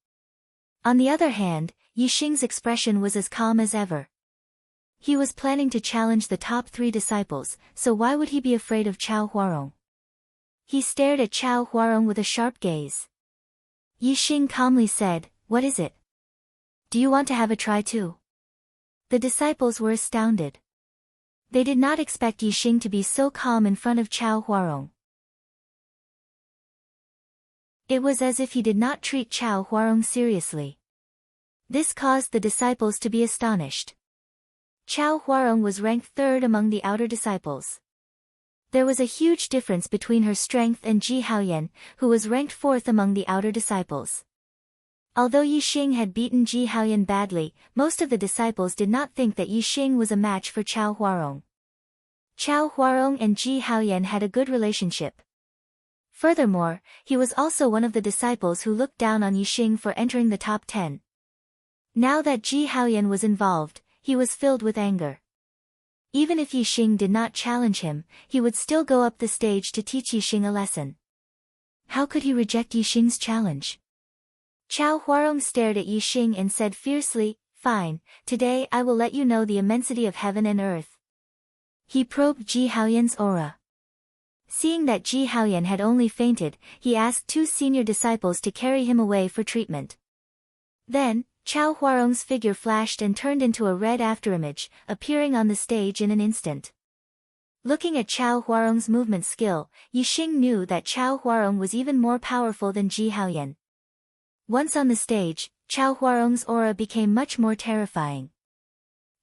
On the other hand, Yixing's expression was as calm as ever. He was planning to challenge the top 3 disciples, so why would he be afraid of Chao Huarong? He stared at Chao Huarong with a sharp gaze. Yixing calmly said, "What is it? Do you want to have a try too?" The disciples were astounded. They did not expect Yixing to be so calm in front of Chao Huarong. It was as if he did not treat Chao Huarong seriously. This caused the disciples to be astonished. Chao Huarong was ranked third among the outer disciples. There was a huge difference between her strength and Ji Haoyan, who was ranked fourth among the outer disciples. Although Yixing had beaten Ji Haoyan badly, most of the disciples did not think that Yixing was a match for Chao Huarong. Chao Huarong and Ji Haoyan had a good relationship. Furthermore, he was also one of the disciples who looked down on Yixing for entering the top 10. Now that Ji Haoyan was involved, he was filled with anger. Even if Yixing did not challenge him, he would still go up the stage to teach Yixing a lesson. How could he reject Yixing's challenge? Chao Huarong stared at Yixing and said fiercely, "Fine, today I will let you know the immensity of heaven and earth." He probed Ji Haoyan's aura. Seeing that Ji Haoyan had only fainted, he asked 2 senior disciples to carry him away for treatment. Then, Chao Huarong's figure flashed and turned into a red afterimage, appearing on the stage in an instant. Looking at Chao Huarong's movement skill, Yixing knew that Chao Huarong was even more powerful than Ji Haoyan. Once on the stage, Chao Huarong's aura became much more terrifying.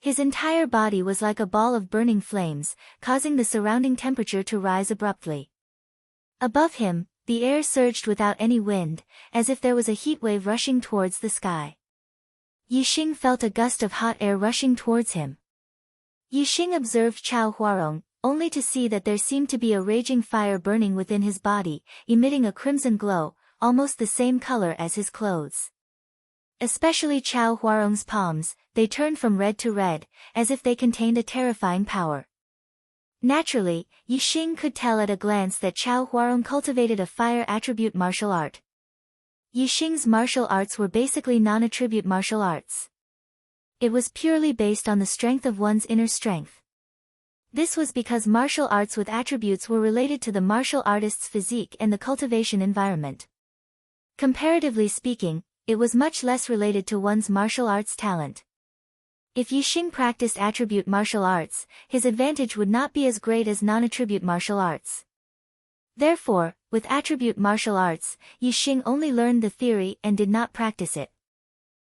His entire body was like a ball of burning flames, causing the surrounding temperature to rise abruptly. Above him, the air surged without any wind, as if there was a heat wave rushing towards the sky. Yixing felt a gust of hot air rushing towards him. Yixing observed Chao Huarong, only to see that there seemed to be a raging fire burning within his body, emitting a crimson glow, almost the same color as his clothes. Especially Chao Huarong's palms, they turned from red to red, as if they contained a terrifying power. Naturally, Yixing could tell at a glance that Chao Huarong cultivated a fire attribute martial art. Yixing's martial arts were basically non-attribute martial arts. It was purely based on the strength of one's inner strength. This was because martial arts with attributes were related to the martial artist's physique and the cultivation environment. Comparatively speaking, it was much less related to one's martial arts talent. If Yixing practiced attribute martial arts, his advantage would not be as great as non-attribute martial arts. Therefore, with attribute martial arts, Yixing only learned the theory and did not practice it.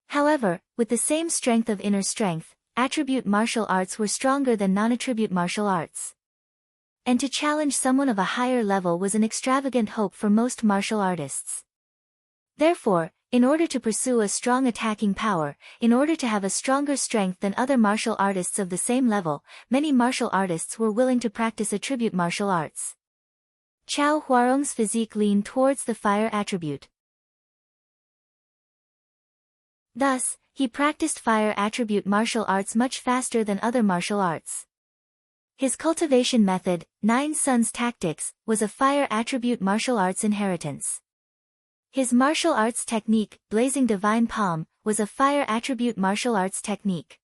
However, with the same strength of inner strength, attribute martial arts were stronger than non-attribute martial arts. And to challenge someone of a higher level was an extravagant hope for most martial artists. Therefore, in order to pursue a strong attacking power, in order to have a stronger strength than other martial artists of the same level, many martial artists were willing to practice attribute martial arts. Chao Huarong's physique leaned towards the fire attribute. Thus, he practiced fire attribute martial arts much faster than other martial arts. His cultivation method, 9 Suns Tactics, was a fire attribute martial arts inheritance. His martial arts technique, Blazing Divine Palm, was a fire attribute martial arts technique.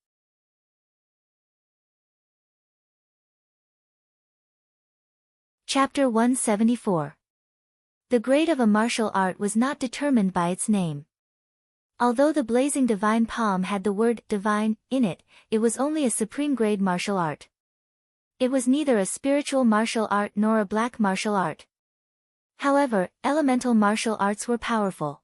Chapter 174. The grade of a martial art was not determined by its name. Although the Blazing Divine Palm had the word divine in it, it was only a supreme grade martial art. It was neither a spiritual martial art nor a black martial art. However, elemental martial arts were powerful.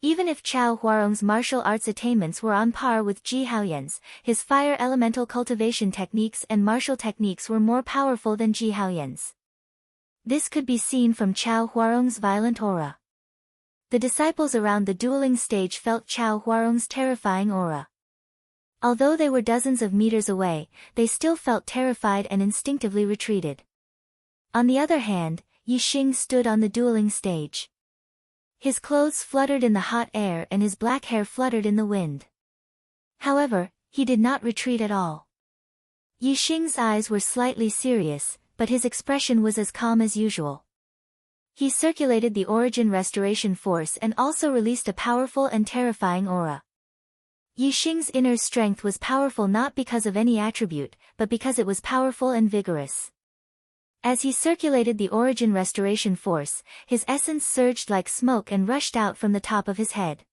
Even if Chao Huarong's martial arts attainments were on par with Ji Haoyan's, his fire elemental cultivation techniques and martial techniques were more powerful than Ji Haoyan's. This could be seen from Chao Huarong's violent aura. The disciples around the dueling stage felt Chao Huarong's terrifying aura. Although they were dozens of meters away, they still felt terrified and instinctively retreated. On the other hand, Yixing stood on the dueling stage. His clothes fluttered in the hot air and his black hair fluttered in the wind. However, he did not retreat at all. Yixing's eyes were slightly serious, but his expression was as calm as usual. He circulated the origin restoration force and also released a powerful and terrifying aura. Yixing's inner strength was powerful not because of any attribute, but because it was powerful and vigorous. As he circulated the origin restoration force, his essence surged like smoke and rushed out from the top of his head.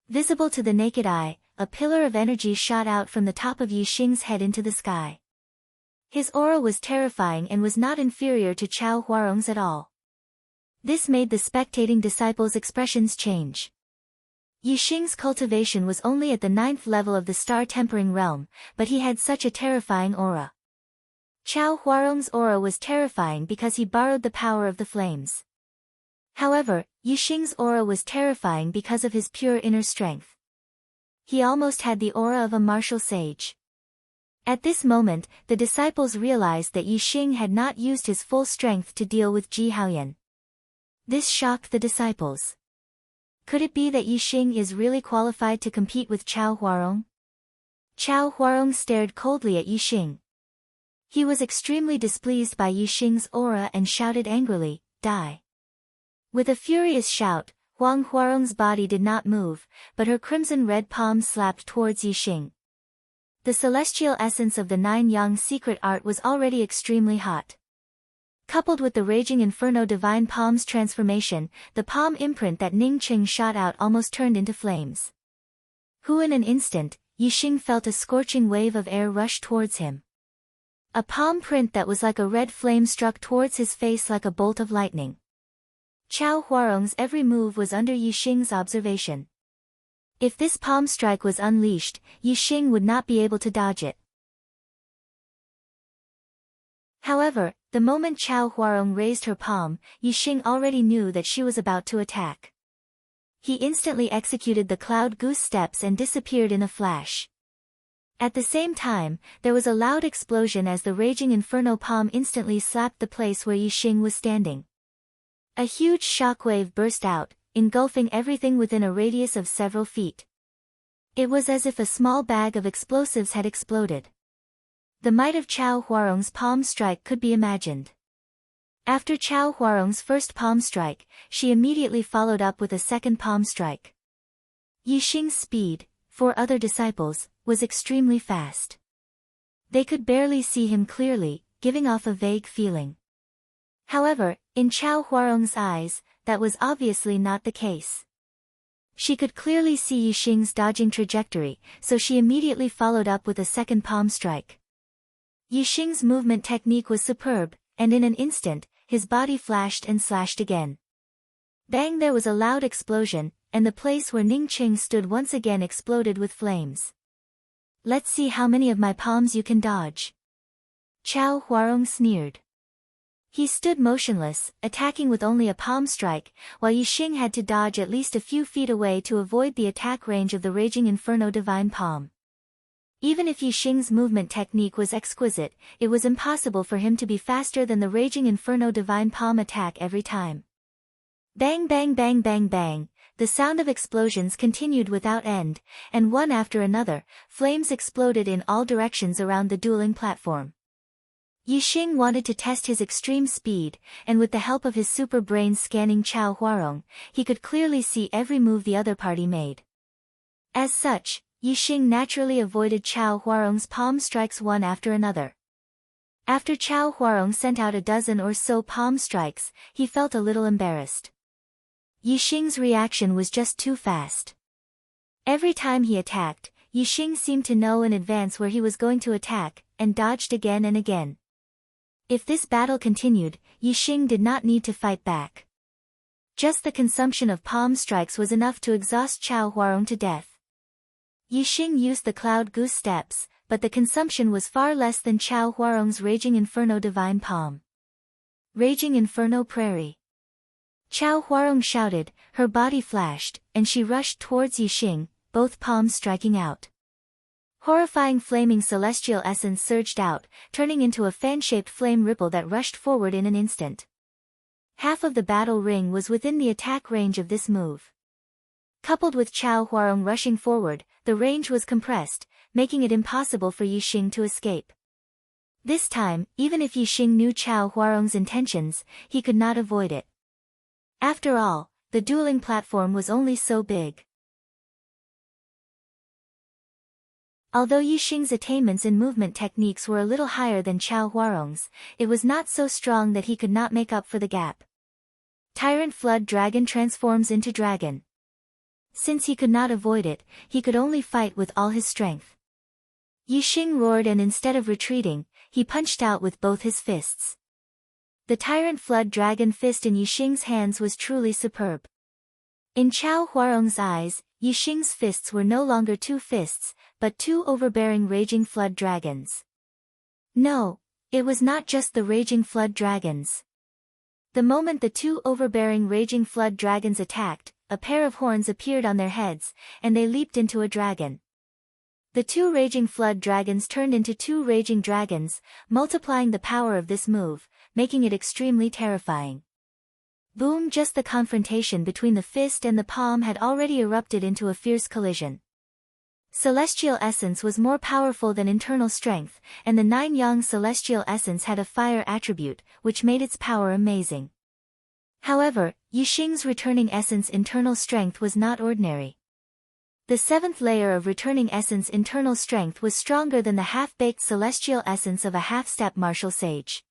Visible to the naked eye, a pillar of energy shot out from the top of Yixing's head into the sky. His aura was terrifying and was not inferior to Chao Huarong's at all. This made the spectating disciples' expressions change. Yixing's cultivation was only at the 9th level of the star-tempering realm, but he had such a terrifying aura. Chao Huarong's aura was terrifying because he borrowed the power of the flames. However, Yixing's aura was terrifying because of his pure inner strength. He almost had the aura of a martial sage. At this moment, the disciples realized that Yixing had not used his full strength to deal with Ji Haoyan. This shocked the disciples. Could it be that Yixing is really qualified to compete with Chao Huarong? Chao Huarong stared coldly at Yixing. He was extremely displeased by Yixing's aura and shouted angrily, "Die!" With a furious shout, Huang Huarong's body did not move, but her crimson-red palm slapped towards Yixing. The celestial essence of the 9 Yang secret art was already extremely hot. Coupled with the raging inferno divine palm's transformation, the palm imprint that Ning Qing shot out almost turned into flames. In an instant, Yixing felt a scorching wave of air rush towards him. A palm print that was like a red flame struck towards his face like a bolt of lightning. Chao Huarong's every move was under Yixing's observation. If this palm strike was unleashed, Yixing would not be able to dodge it. However, the moment Chao Huarong raised her palm, Yixing already knew that she was about to attack. He instantly executed the cloud goose steps and disappeared in a flash. At the same time, there was a loud explosion as the raging inferno palm instantly slapped the place where Yixing was standing. A huge shockwave burst out, engulfing everything within a radius of several feet. It was as if a small bag of explosives had exploded. The might of Chao Huarong's palm strike could be imagined. After Chao Huarong's first palm strike, she immediately followed up with a second palm strike. Yixing's speed, 4 other disciples, was extremely fast. They could barely see him clearly, giving off a vague feeling. However, in Chao Huarong's eyes, that was obviously not the case. She could clearly see Yixing's dodging trajectory, so she immediately followed up with a second palm strike. Yixing's movement technique was superb, and in an instant, his body flashed and slashed again. Bang! There was a loud explosion, and the place where Ning Qing stood once again exploded with flames. "Let's see how many of my palms you can dodge." Chao Huarong sneered. He stood motionless, attacking with only a palm strike, while Yixing had to dodge at least a few feet away to avoid the attack range of the Raging Inferno Divine Palm. Even if Yixing's movement technique was exquisite, it was impossible for him to be faster than the Raging Inferno Divine Palm attack every time. Bang bang bang bang bang, the sound of explosions continued without end, and one after another, flames exploded in all directions around the dueling platform. Yixing wanted to test his extreme speed, and with the help of his super brain scanning Chao Huarong, he could clearly see every move the other party made. As such, Yixing naturally avoided Chao Huarong's palm strikes one after another. After Chao Huarong sent out a dozen or so palm strikes, he felt a little embarrassed. Yixing's reaction was just too fast. Every time he attacked, Yixing seemed to know in advance where he was going to attack, and dodged again and again. If this battle continued, Yixing did not need to fight back. Just the consumption of palm strikes was enough to exhaust Chao Huarong to death. Yixing used the Cloud Goose Steps, but the consumption was far less than Chao Huarong's Raging Inferno Divine Palm. Raging Inferno Prairie. Chao Huarong shouted, her body flashed, and she rushed towards Yixing, both palms striking out. Horrifying flaming celestial essence surged out, turning into a fan-shaped flame ripple that rushed forward in an instant. Half of the battle ring was within the attack range of this move. Coupled with Chao Huarong rushing forward, the range was compressed, making it impossible for Yixing to escape. This time, even if Yixing knew Chao Huarong's intentions, he could not avoid it. After all, the dueling platform was only so big. Although Yixing's attainments in movement techniques were a little higher than Chao Huarong's, it was not so strong that he could not make up for the gap. Tyrant Flood Dragon transforms into dragon. Since he could not avoid it, he could only fight with all his strength. Yixing roared, and instead of retreating, he punched out with both his fists. The Tyrant Flood Dragon fist in Yixing's hands was truly superb. In Chao Huarong's eyes, Yixing's fists were no longer 2 fists, but 2 overbearing Raging Flood Dragons. No, it was not just the Raging Flood Dragons. The moment the 2 overbearing Raging Flood Dragons attacked, a pair of horns appeared on their heads, and they leaped into a dragon. The 2 Raging Flood Dragons turned into 2 Raging Dragons, multiplying the power of this move, making it extremely terrifying. Boom! Just the confrontation between the fist and the palm had already erupted into a fierce collision. Celestial Essence was more powerful than internal strength, and the 9 Yang Celestial Essence had a fire attribute, which made its power amazing. However, Yixing's Returning Essence internal strength was not ordinary. The 7th layer of Returning Essence internal strength was stronger than the half-baked Celestial Essence of a half-step martial sage.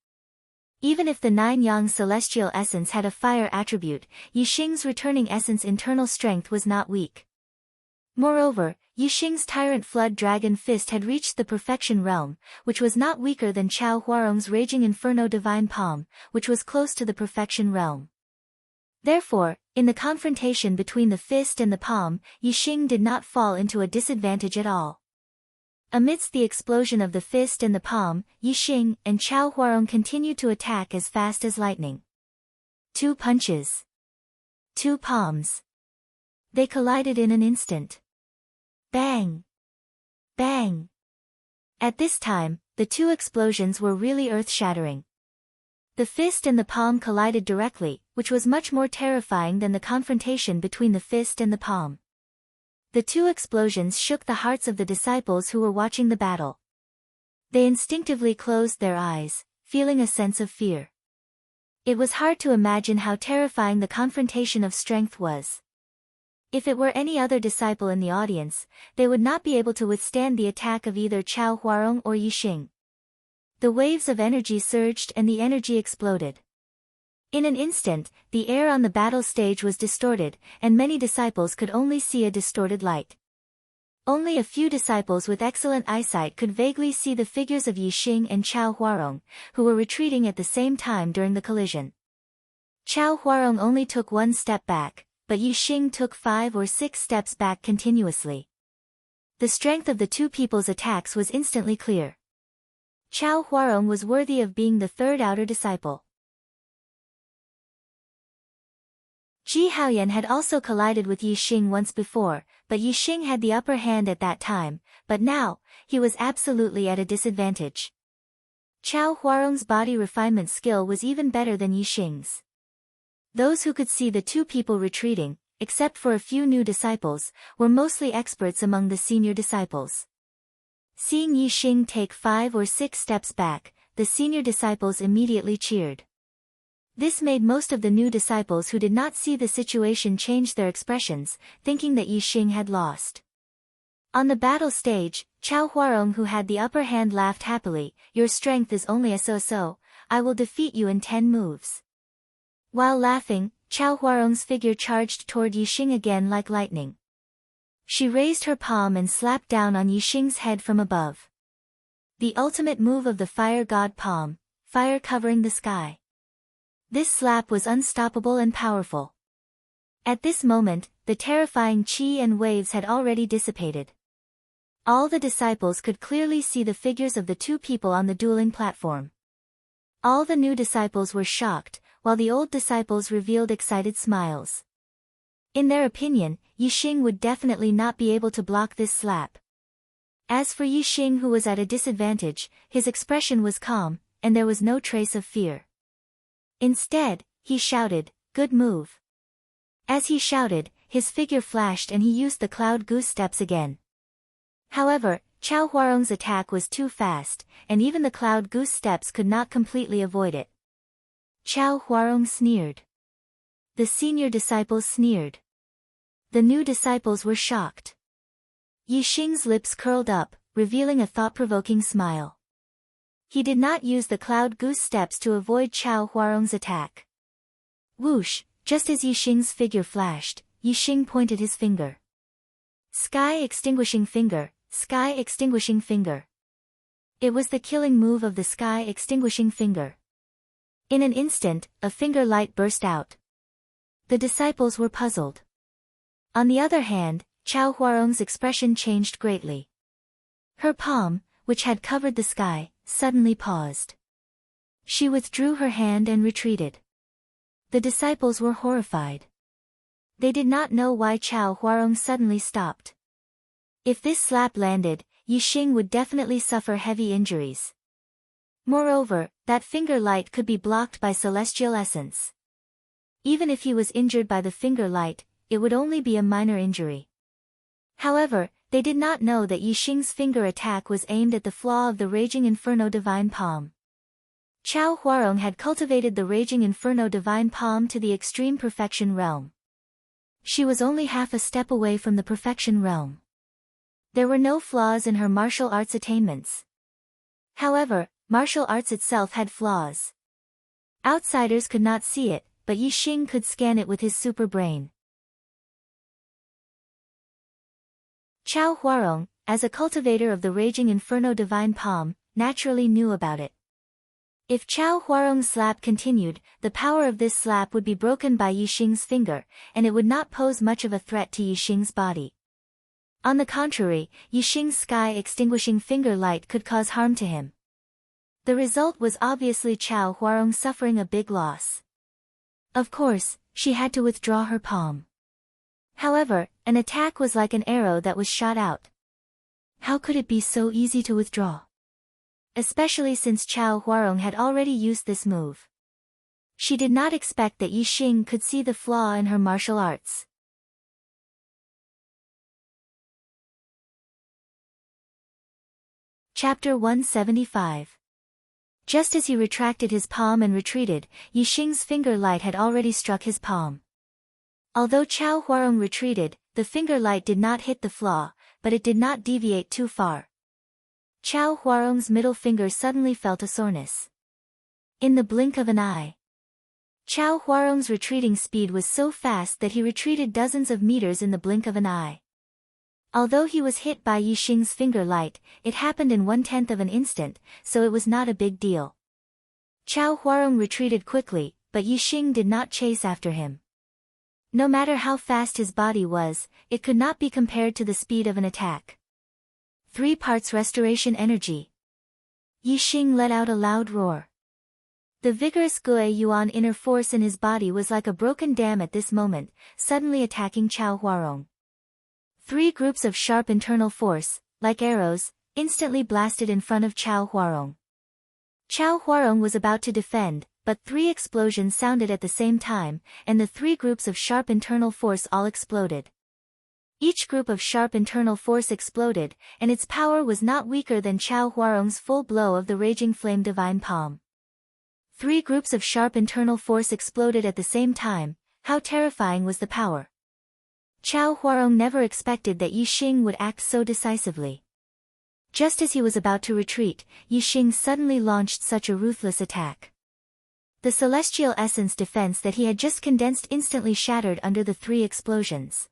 Even if the 9 Yang Celestial Essence had a fire attribute, Yixing's Returning Essence internal strength was not weak. Moreover, Yixing's Tyrant Flood Dragon fist had reached the Perfection Realm, which was not weaker than Chao Huarong's Raging Inferno Divine Palm, which was close to the Perfection Realm. Therefore, in the confrontation between the fist and the palm, Yixing did not fall into a disadvantage at all. Amidst the explosion of the fist and the palm, Yixing and Chao Huarong continued to attack as fast as lightning. 2 punches. 2 palms. They collided in an instant. Bang! Bang! At this time, the 2 explosions were really earth-shattering. The fist and the palm collided directly, which was much more terrifying than the confrontation between the fist and the palm. The 2 explosions shook the hearts of the disciples who were watching the battle. They instinctively closed their eyes, feeling a sense of fear. It was hard to imagine how terrifying the confrontation of strength was. If it were any other disciple in the audience, they would not be able to withstand the attack of either Chao Huarong or Yixing. The waves of energy surged and the energy exploded. In an instant, the air on the battle stage was distorted, and many disciples could only see a distorted light. Only a few disciples with excellent eyesight could vaguely see the figures of Yixing and Chao Huarong, who were retreating at the same time during the collision. Chao Huarong only took one step back, but Yixing took 5 or 6 steps back continuously. The strength of the two people's attacks was instantly clear. Chao Huarong was worthy of being the third outer disciple. Ji Haoyan had also collided with Yixing once before, but Yixing had the upper hand at that time, but now, he was absolutely at a disadvantage. Chao Huarong's body refinement skill was even better than Yixing's. Those who could see the two people retreating, except for a few new disciples, were mostly experts among the senior disciples. Seeing Yixing take 5 or 6 steps back, the senior disciples immediately cheered. This made most of the new disciples who did not see the situation change their expressions, thinking that Yixing had lost. On the battle stage, Chao Huarong, who had the upper hand, laughed happily. "Your strength is only a so-so, I will defeat you in 10 moves. While laughing, Chao Huarong's figure charged toward Yixing again like lightning. She raised her palm and slapped down on Yixing's head from above. The ultimate move of the fire god palm, fire covering the sky. This slap was unstoppable and powerful. At this moment, the terrifying qi and waves had already dissipated. All the disciples could clearly see the figures of the two people on the dueling platform. All the new disciples were shocked, while the old disciples revealed excited smiles. In their opinion, Yixing would definitely not be able to block this slap. As for Yixing, who was at a disadvantage, his expression was calm, and there was no trace of fear. Instead, he shouted, "Good move." As he shouted, his figure flashed and he used the cloud goose steps again. However, Chao Huarong's attack was too fast, and even the cloud goose steps could not completely avoid it. Chao Huarong sneered. The senior disciples sneered. The new disciples were shocked. Yixing's lips curled up, revealing a thought-provoking smile. He did not use the cloud goose steps to avoid Chao Huarong's attack. Whoosh, just as Yixing's figure flashed, Yixing pointed his finger. Sky extinguishing finger, sky extinguishing finger. It was the killing move of the sky extinguishing finger. In an instant, a finger light burst out. The disciples were puzzled. On the other hand, Chao Huarong's expression changed greatly. Her palm, which had covered the sky, suddenly paused. She withdrew her hand and retreated. The disciples were horrified. They did not know why Chao Huarong suddenly stopped. If this slap landed, Yixing would definitely suffer heavy injuries. Moreover, that finger light could be blocked by celestial essence. Even if he was injured by the finger light, it would only be a minor injury. However, they did not know that Yixing's finger attack was aimed at the flaw of the Raging Inferno Divine Palm. Chao Huarong had cultivated the Raging Inferno Divine Palm to the extreme perfection realm. She was only half a step away from the perfection realm. There were no flaws in her martial arts attainments. However, martial arts itself had flaws. Outsiders could not see it, but Yixing could scan it with his super brain. Chao Huarong, as a cultivator of the Raging Inferno Divine Palm, naturally knew about it. If Chao Huarong's slap continued, the power of this slap would be broken by Yixing's finger, and it would not pose much of a threat to Yixing's body. On the contrary, Yixing's sky-extinguishing finger light could cause harm to him. The result was obviously Chao Huarong suffering a big loss. Of course, she had to withdraw her palm. However, an attack was like an arrow that was shot out. How could it be so easy to withdraw? Especially since Chao Huarong had already used this move. She did not expect that Yixing could see the flaw in her martial arts. Chapter 175. Just as he retracted his palm and retreated, Yixing's finger light had already struck his palm. Although Chao Huarong retreated, the finger light did not hit the flaw, but it did not deviate too far. Chao Huarong's middle finger suddenly felt a soreness. In the blink of an eye. Chao Huarong's retreating speed was so fast that he retreated dozens of meters in the blink of an eye. Although he was hit by Yixing's finger light, it happened in 1/10 of an instant, so it was not a big deal. Chao Huarong retreated quickly, but Yixing did not chase after him. No matter how fast his body was, it could not be compared to the speed of an attack. 3 parts restoration energy. Yixing let out a loud roar. The vigorous Gue Yuan inner force in his body was like a broken dam at this moment, suddenly attacking Chao Huarong. 3 groups of sharp internal force, like arrows, instantly blasted in front of Chao Huarong. Chao Huarong was about to defend, but 3 explosions sounded at the same time, and the 3 groups of sharp internal force all exploded. Each group of sharp internal force exploded, and its power was not weaker than Chao Huarong's full blow of the raging flame divine palm. 3 groups of sharp internal force exploded at the same time. How terrifying was the power! Chao Huarong never expected that Yixing would act so decisively. Just as he was about to retreat, Yixing suddenly launched such a ruthless attack. The celestial essence defense that he had just condensed instantly shattered under the 3 explosions.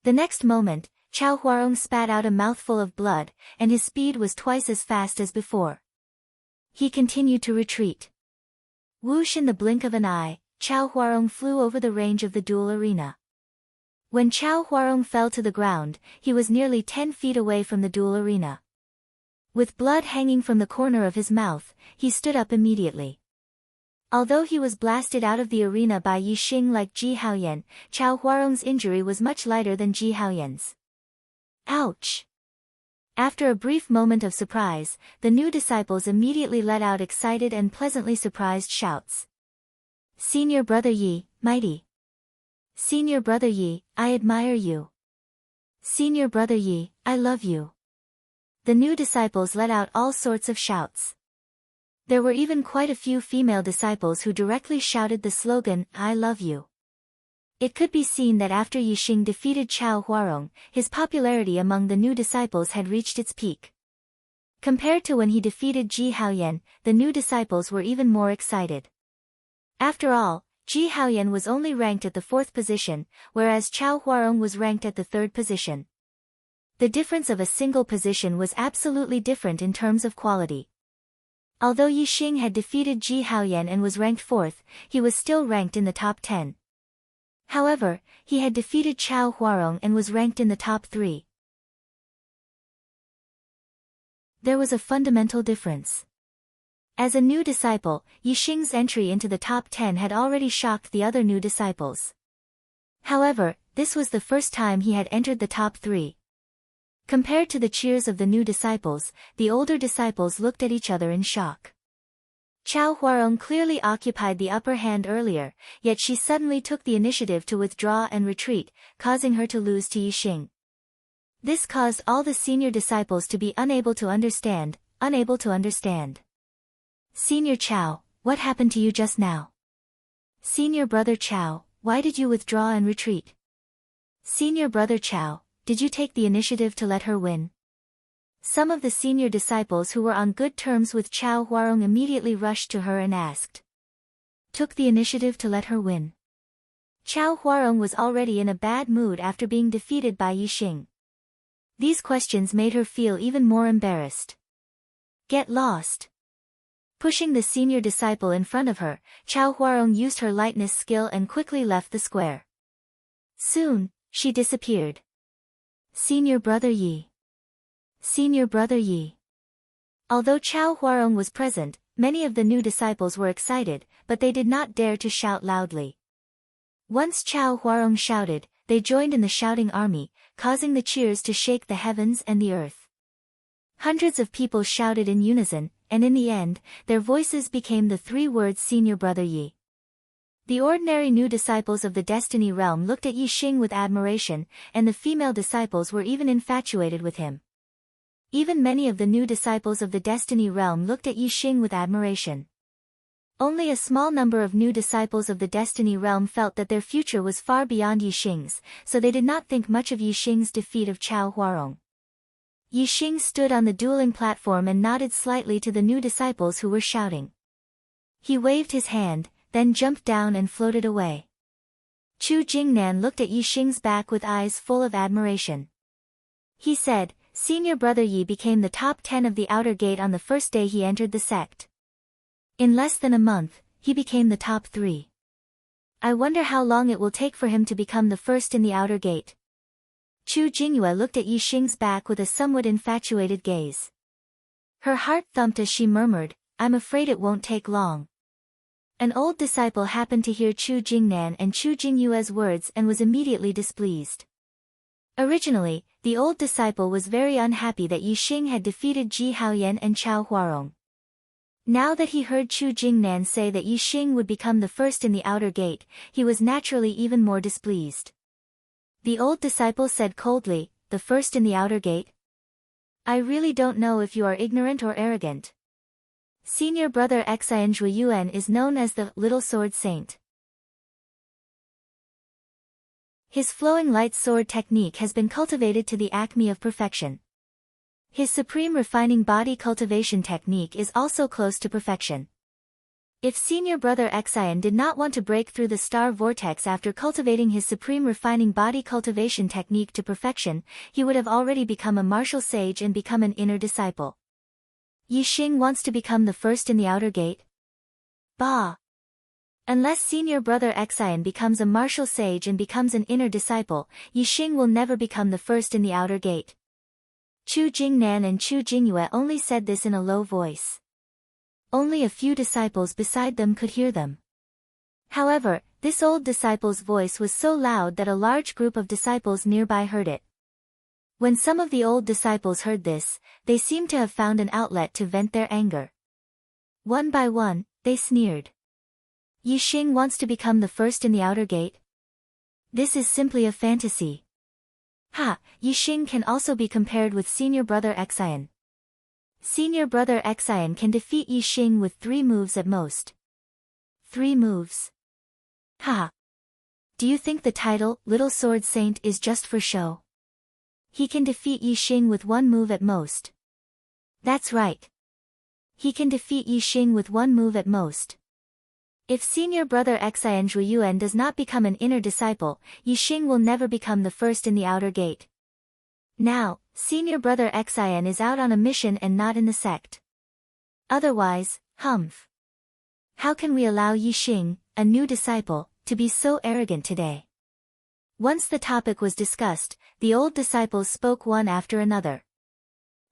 The next moment, Chao Huarong spat out a mouthful of blood, and his speed was twice as fast as before. He continued to retreat. Whoosh! In the blink of an eye, Chao Huarong flew over the range of the duel arena. When Chao Huarong fell to the ground, he was nearly 10 feet away from the duel arena. With blood hanging from the corner of his mouth, he stood up immediately. Although he was blasted out of the arena by Yixing like Ji Haoyan, Chao Huarong's injury was much lighter than Ji Haoyan's. Ouch! After a brief moment of surprise, the new disciples immediately let out excited and pleasantly surprised shouts. Senior Brother Yi, mighty! Senior Brother Yi, I admire you! Senior Brother Yi, I love you! The new disciples let out all sorts of shouts. There were even quite a few female disciples who directly shouted the slogan, I love you. It could be seen that after Yixing defeated Chao Huarong, his popularity among the new disciples had reached its peak. Compared to when he defeated Ji Haoyan, the new disciples were even more excited. After all, Ji Haoyan was only ranked at the 4th position, whereas Chao Huarong was ranked at the 3rd position. The difference of a single position was absolutely different in terms of quality. Although Yixing had defeated Ji Haoyan and was ranked 4th, he was still ranked in the top 10. However, he had defeated Chao Huarong and was ranked in the top 3. There was a fundamental difference. As a new disciple, Yixing's entry into the top 10 had already shocked the other new disciples. However, this was the first time he had entered the top 3. Compared to the cheers of the new disciples, the older disciples looked at each other in shock. Chao Huarong clearly occupied the upper hand earlier, yet she suddenly took the initiative to withdraw and retreat, causing her to lose to Yixing. This caused all the senior disciples to be unable to understand. Senior Chao, what happened to you just now? Senior Brother Chao, why did you withdraw and retreat? Senior Brother Chao, did you take the initiative to let her win? Some of the senior disciples who were on good terms with Chao Huarong immediately rushed to her and asked. Took the initiative to let her win. Chao Huarong was already in a bad mood after being defeated by Yixing. These questions made her feel even more embarrassed. Get lost. Pushing the senior disciple in front of her, Chao Huarong used her lightness skill and quickly left the square. Soon, she disappeared. Senior Brother Yi. Senior Brother Yi. Although Chao Huarong was present, many of the new disciples were excited, but they did not dare to shout loudly. Once Chao Huarong shouted, they joined in the shouting army, causing the cheers to shake the heavens and the earth. Hundreds of people shouted in unison, and in the end, their voices became the 3 words Senior Brother Yi. The ordinary new disciples of the Destiny Realm looked at Yixing with admiration, and the female disciples were even infatuated with him. Even many of the new disciples of the Destiny Realm looked at Yixing with admiration. Only a small number of new disciples of the Destiny Realm felt that their future was far beyond Yixing's, so they did not think much of Yixing's defeat of Chao Huarong. Yixing stood on the dueling platform and nodded slightly to the new disciples who were shouting. He waved his hand, then jumped down and floated away. Chu Jingnan looked at Yixing's back with eyes full of admiration. He said, "Senior brother Yi became the top 10 of the outer gate on the first day he entered the sect. In less than a month, he became the top 3. I wonder how long it will take for him to become the first in the outer gate." Chu Jingyue looked at Yixing's back with a somewhat infatuated gaze. Her heart thumped as she murmured, "I'm afraid it won't take long." An old disciple happened to hear Chu Jingnan and Chu Jingyue's words and was immediately displeased. Originally, the old disciple was very unhappy that Yixing had defeated Ji Haoyan and Chao Huarong. Now that he heard Chu Jingnan say that Yixing would become the first in the outer gate, he was naturally even more displeased. The old disciple said coldly, "The first in the outer gate? I really don't know if you are ignorant or arrogant. Senior brother Xian Zhuiyuan is known as the Little Sword Saint. His flowing light sword technique has been cultivated to the acme of perfection. His supreme refining body cultivation technique is also close to perfection. If senior brother Xian did not want to break through the star vortex after cultivating his supreme refining body cultivation technique to perfection, he would have already become a martial sage and become an inner disciple. Yixing wants to become the first in the outer gate? Bah! Unless senior brother Xian becomes a martial sage and becomes an inner disciple, Yixing will never become the first in the outer gate. Chu Jingnan and Chu Jingyue only said this in a low voice. Only a few disciples beside them could hear them. However, this old disciple's voice was so loud that a large group of disciples nearby heard it. When some of the old disciples heard this, they seemed to have found an outlet to vent their anger. One by one, they sneered. Yixing wants to become the first in the outer gate? This is simply a fantasy. Ha! Yixing can also be compared with senior brother Xian. Senior brother Xian can defeat Yixing with 3 moves at most. 3 moves. Ha! Do you think the title, Little Sword Saint, is just for show? He can defeat Yixing with 1 move at most. That's right. He can defeat Yixing with 1 move at most. If senior brother Xian Zhuiyuan does not become an inner disciple, Yixing will never become the first in the outer gate. Now, senior brother Xian is out on a mission and not in the sect. Otherwise, humph. How can we allow Yixing, a new disciple, to be so arrogant today? Once the topic was discussed, the old disciples spoke one after another.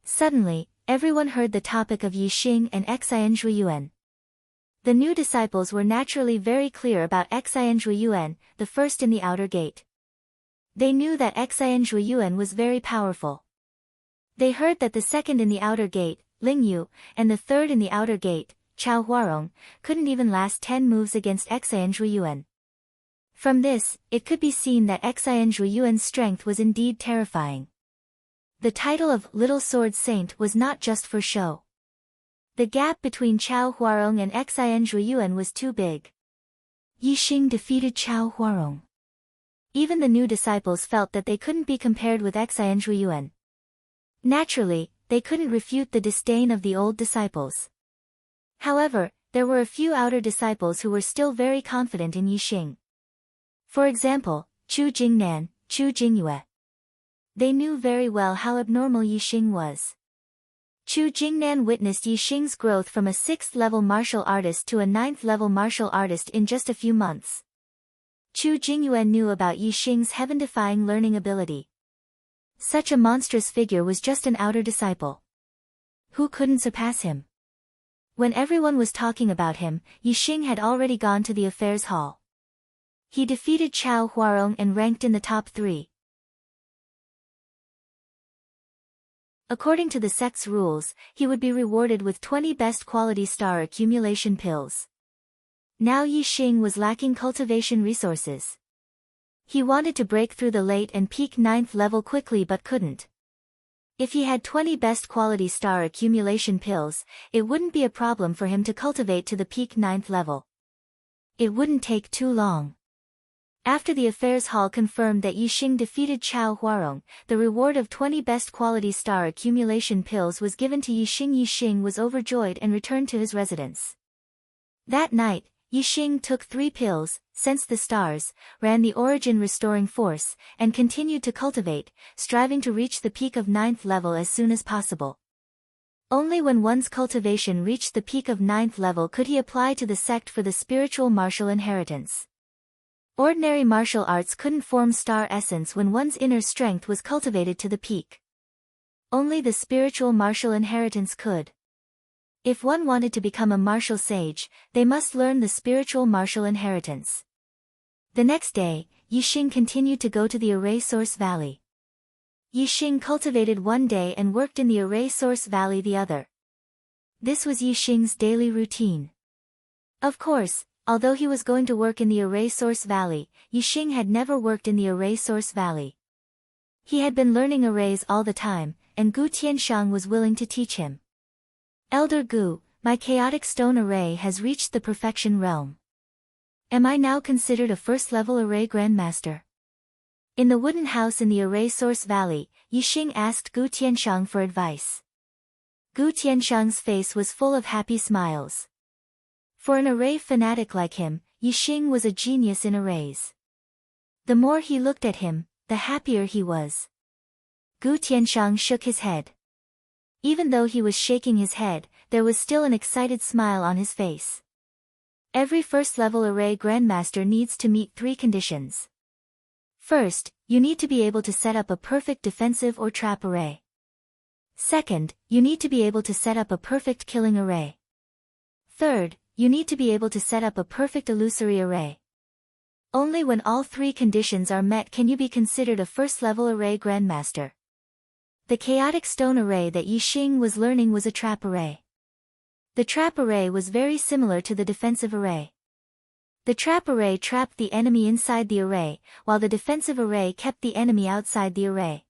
Suddenly, everyone heard the topic of Yixing and Xian Zhuiyuan. The new disciples were naturally very clear about Xian Zhuiyuan, the first in the outer gate. They knew that Xian Zhuiyuan was very powerful. They heard that the second in the outer gate, Ling Yu, and the third in the outer gate, Chao Huarong, couldn't even last 10 moves against Xian Zhuiyuan. From this, it could be seen that Xian Zhuiyuan's strength was indeed terrifying. The title of Little Sword Saint was not just for show. The gap between Chao Huarong and Xian Zhuiyuan was too big. Yixing defeated Chao Huarong. Even the new disciples felt that they couldn't be compared with Xian Zhuiyuan. Naturally, they couldn't refute the disdain of the old disciples. However, there were a few outer disciples who were still very confident in Yixing. For example, Chu Jingnan, Chu Jingyue. They knew very well how abnormal Yixing was. Chu Jingnan witnessed Yixing's growth from a 6th-level martial artist to a 9th-level martial artist in just a few months. Chu Jingyue knew about Yixing's heaven-defying learning ability. Such a monstrous figure was just an outer disciple. Who couldn't surpass him? When everyone was talking about him, Yixing had already gone to the affairs hall. He defeated Chao Huarong and ranked in the top 3. According to the sect's rules, he would be rewarded with 20 best quality star accumulation pills. Now Yixing was lacking cultivation resources. He wanted to break through the late and peak 9th level quickly but couldn't. If he had 20 best quality star accumulation pills, it wouldn't be a problem for him to cultivate to the peak 9th level. It wouldn't take too long. After the affairs hall confirmed that Yixing defeated Chao Huarong, the reward of 20 best quality star accumulation pills was given to Yixing. Yixing was overjoyed and returned to his residence. That night, Yixing took 3 pills, sensed the stars, ran the origin restoring force, and continued to cultivate, striving to reach the peak of 9th level as soon as possible. Only when one's cultivation reached the peak of 9th level could he apply to the sect for the spiritual martial inheritance. Ordinary martial arts couldn't form star essence when one's inner strength was cultivated to the peak. Only the spiritual martial inheritance could. If one wanted to become a martial sage, they must learn the spiritual martial inheritance. The next day, Yixing continued to go to the Array Source Valley. Yixing cultivated one day and worked in the Array Source Valley the other. This was Yixing's daily routine. Of course, although he was going to work in the Array Source Valley, Yixing had never worked in the Array Source Valley. He had been learning arrays all the time, and Gu Tianshang was willing to teach him. Elder Gu, my chaotic stone array has reached the perfection realm. Am I now considered a first-level array grandmaster? In the wooden house in the Array Source Valley, Yixing asked Gu Tianshang for advice. Gu Tianshang's face was full of happy smiles. For an array fanatic like him, Yixing was a genius in arrays. The more he looked at him, the happier he was. Gu Tianshang shook his head. Even though he was shaking his head, there was still an excited smile on his face. Every first-level array grandmaster needs to meet 3 conditions. First, you need to be able to set up a perfect defensive or trap array. Second, you need to be able to set up a perfect killing array. Third, you need to be able to set up a perfect illusory array. Only when all 3 conditions are met can you be considered a first-level array grandmaster. The chaotic stone array that Yixing was learning was a trap array. The trap array was very similar to the defensive array. The trap array trapped the enemy inside the array, while the defensive array kept the enemy outside the array.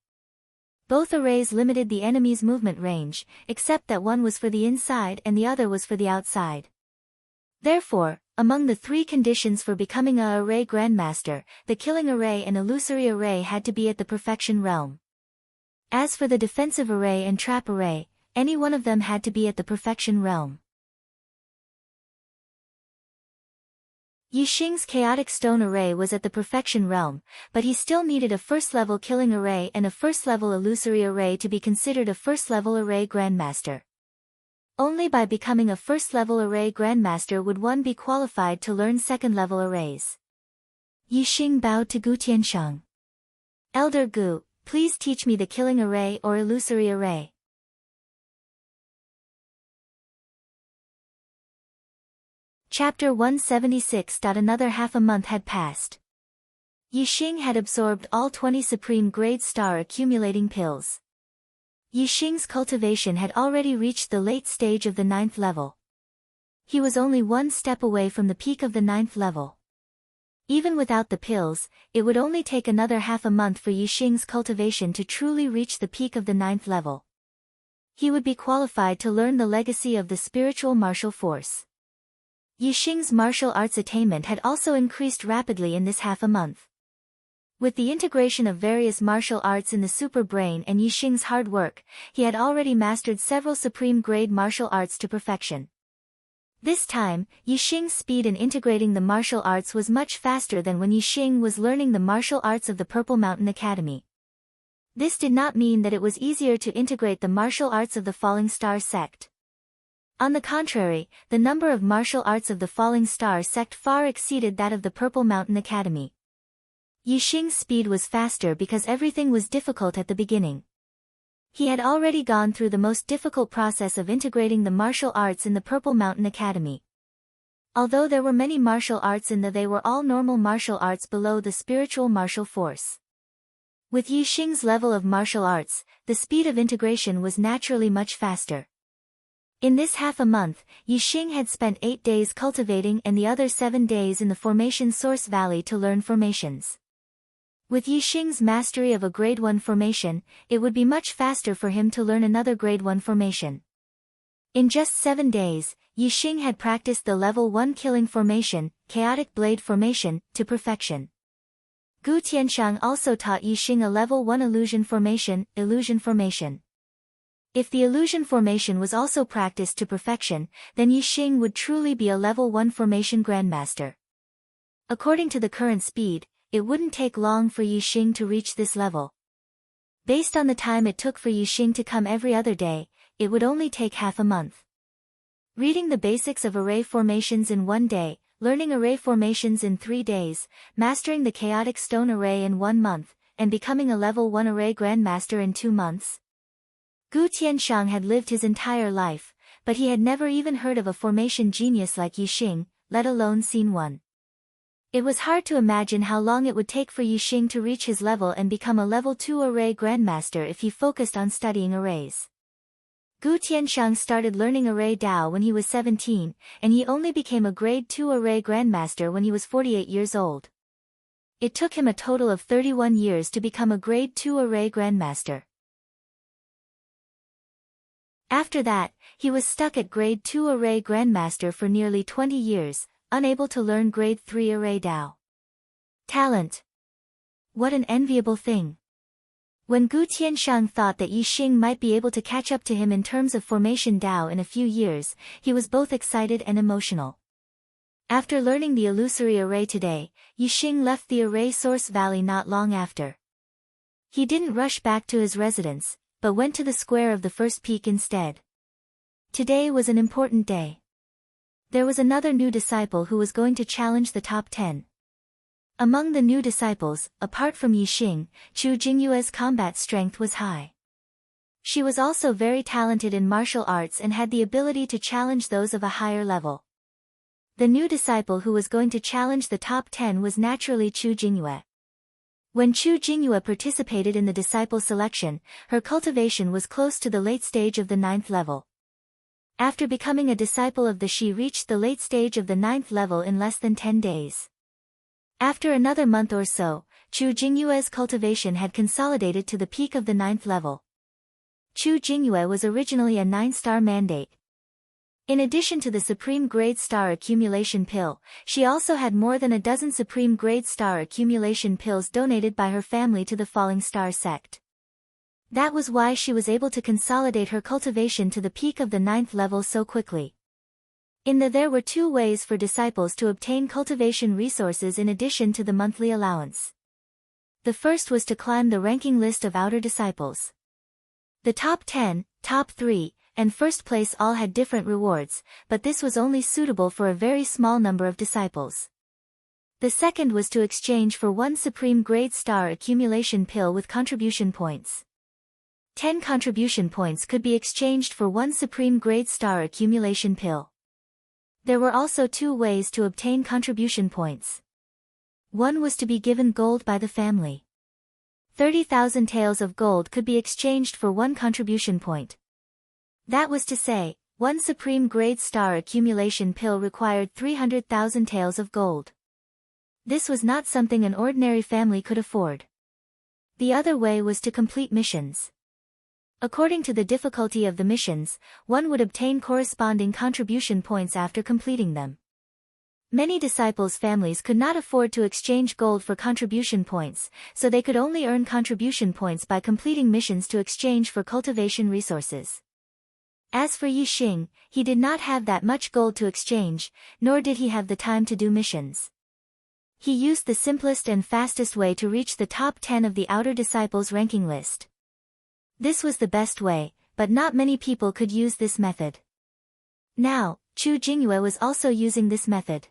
Both arrays limited the enemy's movement range, except that one was for the inside and the other was for the outside. Therefore, among the 3 conditions for becoming a array grandmaster, the killing array and illusory array had to be at the perfection realm. As for the defensive array and trap array, any one of them had to be at the perfection realm. Yixing's chaotic stone array was at the perfection realm, but he still needed a first-level killing array and a first-level illusory array to be considered a first-level array grandmaster. Only by becoming a first-level array grandmaster would one be qualified to learn second-level arrays. Yixing bowed to Gu Tianshang. Elder Gu, please teach me the killing array or illusory array. Chapter 176. Another half a month had passed. Yixing had absorbed all 20 supreme grade star accumulating pills. Yixing's cultivation had already reached the late stage of the 9th level. He was only 1 step away from the peak of the 9th level. Even without the pills, it would only take another half a month for Yixing's cultivation to truly reach the peak of the 9th level. He would be qualified to learn the legacy of the spiritual martial force. Yixing's martial arts attainment had also increased rapidly in this half a month. With the integration of various martial arts in the super brain and Yixing's hard work, he had already mastered several supreme grade martial arts to perfection. This time, Yixing's speed in integrating the martial arts was much faster than when Yixing was learning the martial arts of the Purple Mountain Academy. This did not mean that it was easier to integrate the martial arts of the Falling Star sect. On the contrary, the number of martial arts of the Falling Star sect far exceeded that of the Purple Mountain Academy. Yixing's speed was faster because everything was difficult at the beginning. He had already gone through the most difficult process of integrating the martial arts in the Purple Mountain Academy. Although there were many martial arts they were all normal martial arts below the spiritual martial force. With Yixing's level of martial arts, the speed of integration was naturally much faster. In this half a month, Yixing had spent 8 days cultivating and the other 7 days in the Formation Source Valley to learn formations. With Yixing's mastery of a grade 1 formation, it would be much faster for him to learn another grade 1 formation. In just 7 days, Yixing had practiced the level 1 killing formation, chaotic blade formation, to perfection. Gu Tianshang also taught Yixing a level 1 illusion formation, illusion formation. If the illusion formation was also practiced to perfection, then Yixing would truly be a level 1 formation grandmaster. According to the current speed, it wouldn't take long for Yixing to reach this level. Based on the time it took for Yixing to come every other day, it would only take half a month. Reading the basics of array formations in 1 day, learning array formations in 3 days, mastering the chaotic stone array in 1 month, and becoming a level 1 array grandmaster in 2 months. Gu Tianshang had lived his entire life, but he had never even heard of a formation genius like Yixing, let alone seen one. It was hard to imagine how long it would take for Yixing to reach his level and become a level 2 array grandmaster if he focused on studying arrays. Gu Tianshang started learning array Dao when he was 17, and he only became a grade 2 array grandmaster when he was 48 years old. It took him a total of 31 years to become a grade 2 array grandmaster. After that, he was stuck at grade 2 array grandmaster for nearly 20 years, unable to learn grade 3 array Dao. Talent. What an enviable thing. When Gu Tianshang thought that Yixing might be able to catch up to him in terms of formation Dao in a few years, he was both excited and emotional. After learning the illusory array today, Yixing left the array source valley not long after. He didn't rush back to his residence, but went to the square of the first peak instead. Today was an important day. There was another new disciple who was going to challenge the top 10. Among the new disciples, apart from Yixing, Chu Jingyue's combat strength was high. She was also very talented in martial arts and had the ability to challenge those of a higher level. The new disciple who was going to challenge the top 10 was naturally Chu Jingyue. When Chu Jingyue participated in the disciple selection, her cultivation was close to the late stage of the 9th level. After becoming a disciple of the she reached the late stage of the 9th level in less than 10 days. After another month or so, Chu Jingyue's cultivation had consolidated to the peak of the 9th level. Chu Jingyue was originally a 9-star mandate. In addition to the Supreme Grade Star Accumulation Pill, she also had more than a dozen Supreme Grade Star Accumulation Pills donated by her family to the Falling Star sect. That was why she was able to consolidate her cultivation to the peak of the 9th level so quickly. There were 2 ways for disciples to obtain cultivation resources in addition to the monthly allowance. The first was to climb the ranking list of outer disciples. The top 10, top 3, and first place all had different rewards, but this was only suitable for a very small number of disciples. The second was to exchange for 1 Supreme Grade Star Accumulation Pill with contribution points. 10 contribution points could be exchanged for 1 Supreme Grade Star Accumulation Pill. There were also 2 ways to obtain contribution points. One was to be given gold by the family. 30,000 taels of gold could be exchanged for 1 contribution point. That was to say, 1 Supreme Grade Star Accumulation Pill required 300,000 taels of gold. This was not something an ordinary family could afford. The other way was to complete missions. According to the difficulty of the missions, one would obtain corresponding contribution points after completing them. Many disciples' families could not afford to exchange gold for contribution points, so they could only earn contribution points by completing missions to exchange for cultivation resources. As for Yixing, he did not have that much gold to exchange, nor did he have the time to do missions. He used the simplest and fastest way to reach the top 10 of the outer disciples' ranking list. This was the best way, but not many people could use this method. Now, Chu Jingyue was also using this method.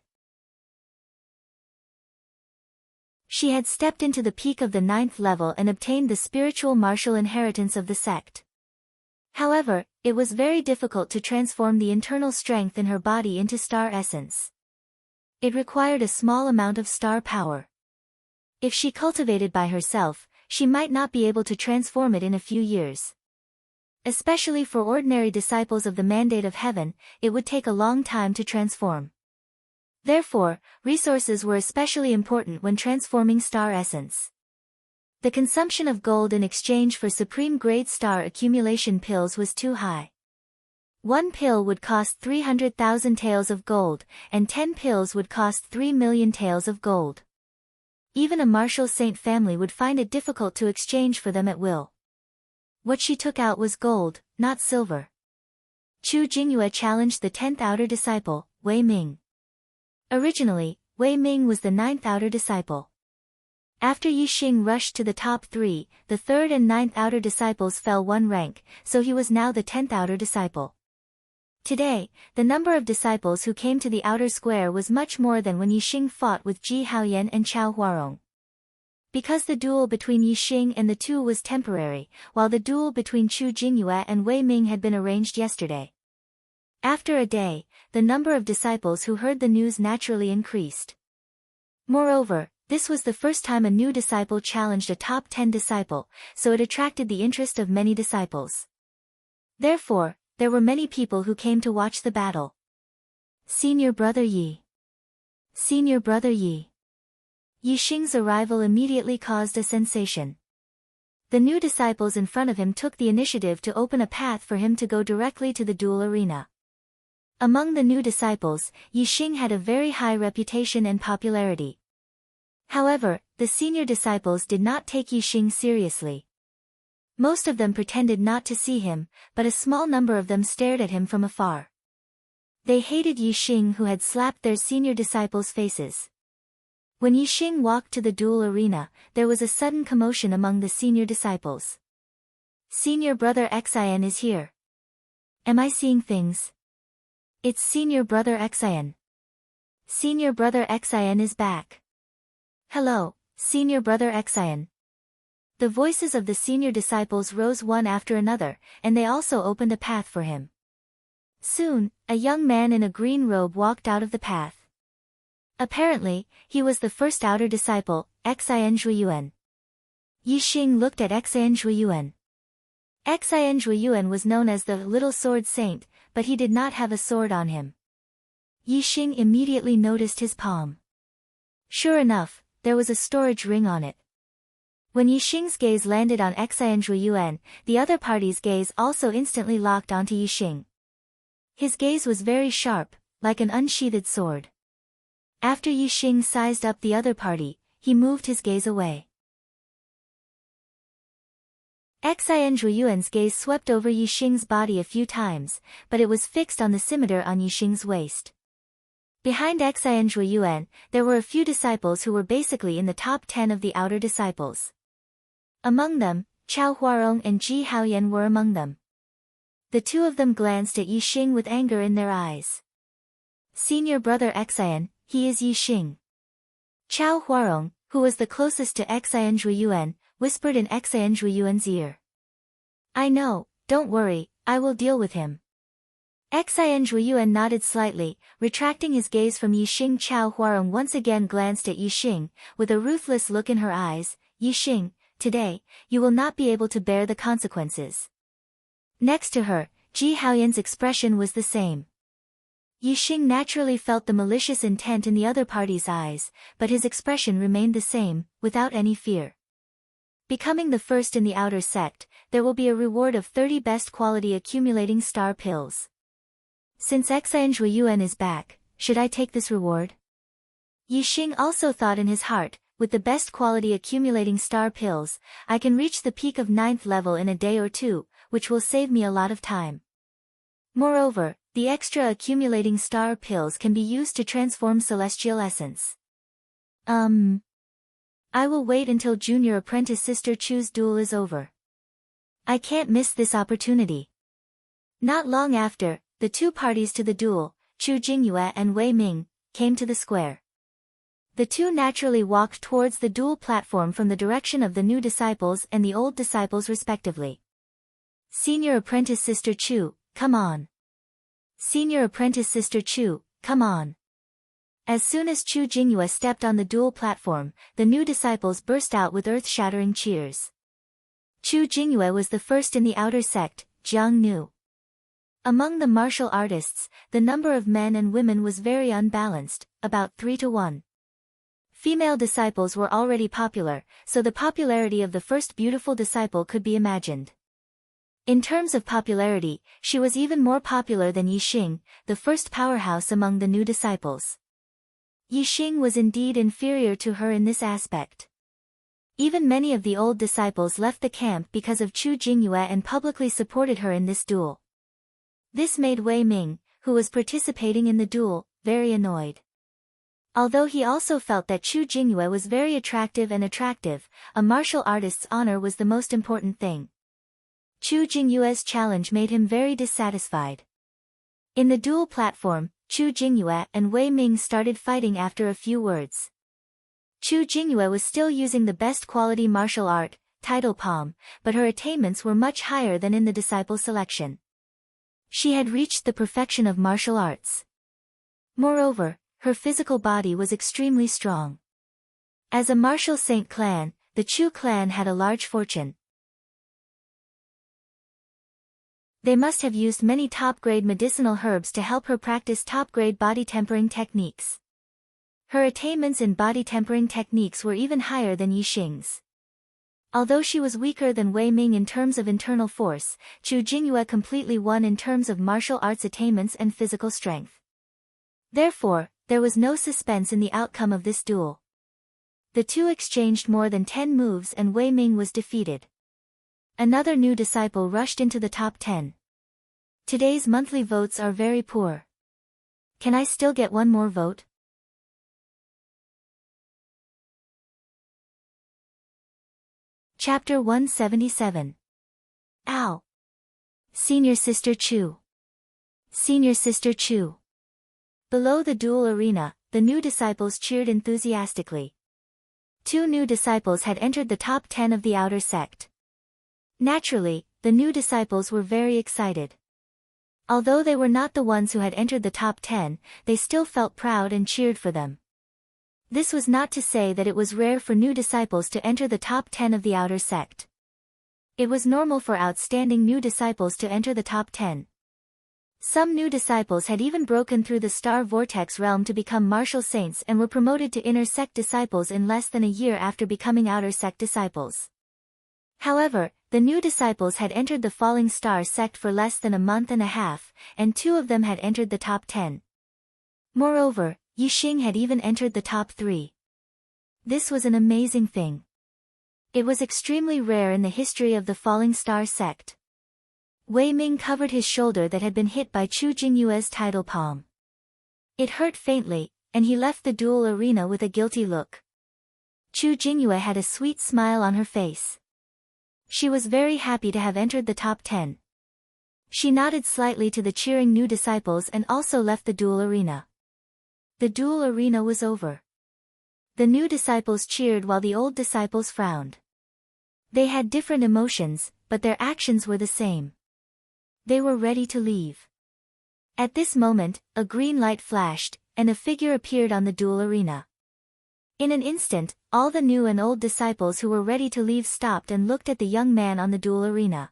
She had stepped into the peak of the 9th level and obtained the spiritual martial inheritance of the sect. However, it was very difficult to transform the internal strength in her body into star essence. It required a small amount of star power. If she cultivated by herself, she might not be able to transform it in a few years. Especially for ordinary disciples of the Mandate of Heaven, it would take a long time to transform. Therefore, resources were especially important when transforming star essence. The consumption of gold in exchange for supreme-grade star accumulation pills was too high. One pill would cost 300,000 taels of gold, and 10 pills would cost 3 million taels of gold. Even a Martial Saint family would find it difficult to exchange for them at will. What she took out was gold, not silver. Chu Jingyue challenged the 10th outer disciple, Wei Ming. Originally, Wei Ming was the 9th outer disciple. After Yi Xing rushed to the top 3, the 3rd and 9th outer disciples fell 1 rank, so he was now the 10th outer disciple. Today, the number of disciples who came to the outer square was much more than when Yi Xing fought with Ji Haoyan and Chao Huarong. Because the duel between Yi Xing and the two was temporary, while the duel between Chu Jingyue and Wei Ming had been arranged yesterday. After a day, the number of disciples who heard the news naturally increased. Moreover, this was the first time a new disciple challenged a top 10 disciple, so it attracted the interest of many disciples. Therefore, there were many people who came to watch the battle. Senior Brother Yi. Senior Brother Yi. Yi Xing's arrival immediately caused a sensation. The new disciples in front of him took the initiative to open a path for him to go directly to the duel arena. Among the new disciples, Yi Xing had a very high reputation and popularity. However, the senior disciples did not take Yi Xing seriously. Most of them pretended not to see him, but a small number of them stared at him from afar. They hated Yi Xing, who had slapped their senior disciples' faces. When Yi Xing walked to the duel arena, there was a sudden commotion among the senior disciples. Senior Brother Xian is here. Am I seeing things? It's Senior Brother Xian. Senior Brother Xian is back. Hello, Senior Brother Xian. The voices of the senior disciples rose one after another, and they also opened a path for him. Soon, a young man in a green robe walked out of the path. Apparently, he was the first outer disciple, Xian Zhuiyuan. Yi Xing looked at Xian Zhuiyuan. Xian Zhuiyuan was known as the Little Sword Saint, but he did not have a sword on him. Yi Xing immediately noticed his palm. Sure enough, there was a storage ring on it. When Yi Xing's gaze landed on Xian Zhuiyuan, the other party's gaze also instantly locked onto Yi Xing. His gaze was very sharp, like an unsheathed sword. After Yi Xing sized up the other party, he moved his gaze away. Xian Zhuiyuan's gaze swept over Yi Xing's body a few times, but it was fixed on the scimitar on Yi Xing's waist. Behind Xian Zhuiyuan, there were a few disciples who were basically in the top 10 of the outer disciples. Among them, Chao Huarong and Ji Haoyan were among them. The two of them glanced at Yi Xing with anger in their eyes. Senior Brother Xian, he is Yi Xing. Chao Huarong, who was the closest to Xian Zhuiyuan, whispered in Xian Zhuiyuan's ear. I know, don't worry, I will deal with him. Xian Zhuiyuan nodded slightly, retracting his gaze from Yi Xing. Chao Huarong once again glanced at Yi Xing, with a ruthless look in her eyes. Yi Xing, today, you will not be able to bear the consequences. Next to her, Ji Haoyan's expression was the same. Yi Xing naturally felt the malicious intent in the other party's eyes, but his expression remained the same, without any fear. Becoming the first in the outer sect, there will be a reward of 30 best quality accumulating star pills. Since Xian Zhuiyuan is back, should I take this reward? Yi Xing also thought in his heart, with the best quality accumulating star pills, I can reach the peak of 9th level in a day or two, which will save me a lot of time. Moreover, the extra accumulating star pills can be used to transform celestial essence. I will wait until Junior Apprentice Sister Chu's duel is over. I can't miss this opportunity. Not long after, the two parties to the duel, Chu Jingyue and Wei Ming, came to the square. The two naturally walked towards the duel platform from the direction of the new disciples and the old disciples respectively. Senior Apprentice Sister Chu, come on. Senior Apprentice Sister Chu, come on. As soon as Chu Jingyue stepped on the duel platform, the new disciples burst out with earth-shattering cheers. Chu Jingyue was the first in the outer sect, Jiang Nu. Among the martial artists, the number of men and women was very unbalanced, about 3 to 1. Female disciples were already popular, so the popularity of the first beautiful disciple could be imagined. In terms of popularity, she was even more popular than Yixing, the first powerhouse among the new disciples. Yixing was indeed inferior to her in this aspect. Even many of the old disciples left the camp because of Chu Jingyue and publicly supported her in this duel. This made Wei Ming, who was participating in the duel, very annoyed. Although he also felt that Chu Jingyue was very attractive, a martial artist's honor was the most important thing. Chu Jingyue's challenge made him very dissatisfied. In the duel platform, Chu Jingyue and Wei Ming started fighting after a few words. Chu Jingyue was still using the best quality martial art, Title Palm, but her attainments were much higher than in the disciple selection. She had reached the perfection of martial arts. Moreover, her physical body was extremely strong. As a martial saint clan, the Chu clan had a large fortune. They must have used many top-grade medicinal herbs to help her practice top-grade body tempering techniques. Her attainments in body tempering techniques were even higher than Yixing's. Although she was weaker than Wei Ming in terms of internal force, Chu Jingyue completely won in terms of martial arts attainments and physical strength. Therefore, there was no suspense in the outcome of this duel. The two exchanged more than 10 moves and Wei Ming was defeated. Another new disciple rushed into the top 10. Today's monthly votes are very poor. Can I still get one more vote? Chapter 177. Ow! Senior Sister Chu. Senior Sister Chu. Below the duel arena, the new disciples cheered enthusiastically. 2 new disciples had entered the top 10 of the outer sect. Naturally, the new disciples were very excited. Although they were not the ones who had entered the top 10, they still felt proud and cheered for them. This was not to say that it was rare for new disciples to enter the top 10 of the outer sect. It was normal for outstanding new disciples to enter the top 10. Some new disciples had even broken through the star vortex realm to become martial saints and were promoted to inner sect disciples in less than a year after becoming outer sect disciples. However, the new disciples had entered the falling star sect for less than a month and a half, and 2 of them had entered the top 10. Moreover, Yixing had even entered the top 3. This was an amazing thing. It was extremely rare in the history of the falling star sect. Wei Ming covered his shoulder that had been hit by Chu Jingyue's title palm. It hurt faintly, and he left the duel arena with a guilty look. Chu Jingyue had a sweet smile on her face. She was very happy to have entered the top 10. She nodded slightly to the cheering new disciples and also left the duel arena. The duel arena was over. The new disciples cheered while the old disciples frowned. They had different emotions, but their actions were the same. They were ready to leave. At this moment, a green light flashed, and a figure appeared on the duel arena. In an instant, all the new and old disciples who were ready to leave stopped and looked at the young man on the duel arena.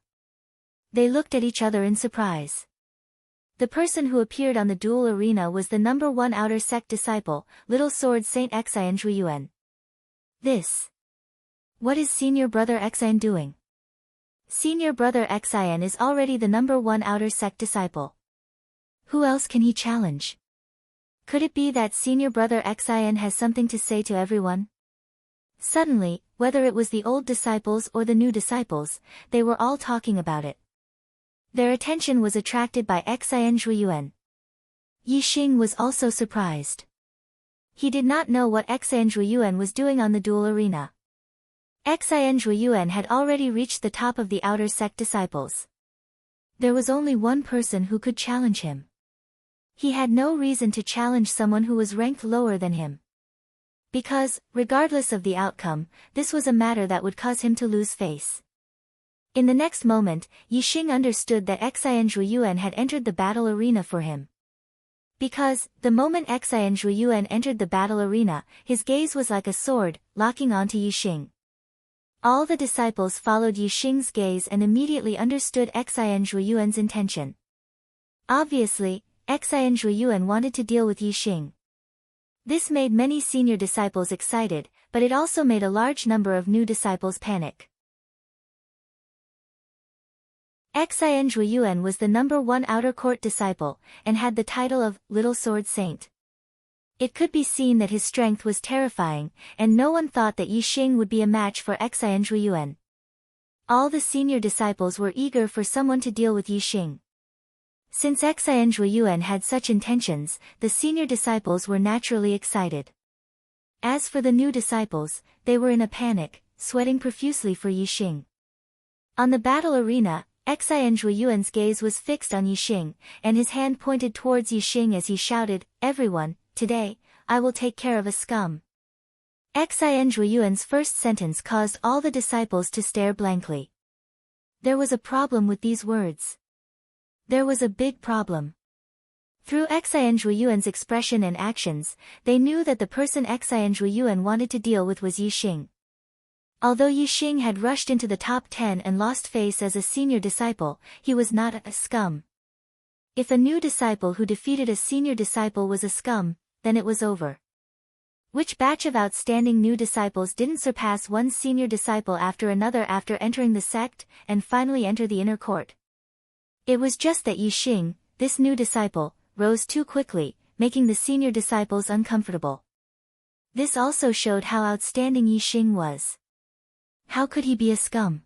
They looked at each other in surprise. The person who appeared on the duel arena was the number 1 outer sect disciple, Little Sword Saint Xian Zhuiyuan. This. What is Senior Brother Xian doing? Senior Brother Xian is already the number 1 outer sect disciple. Who else can he challenge? Could it be that Senior Brother Xian has something to say to everyone? Suddenly, whether it was the old disciples or the new disciples, they were all talking about it. Their attention was attracted by Xian Zhuiyuan. Yixing was also surprised. He did not know what Xian Zhuiyuan was doing on the duel arena. Xian Zhuiyuan had already reached the top of the outer sect disciples. There was only one person who could challenge him. He had no reason to challenge someone who was ranked lower than him. Because, regardless of the outcome, this was a matter that would cause him to lose face. In the next moment, Yixing understood that Xian Zhuiyuan had entered the battle arena for him. Because, the moment Xian Zhuiyuan entered the battle arena, his gaze was like a sword, locking onto Yixing. All the disciples followed Yixing's gaze and immediately understood Xian Zhuiyuan's intention. Obviously, Xian Zhuiyuan wanted to deal with Yixing. This made many senior disciples excited, but it also made a large number of new disciples panic. Xian Zhuiyuan was the #1 outer court disciple, and had the title of Little Sword Saint. It could be seen that his strength was terrifying, and no one thought that Yixing would be a match for Xian Zhuiyuan. All the senior disciples were eager for someone to deal with Yixing. Since Xian Zhuiyuan had such intentions, the senior disciples were naturally excited. As for the new disciples, they were in a panic, sweating profusely for Yixing. On the battle arena, Xian Zhuiyuan's gaze was fixed on Yixing, and his hand pointed towards Yixing as he shouted, "Everyone, today, I will take care of a scum." Xian Zhuiyuan's first sentence caused all the disciples to stare blankly. There was a problem with these words. There was a big problem. Through Xian Zhuiyuan's expression and actions, they knew that the person Xian Zhuiyuan wanted to deal with was Yixing. Although Yixing had rushed into the top 10 and lost face as a senior disciple, he was not a scum. If a new disciple who defeated a senior disciple was a scum, then it was over. Which batch of outstanding new disciples didn't surpass one senior disciple after another after entering the sect, and finally enter the inner court? It was just that Yixing, this new disciple, rose too quickly, making the senior disciples uncomfortable. This also showed how outstanding Yixing was. How could he be a scum?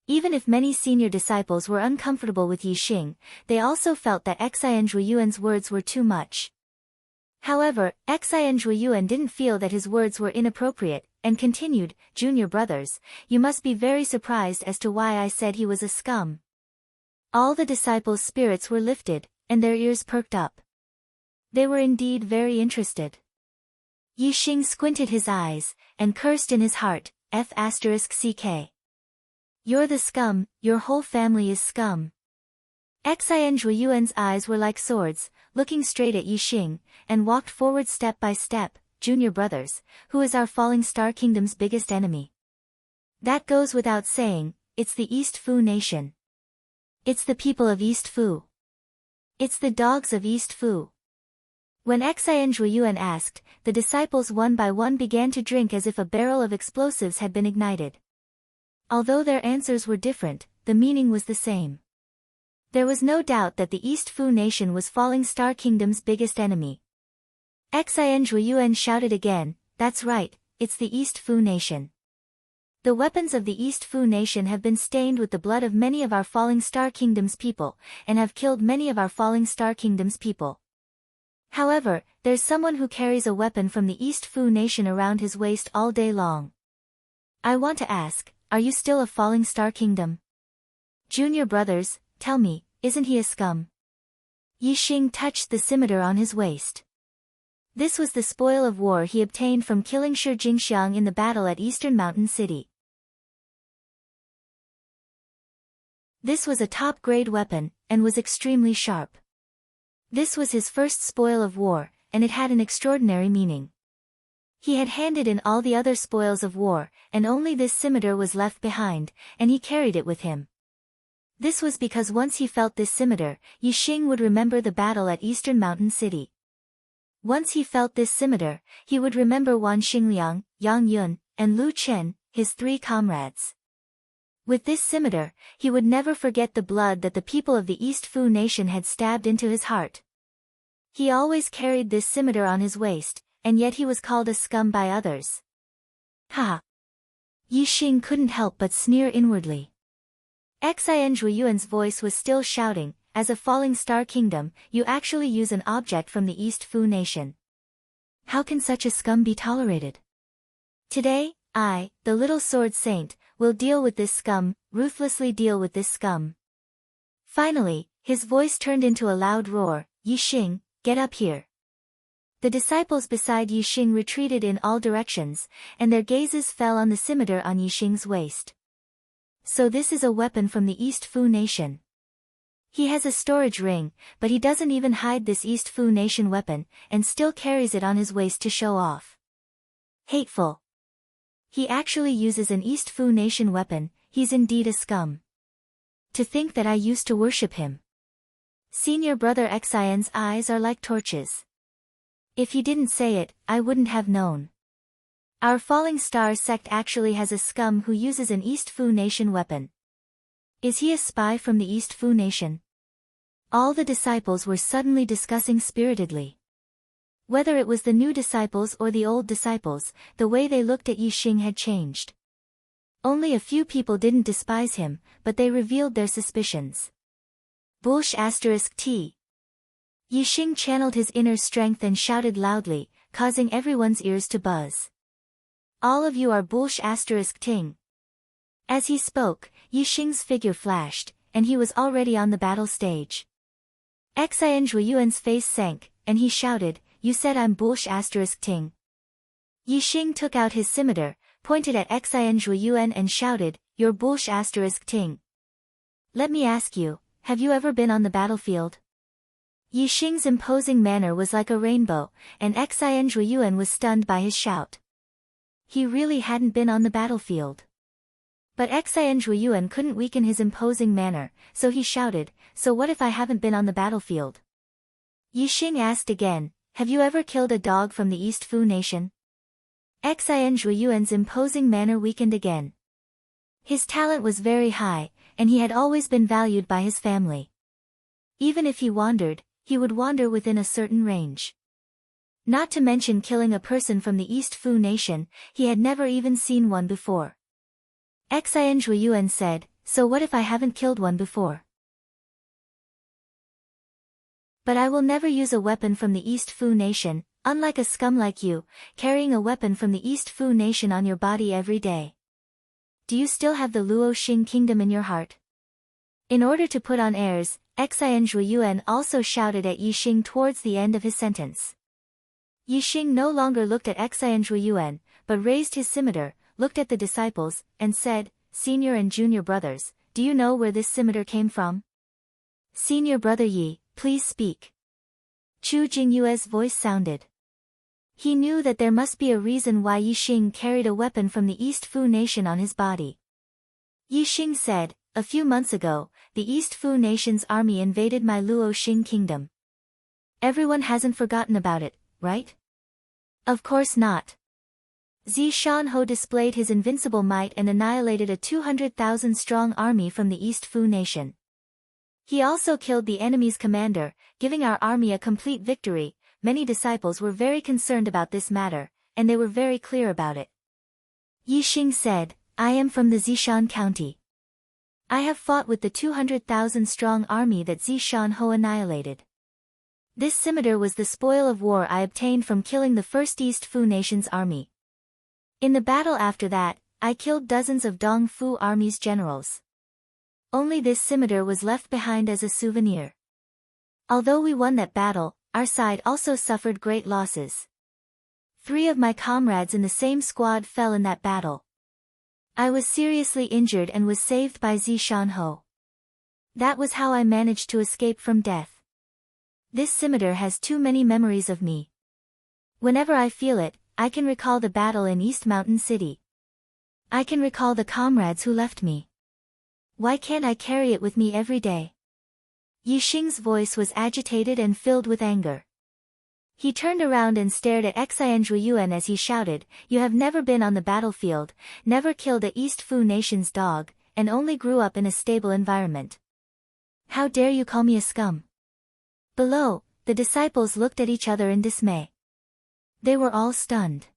Even if many senior disciples were uncomfortable with Yixing, they also felt that Xian Zhuiyuan's words were too much. However, Xian Zhuiyuan didn't feel that his words were inappropriate, and continued, "Junior brothers, you must be very surprised as to why I said he was a scum." All the disciples' spirits were lifted, and their ears perked up. They were indeed very interested. Yixing squinted his eyes, and cursed in his heart, F***ck. "You're the scum, your whole family is scum." Xian Zhuiyuan's eyes were like swords, looking straight at Yixing, and walked forward step by step. "Junior brothers, who is our Falling Star Kingdom's biggest enemy?" "That goes without saying, it's the East Fu nation. It's the people of East Fu. It's the dogs of East Fu." When Xian Zhuiyuan asked, the disciples one by one began to drink as if a barrel of explosives had been ignited. Although their answers were different, the meaning was the same. There was no doubt that the East Fu nation was Falling Star Kingdom's biggest enemy. Xian Zhuiyuan shouted again, "That's right, it's the East Fu nation. The weapons of the East Fu nation have been stained with the blood of many of our Falling Star Kingdom's people, and have killed many of our Falling Star Kingdom's people. However, there's someone who carries a weapon from the East Fu nation around his waist all day long. I want to ask, are you still a Falling Star Kingdom? Junior brothers, tell me, isn't he a scum?" Yixing touched the scimitar on his waist. This was the spoil of war he obtained from killing Shi Jingxiang in the battle at Eastern Mountain City. This was a top-grade weapon, and was extremely sharp. This was his first spoil of war, and it had an extraordinary meaning. He had handed in all the other spoils of war, and only this scimitar was left behind, and he carried it with him. This was because once he felt this scimitar, Yixing would remember the battle at Eastern Mountain City. Once he felt this scimitar, he would remember Wan Xingliang, Yang Yun, and Lu Chen, his 3 comrades. With this scimitar, he would never forget the blood that the people of the East Fu nation had stabbed into his heart. He always carried this scimitar on his waist, and yet he was called a scum by others. Ha! Yixing couldn't help but sneer inwardly. Xian Zhuiyuan's voice was still shouting, "As a Falling Star Kingdom, you actually use an object from the East Fu nation. How can such a scum be tolerated? Today, I, the Little Sword Saint, will deal with this scum, ruthlessly deal with this scum." Finally, his voice turned into a loud roar, "Yixing, get up here." The disciples beside Yixing retreated in all directions, and their gazes fell on the scimitar on Yixing's waist. So this is a weapon from the East Fu nation. He has a storage ring, but he doesn't even hide this East Fu nation weapon, and still carries it on his waist to show off. Hateful. He actually uses an East Fu nation weapon, he's indeed a scum. To think that I used to worship him. Senior brother Xian's eyes are like torches. If you didn't say it, I wouldn't have known. Our falling star sect actually has a scum who uses an East Fu Nation weapon. Is he a spy from the East Fu Nation? All the disciples were suddenly discussing spiritedly. Whether it was the new disciples or the old disciples, the way they looked at Yi Xing had changed. Only a few people didn't despise him, but they revealed their suspicions. Bullsh *T. Yi Xing channeled his inner strength and shouted loudly, causing everyone's ears to buzz. All of you are Bullsh *Ting. As he spoke, Yi Xing's figure flashed, and he was already on the battle stage. Xian Zhuiyuan's face sank, and he shouted, "You said I'm Bullsh *Ting." Yi Xing took out his scimitar, pointed at Xian Zhuiyuan and shouted, "You're Bullsh *Ting. Let me ask you, have you ever been on the battlefield?" Yi Xing's imposing manner was like a rainbow, and Xian Zhuiyuan was stunned by his shout. He really hadn't been on the battlefield. But Xian Zhuiyuan couldn't weaken his imposing manner, so he shouted, "So what if I haven't been on the battlefield?" Yi Xing asked again, "Have you ever killed a dog from the East Fu Nation?" Xian Zhuiyuan's imposing manner weakened again. His talent was very high, and he had always been valued by his family. Even if he wandered, he would wander within a certain range. Not to mention killing a person from the East Fu Nation, he had never even seen one before. Xian Zhuiyuan said, "So what if I haven't killed one before? But I will never use a weapon from the East Fu Nation, unlike a scum like you, carrying a weapon from the East Fu Nation on your body every day. Do you still have the Luo Xing kingdom in your heart?" In order to put on airs, Xian Zhuiyuan also shouted at Yi Xing towards the end of his sentence. Yi Xing no longer looked at Xian Zhuiyuan, but raised his scimitar, looked at the disciples, and said, "Senior and junior brothers, do you know where this scimitar came from?" "Senior brother Yi, please speak." Chu Jingyue's voice sounded. He knew that there must be a reason why Yi Xing carried a weapon from the East Fu Nation on his body. Yi Xing said, "A few months ago, the East Fu Nation's army invaded my Luo Xing kingdom. Everyone hasn't forgotten about it, right?" "Of course not." Zishan displayed his invincible might and annihilated a 200,000-strong army from the East Fu Nation. He also killed the enemy's commander, giving our army a complete victory. Many disciples were very concerned about this matter, and they were very clear about it. Yi Xing said, "I am from the Zishan County. I have fought with the 200,000-strong army that Zishan annihilated. This scimitar was the spoil of war I obtained from killing the first East Fu Nation's army. In the battle after that, I killed dozens of Dong Fu Army's generals. Only this scimitar was left behind as a souvenir. Although we won that battle, our side also suffered great losses. 3 of my comrades in the same squad fell in that battle. I was seriously injured and was saved by Zishan. That was how I managed to escape from death. This scimitar has too many memories of me. Whenever I feel it, I can recall the battle in East Mountain City. I can recall the comrades who left me. Why can't I carry it with me every day?" Yi Xing's voice was agitated and filled with anger. He turned around and stared at Xian Zhuiyuan as he shouted, "You have never been on the battlefield, never killed a East Fu Nation's dog, and only grew up in a stable environment. How dare you call me a scum?" Below, the disciples looked at each other in dismay. They were all stunned.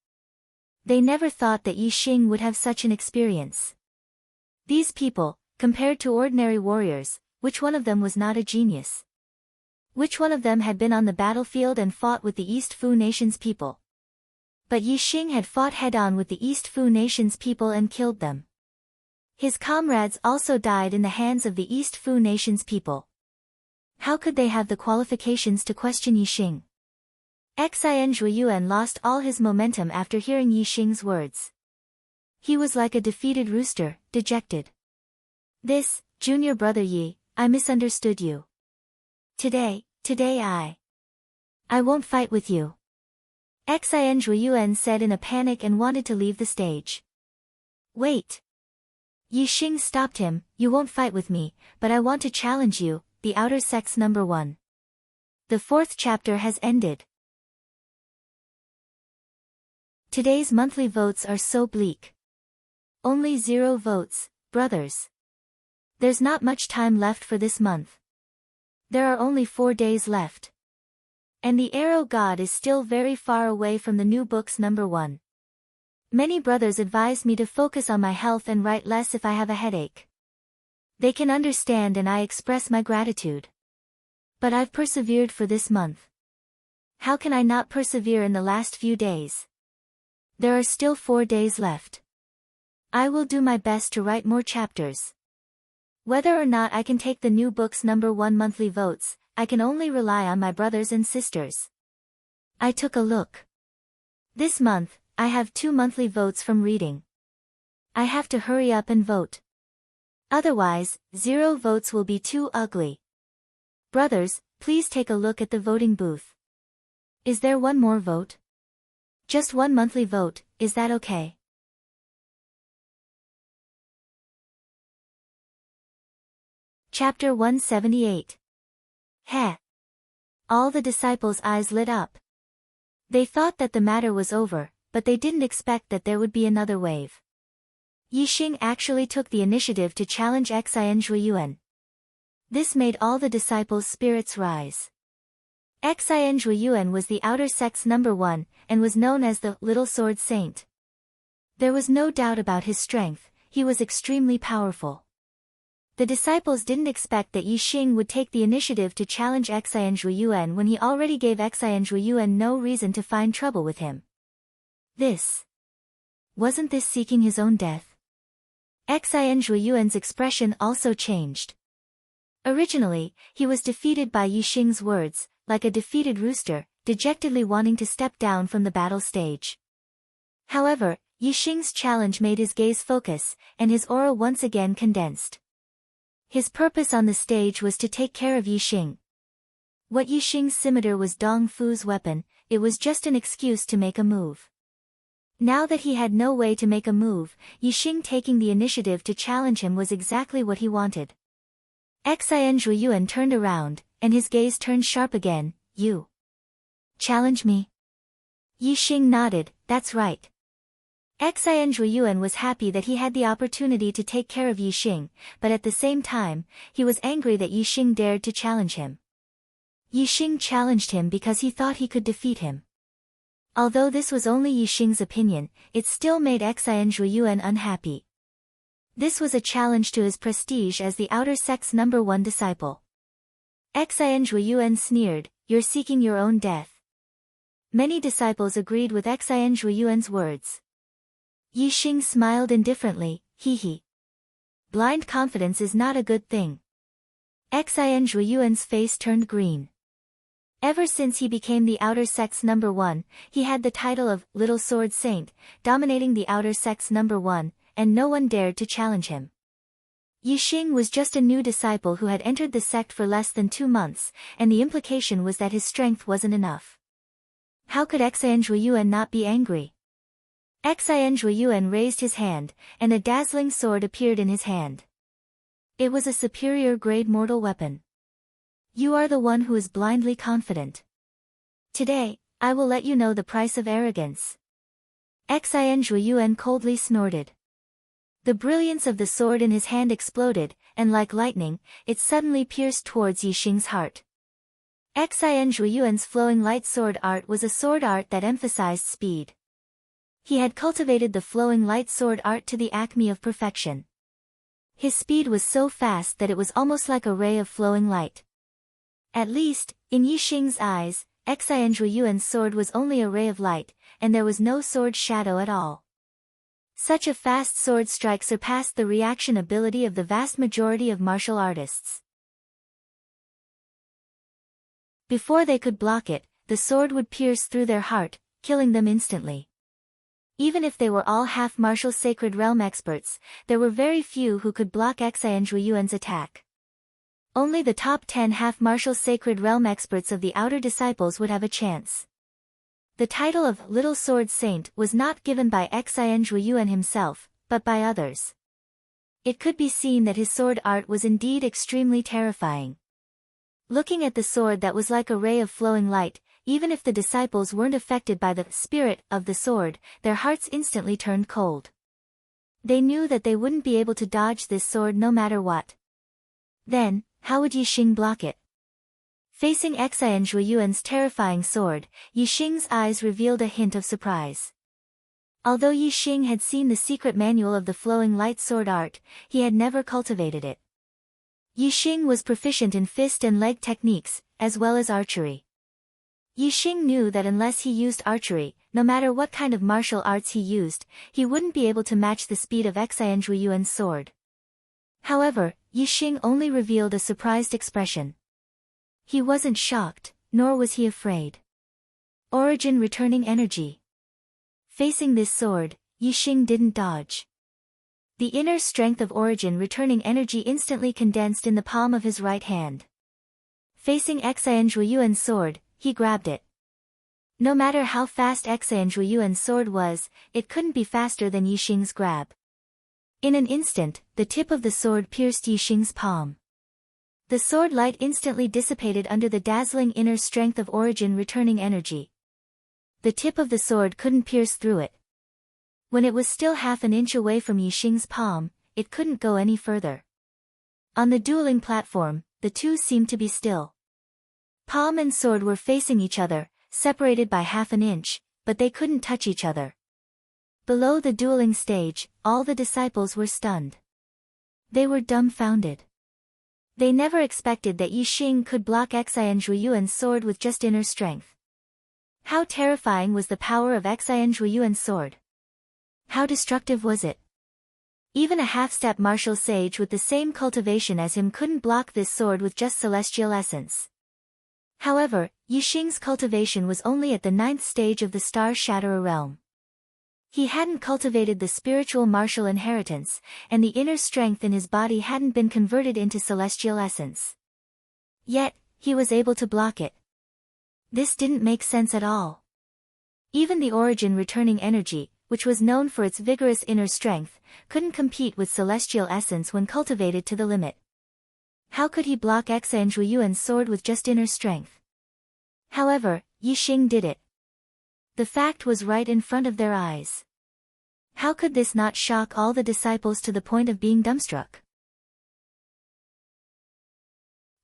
They never thought that Yi Xing would have such an experience. These people, compared to ordinary warriors, which one of them was not a genius? Which one of them had been on the battlefield and fought with the East Fu Nation's people? But Yi Xing had fought head-on with the East Fu Nation's people and killed them. His comrades also died in the hands of the East Fu Nation's people. How could they have the qualifications to question Yi Xing? Xian Zhuiyuan lost all his momentum after hearing Yi Xing's words. He was like a defeated rooster, dejected. "This, junior brother Yi, I misunderstood you. Today I won't fight with you." Xian Zhuiyuan said in a panic and wanted to leave the stage. "Wait." Yi Xing stopped him, "You won't fight with me, but I want to challenge you, the Outer Sects #1. The 4th chapter has ended. Today's monthly votes are so bleak. Only 0 votes, brothers. There's not much time left for this month. There are only 4 days left. And the arrow god is still very far away from the new book's number 1. Many brothers advise me to focus on my health and write less if I have a headache. They can understand and I express my gratitude. But I've persevered for this month. How can I not persevere in the last few days? There are still 4 days left. I will do my best to write more chapters. Whether or not I can take the new book's number 1 monthly votes, I can only rely on my brothers and sisters. I took a look. This month, I have 2 monthly votes from reading. I have to hurry up and vote. Otherwise, 0 votes will be too ugly. Brothers, please take a look at the voting booth. Is there one more vote? Just 1 monthly vote, is that okay? Chapter 178. Heh! All the disciples' eyes lit up. They thought that the matter was over, but they didn't expect that there would be another wave. Yixing actually took the initiative to challenge Xian Zhuiyuan. This made all the disciples' spirits rise. Xian Zhuiyuan was the outer sect's number 1, and was known as the Little Sword Saint. There was no doubt about his strength, he was extremely powerful. The disciples didn't expect that Yixing would take the initiative to challenge Xian Zhuiyuan when he already gave Xian Zhuiyuan no reason to find trouble with him. Wasn't this seeking his own death? Xian Zhuiyuan's expression also changed. Originally, he was defeated by Yixing's words, like a defeated rooster, dejectedly wanting to step down from the battle stage. However, Yixing's challenge made his gaze focus, and his aura once again condensed. His purpose on the stage was to take care of Yixing. What Yixing's scimitar was Dong Fu's weapon, it was just an excuse to make a move. Now that he had no way to make a move, Yixing taking the initiative to challenge him was exactly what he wanted. Xian Zhuiyuan turned around, and his gaze turned sharp again. You challenge me? Yixing nodded, that's right. Xian Zhuiyuan was happy that he had the opportunity to take care of Yixing, but at the same time, he was angry that Yixing dared to challenge him. Yixing challenged him because he thought he could defeat him. Although this was only Yixing's opinion, it still made Xian Zhuiyuan unhappy. This was a challenge to his prestige as the outer sect's number 1 disciple. Xian Zhuiyuan sneered, you're seeking your own death. Many disciples agreed with Xian Zhuiyuan's words. Yixing smiled indifferently, hee. Blind confidence is not a good thing. Xian Zhuiyuan's face turned green. Ever since he became the outer sect's number 1, he had the title of Little Sword Saint, dominating the outer sect's number 1, and no one dared to challenge him. Yixing was just a new disciple who had entered the sect for less than 2 months, and the implication was that his strength wasn't enough. How could Xian Zhuiyuan not be angry? Xian Zhuiyuan raised his hand, and a dazzling sword appeared in his hand. It was a superior grade mortal weapon. You are the one who is blindly confident. Today, I will let you know the price of arrogance. Xian Zhuiyuan coldly snorted. The brilliance of the sword in his hand exploded, and like lightning, it suddenly pierced towards Yixing's heart. Xian Zhuiyuan's flowing light sword art was a sword art that emphasized speed. He had cultivated the flowing light sword art to the acme of perfection. His speed was so fast that it was almost like a ray of flowing light. At least, in Yixing's eyes, Xian Zhuiyuan's sword was only a ray of light, and there was no sword shadow at all. Such a fast sword strike surpassed the reaction ability of the vast majority of martial artists. Before they could block it, the sword would pierce through their heart, killing them instantly. Even if they were all half-martial Sacred Realm experts, there were very few who could block Xian Zhuiyuan's attack. Only the top 10 half-martial Sacred Realm experts of the outer disciples would have a chance. The title of Little Sword Saint was not given by Xian Zhuiyuan himself, but by others. It could be seen that his sword art was indeed extremely terrifying. Looking at the sword that was like a ray of flowing light, even if the disciples weren't affected by the spirit of the sword, their hearts instantly turned cold. They knew that they wouldn't be able to dodge this sword no matter what. Then, how would Yixing block it? Facing Xian Zhuiyuan's terrifying sword, Yixing's eyes revealed a hint of surprise. Although Yixing had seen the secret manual of the flowing light sword art, he had never cultivated it. Yixing was proficient in fist and leg techniques, as well as archery. Yixing knew that unless he used archery, no matter what kind of martial arts he used, he wouldn't be able to match the speed of Xian Zhuiyuan's sword. However, Yixing only revealed a surprised expression. He wasn't shocked, nor was he afraid. Origin returning energy. Facing this sword, Yixing didn't dodge. The inner strength of origin returning energy instantly condensed in the palm of his right hand. Facing Xian Zhuiyuan's sword, he grabbed it. No matter how fast Xian Zhuiyuan's sword was, it couldn't be faster than Yixing's grab. In an instant, the tip of the sword pierced Yixing's palm. The sword light instantly dissipated under the dazzling inner strength of origin returning energy. The tip of the sword couldn't pierce through it. When it was still half an inch away from Yixing's palm, it couldn't go any further. On the dueling platform, the two seemed to be still. Palm and sword were facing each other, separated by half an inch, but they couldn't touch each other. Below the dueling stage, all the disciples were stunned. They were dumbfounded. They never expected that Yixing could block Xian Zhuiyuan's sword with just inner strength. How terrifying was the power of Xian Zhuiyuan's sword? How destructive was it? Even a half-step martial sage with the same cultivation as him couldn't block this sword with just celestial essence. However, Yixing's cultivation was only at the 9th stage of the Star Shatterer realm. He hadn't cultivated the spiritual martial inheritance, and the inner strength in his body hadn't been converted into celestial essence. Yet, he was able to block it. This didn't make sense at all. Even the origin returning energy, which was known for its vigorous inner strength, couldn't compete with celestial essence when cultivated to the limit. How could he block Xian Zhuiyuan's sword with just inner strength? However, Yixing did it. The fact was right in front of their eyes. How could this not shock all the disciples to the point of being dumbstruck?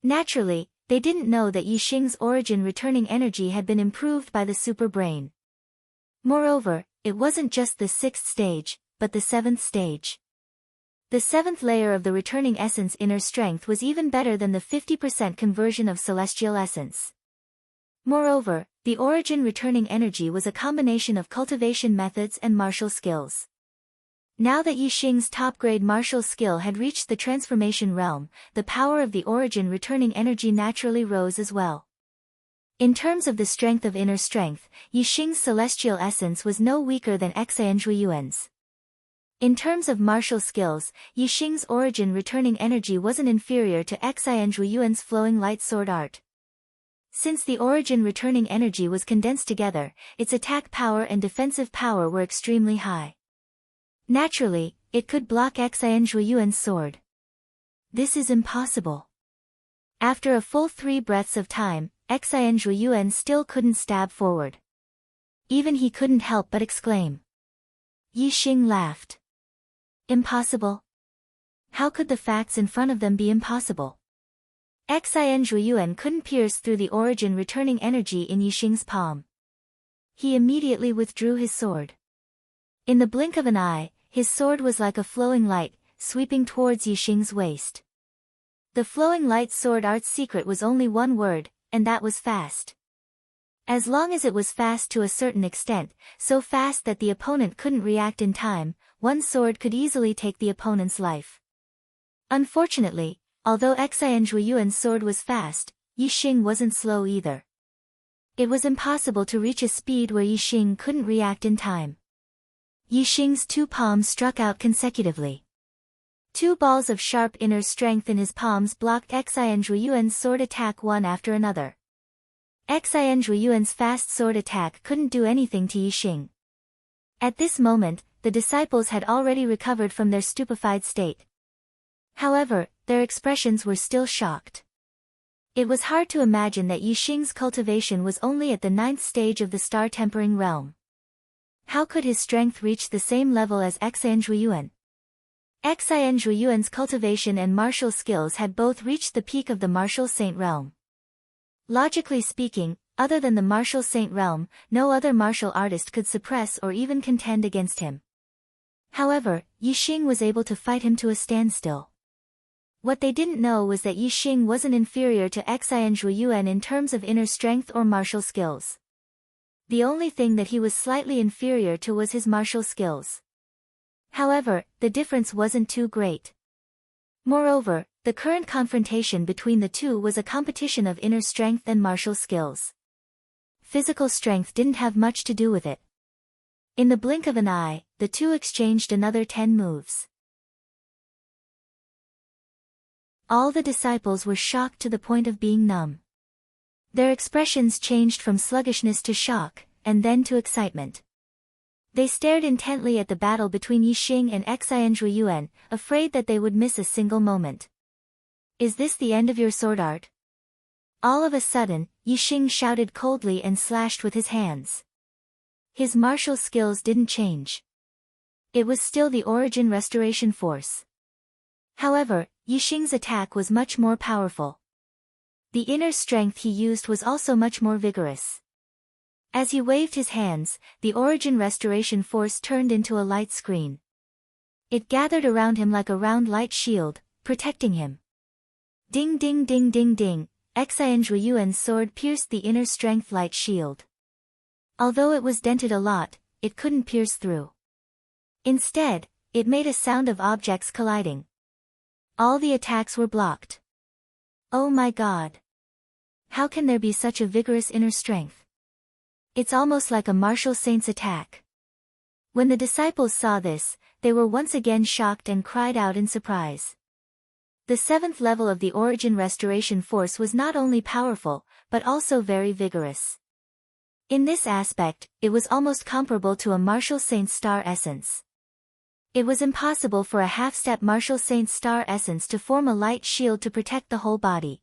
Naturally, they didn't know that Yixing's origin returning energy had been improved by the super brain. Moreover, it wasn't just the 6th stage, but the 7th stage. The 7th layer of the returning essence inner strength was even better than the 50% conversion of celestial essence. Moreover, the origin returning energy was a combination of cultivation methods and martial skills. Now that Yixing's top-grade martial skill had reached the transformation realm, the power of the origin returning energy naturally rose as well. In terms of the strength of inner strength, Yixing's celestial essence was no weaker than Xian Zhuiyuan's. In terms of martial skills, Yixing's origin returning energy wasn't inferior to Xian Zhuiyuan's flowing light sword art. Since the origin returning energy was condensed together, its attack power and defensive power were extremely high. Naturally, it could block Xian Zhuiyuan's sword. This is impossible. After a full 3 breaths of time, Xian Zhuiyuan still couldn't stab forward. Even he couldn't help but exclaim. Yixing laughed. Impossible? How could the facts in front of them be impossible? Xian Zhuiyuan couldn't pierce through the origin returning energy in Yixing's palm. He immediately withdrew his sword. In the blink of an eye, his sword was like a flowing light, sweeping towards Yixing's waist. The flowing light sword art's secret was only one word, and that was fast. As long as it was fast to a certain extent, so fast that the opponent couldn't react in time, one sword could easily take the opponent's life. Unfortunately, although Xian Zhuiyuan's sword was fast, Yixing wasn't slow either. It was impossible to reach a speed where Yixing couldn't react in time. Yixing's 2 palms struck out consecutively. 2 balls of sharp inner strength in his palms blocked Xian Zhuiyuan's sword attack one after another. Xian Zhuiyuan's fast sword attack couldn't do anything to Yixing. At this moment, the disciples had already recovered from their stupefied state. However, their expressions were still shocked. It was hard to imagine that Yi Xing's cultivation was only at the 9th stage of the star-tempering realm. How could his strength reach the same level as Xian Zhuiyuan? Xian Zhuiyuan's cultivation and martial skills had both reached the peak of the martial saint realm. Logically speaking, other than the martial saint realm, no other martial artist could suppress or even contend against him. However, Yi Xing was able to fight him to a standstill. What they didn't know was that Yi Xing wasn't inferior to Xian Zhuiyuan in terms of inner strength or martial skills. The only thing that he was slightly inferior to was his martial skills. However, the difference wasn't too great. Moreover, the current confrontation between the two was a competition of inner strength and martial skills. Physical strength didn't have much to do with it. In the blink of an eye, the two exchanged another 10 moves. All the disciples were shocked to the point of being numb. Their expressions changed from sluggishness to shock, and then to excitement. They stared intently at the battle between Yi Xing and Xian Zhuiyuan, afraid that they would miss a single moment. "Is this the end of your sword art?" All of a sudden, Yi Xing shouted coldly and slashed with his hands. His martial skills didn't change. It was still the origin restoration force. However, Yi Xing's attack was much more powerful. The inner strength he used was also much more vigorous. As he waved his hands, the origin restoration force turned into a light screen. It gathered around him like a round light shield, protecting him. Ding ding ding ding ding, Xian Zhuiyuan's sword pierced the inner strength light shield. Although it was dented a lot, it couldn't pierce through. Instead, it made a sound of objects colliding. All the attacks were blocked. Oh my God! How can there be such a vigorous inner strength? It's almost like a martial saint's attack. When the disciples saw this, they were once again shocked and cried out in surprise. The 7th level of the origin restoration force was not only powerful, but also very vigorous. In this aspect, it was almost comparable to a martial saint's star essence. It was impossible for a half-step martial saint's star essence to form a light shield to protect the whole body.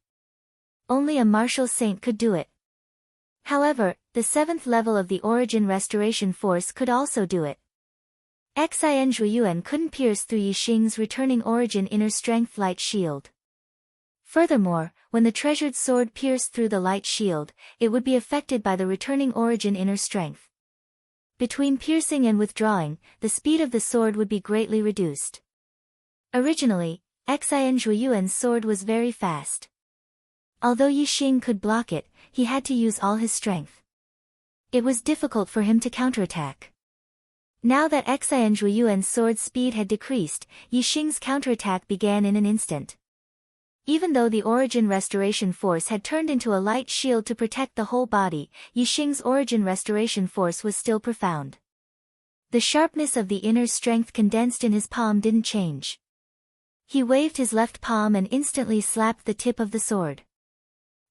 Only a martial saint could do it. However, the 7th level of the origin restoration force could also do it. Xian Zhuiyuan couldn't pierce through Yi Xing's returning origin inner strength light shield. Furthermore, when the treasured sword pierced through the light shield, it would be affected by the returning origin inner strength. Between piercing and withdrawing, the speed of the sword would be greatly reduced. Originally, Xian Zhuiyuan's sword was very fast. Although Yi Xing could block it, he had to use all his strength. It was difficult for him to counterattack. Now that Xian Zhuiyuan's sword speed had decreased, Yi Xing's counterattack began in an instant. Even though the origin restoration force had turned into a light shield to protect the whole body, Yi Xing's origin restoration force was still profound. The sharpness of the inner strength condensed in his palm didn't change. He waved his left palm and instantly slapped the tip of the sword.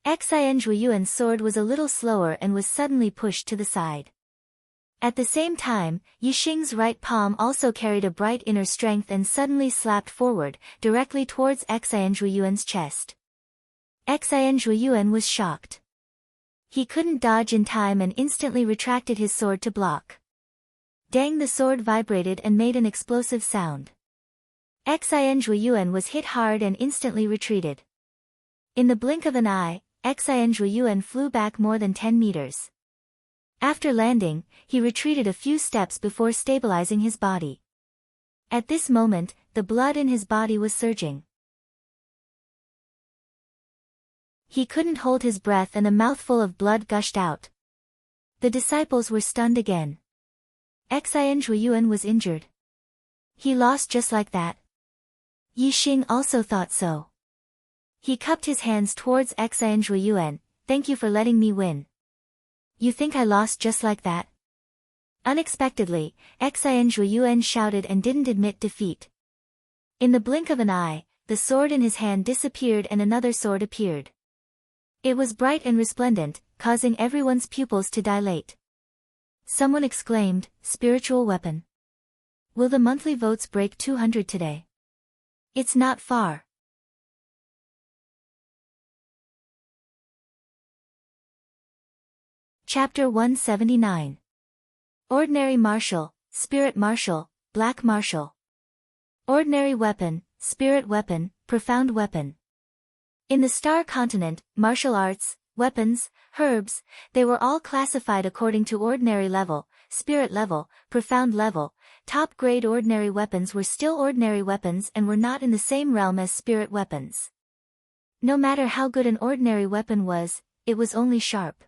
Xian Zhuiyuan's sword was a little slower and was suddenly pushed to the side. At the same time, Yi Xing's right palm also carried a bright inner strength and suddenly slapped forward, directly towards Xian Zhuiyuan's chest. Xian Zhuiyuan was shocked. He couldn't dodge in time and instantly retracted his sword to block. Dang, the sword vibrated and made an explosive sound. Xian Zhuiyuan was hit hard and instantly retreated. In the blink of an eye, Xian Zhuiyuan flew back more than 10 meters. After landing, he retreated a few steps before stabilizing his body. At this moment, the blood in his body was surging. He couldn't hold his breath and a mouthful of blood gushed out. The disciples were stunned again. Xian Zhuiyuan was injured. He lost just like that. Yi Xing also thought so. He cupped his hands towards Xian Zhuiyuan. "Thank you for letting me win." "You think I lost just like that?" Unexpectedly, Xian Zhuiyuan shouted and didn't admit defeat. In the blink of an eye, the sword in his hand disappeared and another sword appeared. It was bright and resplendent, causing everyone's pupils to dilate. Someone exclaimed, "Spiritual weapon. Will the monthly votes break 200 today?" It's not far. Chapter 179. Ordinary martial, spirit martial, black martial. Ordinary weapon, spirit weapon, profound weapon. In the Star Continent, martial arts, weapons, herbs, they were all classified according to ordinary level, spirit level, profound level. Top-grade ordinary weapons were still ordinary weapons and were not in the same realm as spirit weapons. No matter how good an ordinary weapon was, it was only sharp.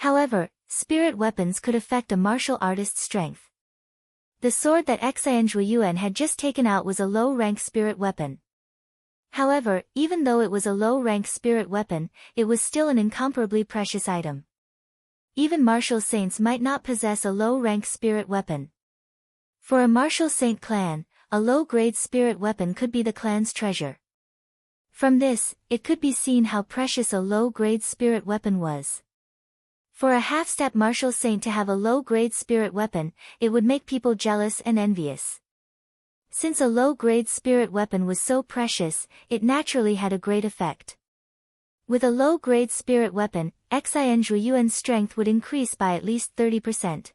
However, spirit weapons could affect a martial artist's strength. The sword that Xian Zhuiyuan had just taken out was a low-rank spirit weapon. However, even though it was a low-rank spirit weapon, it was still an incomparably precious item. Even martial saints might not possess a low-rank spirit weapon. For a martial saint clan, a low-grade spirit weapon could be the clan's treasure. From this, it could be seen how precious a low-grade spirit weapon was. For a half-step martial saint to have a low-grade spirit weapon, it would make people jealous and envious. Since a low-grade spirit weapon was so precious, it naturally had a great effect. With a low-grade spirit weapon, Xian Zhuiyuan's strength would increase by at least 30%.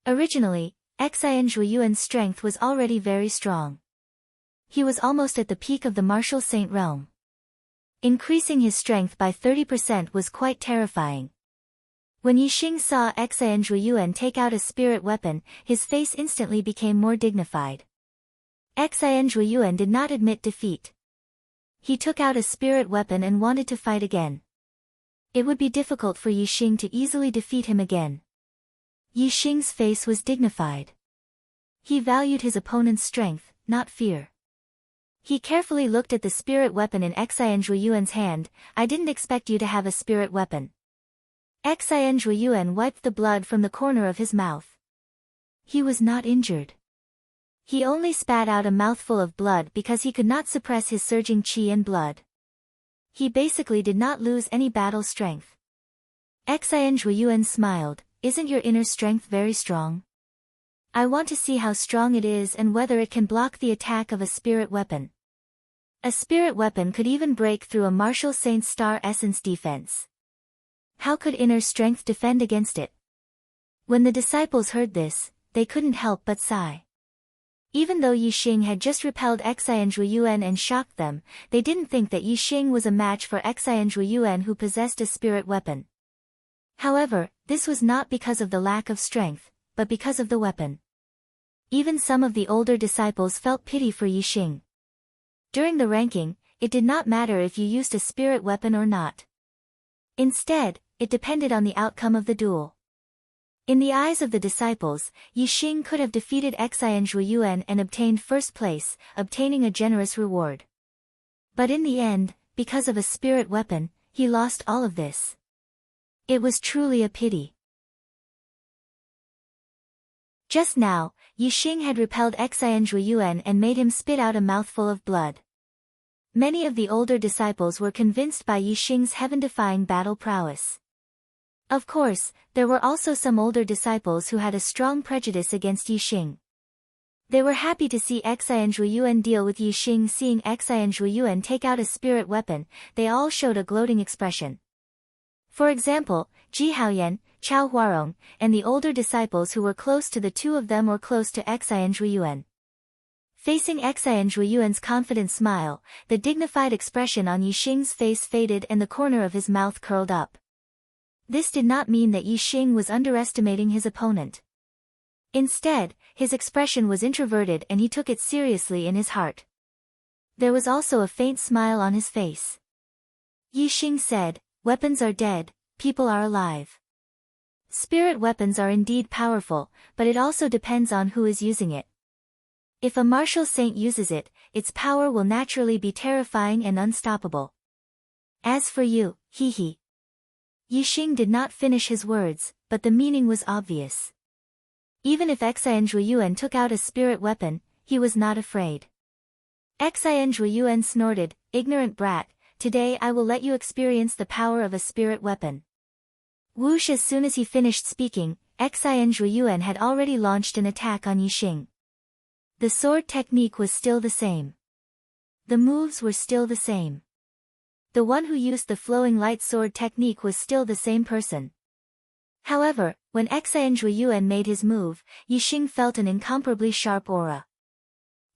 Originally, Xian Zhuiyuan's strength was already very strong. He was almost at the peak of the martial saint realm. Increasing his strength by 30% was quite terrifying. When Yixing saw Xian Zhuiyuan take out a spirit weapon, his face instantly became more dignified. Xian Zhuiyuan did not admit defeat. He took out a spirit weapon and wanted to fight again. It would be difficult for Yixing to easily defeat him again. Yixing's face was dignified. He valued his opponent's strength, not fear. He carefully looked at the spirit weapon in Xian Zhuiyuan's hand. I didn't expect you to have a spirit weapon. Xian Zhuiyuan wiped the blood from the corner of his mouth. He was not injured. He only spat out a mouthful of blood because he could not suppress his surging qi and blood. He basically did not lose any battle strength. Xian Zhuiyuan smiled. Isn't your inner strength very strong? I want to see how strong it is and whether it can block the attack of a spirit weapon. A spirit weapon could even break through a martial saint's star essence defense. How could inner strength defend against it? When the disciples heard this, they couldn't help but sigh. Even though Yixing had just repelled Xian Zhuiyuan and shocked them, they didn't think that Yixing was a match for Xian Zhuiyuan who possessed a spirit weapon. However, this was not because of the lack of strength, but because of the weapon. Even some of the older disciples felt pity for Yixing. During the ranking, it did not matter if you used a spirit weapon or not. Instead, it depended on the outcome of the duel. In the eyes of the disciples, Yixing could have defeated Xian Zhuiyuan and obtained first place, obtaining a generous reward. But in the end, because of a spirit weapon, he lost all of this. It was truly a pity. Just now, Yixing had repelled Xian Zhuiyuan and made him spit out a mouthful of blood. Many of the older disciples were convinced by Yixing's heaven-defying battle prowess. Of course, there were also some older disciples who had a strong prejudice against Yixing. They were happy to see Xian Zhuiyuan deal with Yixing. Seeing Xian Zhuiyuan take out a spirit weapon, they all showed a gloating expression. For example, Ji Haoyan, Chao Huarong, and the older disciples who were close to the two of them or close to Xian Zhuiyuan. Facing Xian Zhuiyuan's confident smile, the dignified expression on Yixing's face faded and the corner of his mouth curled up. This did not mean that Yixing was underestimating his opponent. Instead, his expression was introverted and he took it seriously in his heart. There was also a faint smile on his face. Yixing said, "Weapons are dead, people are alive." Spirit weapons are indeed powerful, but it also depends on who is using it. If a martial saint uses it, its power will naturally be terrifying and unstoppable. As for you, he. Yixing did not finish his words, but the meaning was obvious. Even if Xian Zhuiyuan took out a spirit weapon, he was not afraid. Xian Zhuiyuan snorted, "Ignorant brat, today I will let you experience the power of a spirit weapon." Whoosh! As soon as he finished speaking, Xian Zhuiyuan had already launched an attack on Yixing. The sword technique was still the same. The moves were still the same. The one who used the flowing light sword technique was still the same person. However, when Xian Zhuiyuan made his move, Yixing felt an incomparably sharp aura.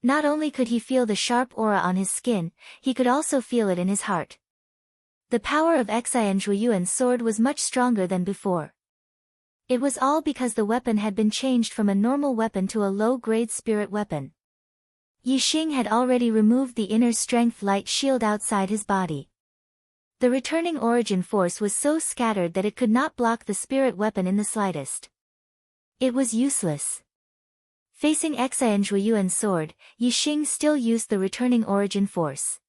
Not only could he feel the sharp aura on his skin, he could also feel it in his heart. The power of Xian Zhuiyuan's sword was much stronger than before. It was all because the weapon had been changed from a normal weapon to a low-grade spirit weapon. Yixing had already removed the inner strength light shield outside his body. The returning origin force was so scattered that it could not block the spirit weapon in the slightest. It was useless. Facing Xian Zhuiyuan's sword, Yixing still used the returning origin force.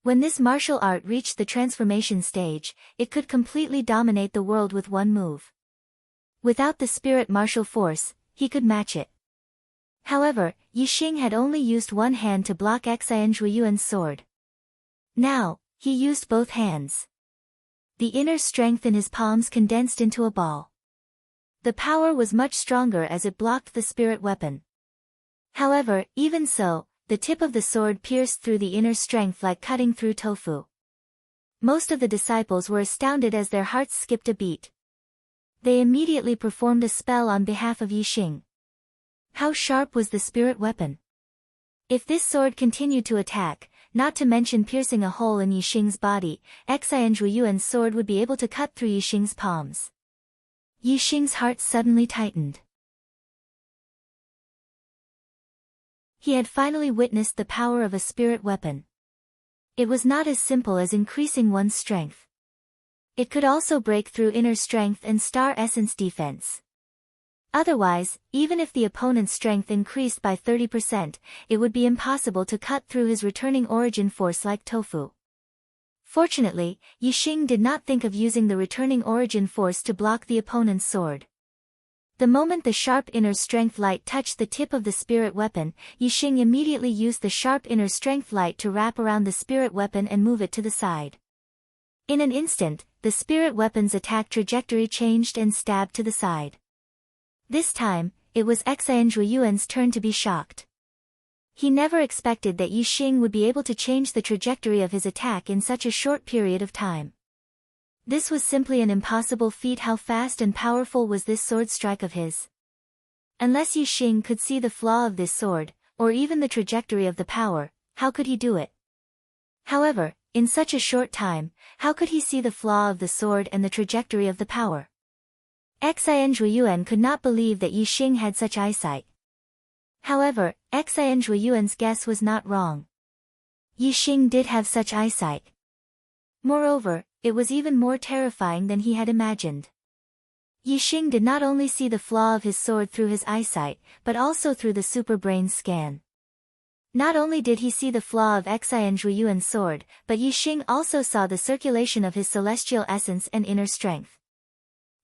When this martial art reached the transformation stage, it could completely dominate the world with one move. Without the spirit martial force, he could match it. However, Yixing had only used one hand to block Xian Zhuiyuan's sword. Now, he used both hands. The inner strength in his palms condensed into a ball. The power was much stronger as it blocked the spirit weapon. However, even so, the tip of the sword pierced through the inner strength like cutting through tofu. Most of the disciples were astounded as their hearts skipped a beat. They immediately performed a spell on behalf of Yixing. How sharp was the spirit weapon? If this sword continued to attack, not to mention piercing a hole in Yixing's body, Xian Zhuiyuan's sword would be able to cut through Yixing's palms. Yixing's heart suddenly tightened. He had finally witnessed the power of a spirit weapon. It was not as simple as increasing one's strength. It could also break through inner strength and star essence defense. Otherwise, even if the opponent's strength increased by 30%, it would be impossible to cut through his returning origin force like tofu. Fortunately, Yixing did not think of using the returning origin force to block the opponent's sword. The moment the sharp inner strength light touched the tip of the spirit weapon, Yixing immediately used the sharp inner strength light to wrap around the spirit weapon and move it to the side. In an instant, the spirit weapon's attack trajectory changed and stabbed to the side. This time, it was Xian Zhuiyuan's turn to be shocked. He never expected that Yixing would be able to change the trajectory of his attack in such a short period of time. This was simply an impossible feat. How fast and powerful was this sword strike of his? Unless Yixing could see the flaw of this sword, or even the trajectory of the power, how could he do it? However, in such a short time, how could he see the flaw of the sword and the trajectory of the power? Xian Zhuiyuan could not believe that Yixing had such eyesight. However, Xian Zhuiyuan's guess was not wrong. Yixing did have such eyesight. Moreover, it was even more terrifying than he had imagined. Yixing did not only see the flaw of his sword through his eyesight, but also through the super brain scan. Not only did he see the flaw of Xian Zhuiyuan's sword, but Yixing also saw the circulation of his celestial essence and inner strength.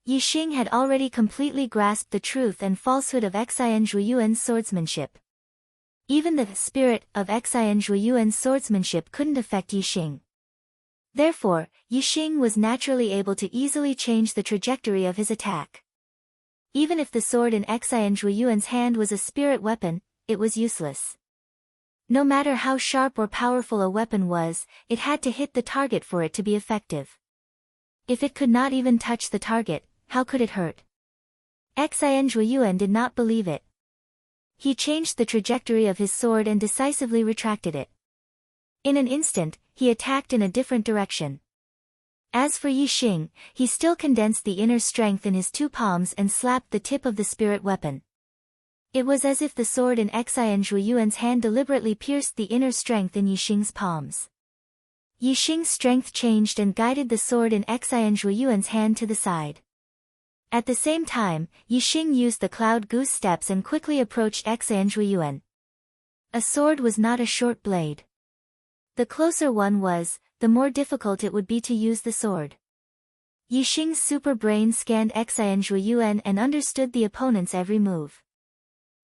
Yixing had already completely grasped the truth and falsehood of Xian Zhuiyuan's swordsmanship. Even the spirit of Xian Zhuiyuan's swordsmanship couldn't affect Yixing. Therefore, Yixing was naturally able to easily change the trajectory of his attack. Even if the sword in Xian Zhuiyuan's hand was a spirit weapon, it was useless. No matter how sharp or powerful a weapon was, it had to hit the target for it to be effective. If it could not even touch the target, how could it hurt? Xian Zhuiyuan did not believe it. He changed the trajectory of his sword and decisively retracted it. In an instant, he attacked in a different direction. As for Yixing, he still condensed the inner strength in his two palms and slapped the tip of the spirit weapon. It was as if the sword in Xian Zhuiyuan's hand deliberately pierced the inner strength in Yixing's palms. Yixing's strength changed and guided the sword in Xian Zhuiyuan's hand to the side. At the same time, Yixing used the cloud goose steps and quickly approached Xian Zhuiyuan. A sword was not a short blade. The closer one was, the more difficult it would be to use the sword. Yixing's super brain scanned Xian Zhuiyuan and understood the opponent's every move.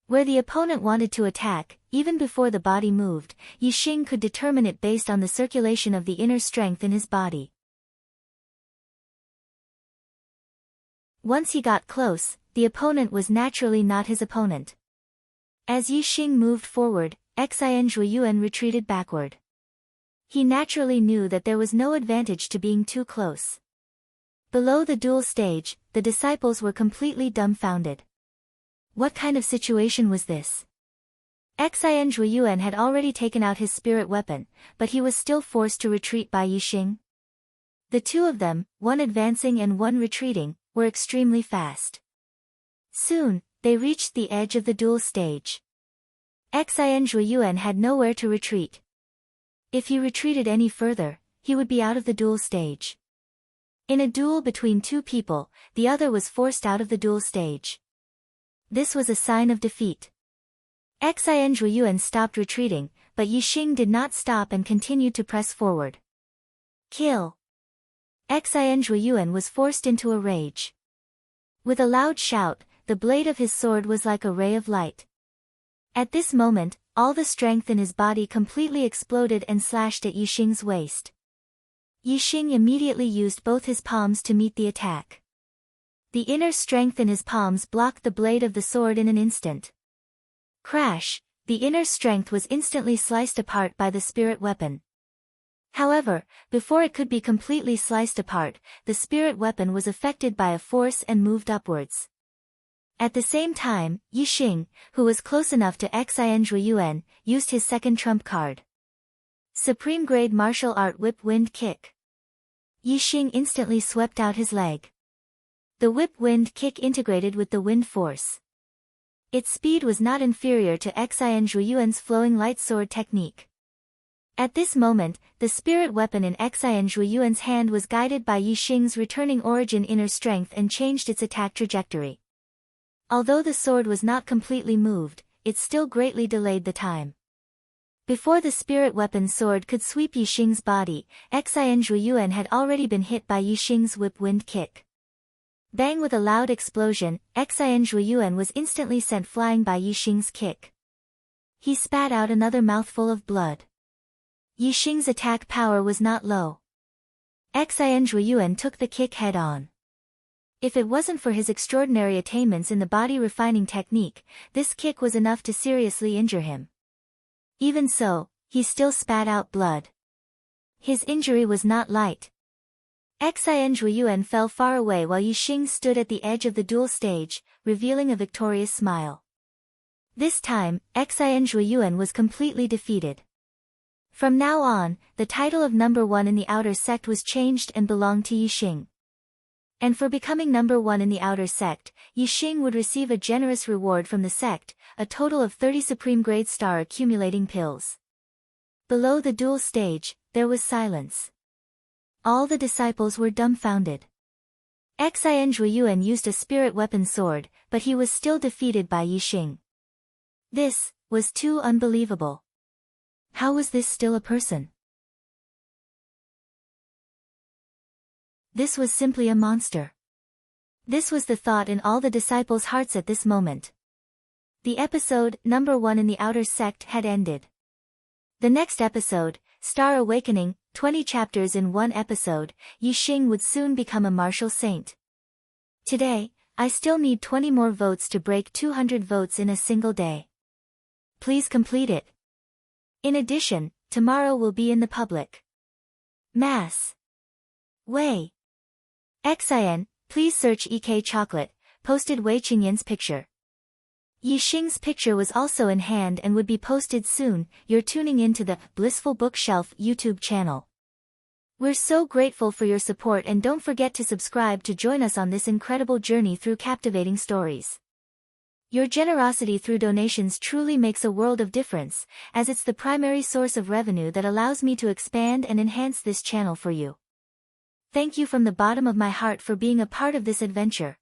Where the opponent wanted to attack, even before the body moved, Yixing could determine it based on the circulation of the inner strength in his body. Once he got close, the opponent was naturally not his opponent. As Yixing moved forward, Xian Zhuiyuan retreated backward. He naturally knew that there was no advantage to being too close. Below the duel stage, the disciples were completely dumbfounded. What kind of situation was this? Xin Zhuiyuan had already taken out his spirit weapon, but he was still forced to retreat by Yixing. The two of them, one advancing and one retreating, were extremely fast. Soon, they reached the edge of the duel stage. Xin Zhuiyuan had nowhere to retreat. If he retreated any further, he would be out of the duel stage. In a duel between two people, the other was forced out of the duel stage. This was a sign of defeat. Xin Zhuiyuan stopped retreating, but Yixing did not stop and continued to press forward. Kill! Xin Zhuiyuan was forced into a rage. With a loud shout, the blade of his sword was like a ray of light. At this moment, all the strength in his body completely exploded and slashed at Yixing's waist. Yixing immediately used both his palms to meet the attack. The inner strength in his palms blocked the blade of the sword in an instant. Crash! The inner strength was instantly sliced apart by the spirit weapon. However, before it could be completely sliced apart, the spirit weapon was affected by a force and moved upwards. At the same time, Yixing, who was close enough to Xin Zhuiyuan, used his second trump card. Supreme Grade Martial Art Whip Wind Kick. Yixing instantly swept out his leg. The whip wind kick integrated with the wind force. Its speed was not inferior to Xin Zhuiyuan's flowing light sword technique. At this moment, the spirit weapon in Xin Zhuiyuan's hand was guided by Yixing's returning origin inner strength and changed its attack trajectory. Although the sword was not completely moved, it still greatly delayed the time. Before the spirit weapon sword could sweep Yixing's body, Xin Zhuiyuan had already been hit by Yixing's whip wind kick. Bang! With a loud explosion, Xin Zhuiyuan was instantly sent flying by Yixing's kick. He spat out another mouthful of blood. Yixing's attack power was not low. Xin Zhuiyuan took the kick head-on. If it wasn't for his extraordinary attainments in the body refining technique, this kick was enough to seriously injure him. Even so, he still spat out blood. His injury was not light. Xin Zhuiyuan fell far away while Yixing stood at the edge of the duel stage, revealing a victorious smile. This time, Xin Zhuiyuan was completely defeated. From now on, the title of number 1 in the outer sect was changed and belonged to Yixing. And for becoming number 1 in the outer sect, Yixing would receive a generous reward from the sect, a total of 30 supreme grade star accumulating pills. Below the duel stage, there was silence. All the disciples were dumbfounded. Xin Zhuiyuan used a spirit weapon sword, but he was still defeated by Yixing. This was too unbelievable. How was this still a person? This was simply a monster. This was the thought in all the disciples' hearts at this moment. The episode, number 1 in the outer sect, had ended. The next episode, Star Awakening, 20 chapters in one episode, Yixing would soon become a martial saint. Today, I still need 20 more votes to break 200 votes in a single day. Please complete it. In addition, tomorrow will be in the public mass way. Xin, please search EK Chocolate, posted Wei Qingyan's picture. Yixing's picture was also in hand and would be posted soon. You're tuning in to the Blissful Bookshelf YouTube channel. We're so grateful for your support, and don't forget to subscribe to join us on this incredible journey through captivating stories. Your generosity through donations truly makes a world of difference, as it's the primary source of revenue that allows me to expand and enhance this channel for you. Thank you from the bottom of my heart for being a part of this adventure.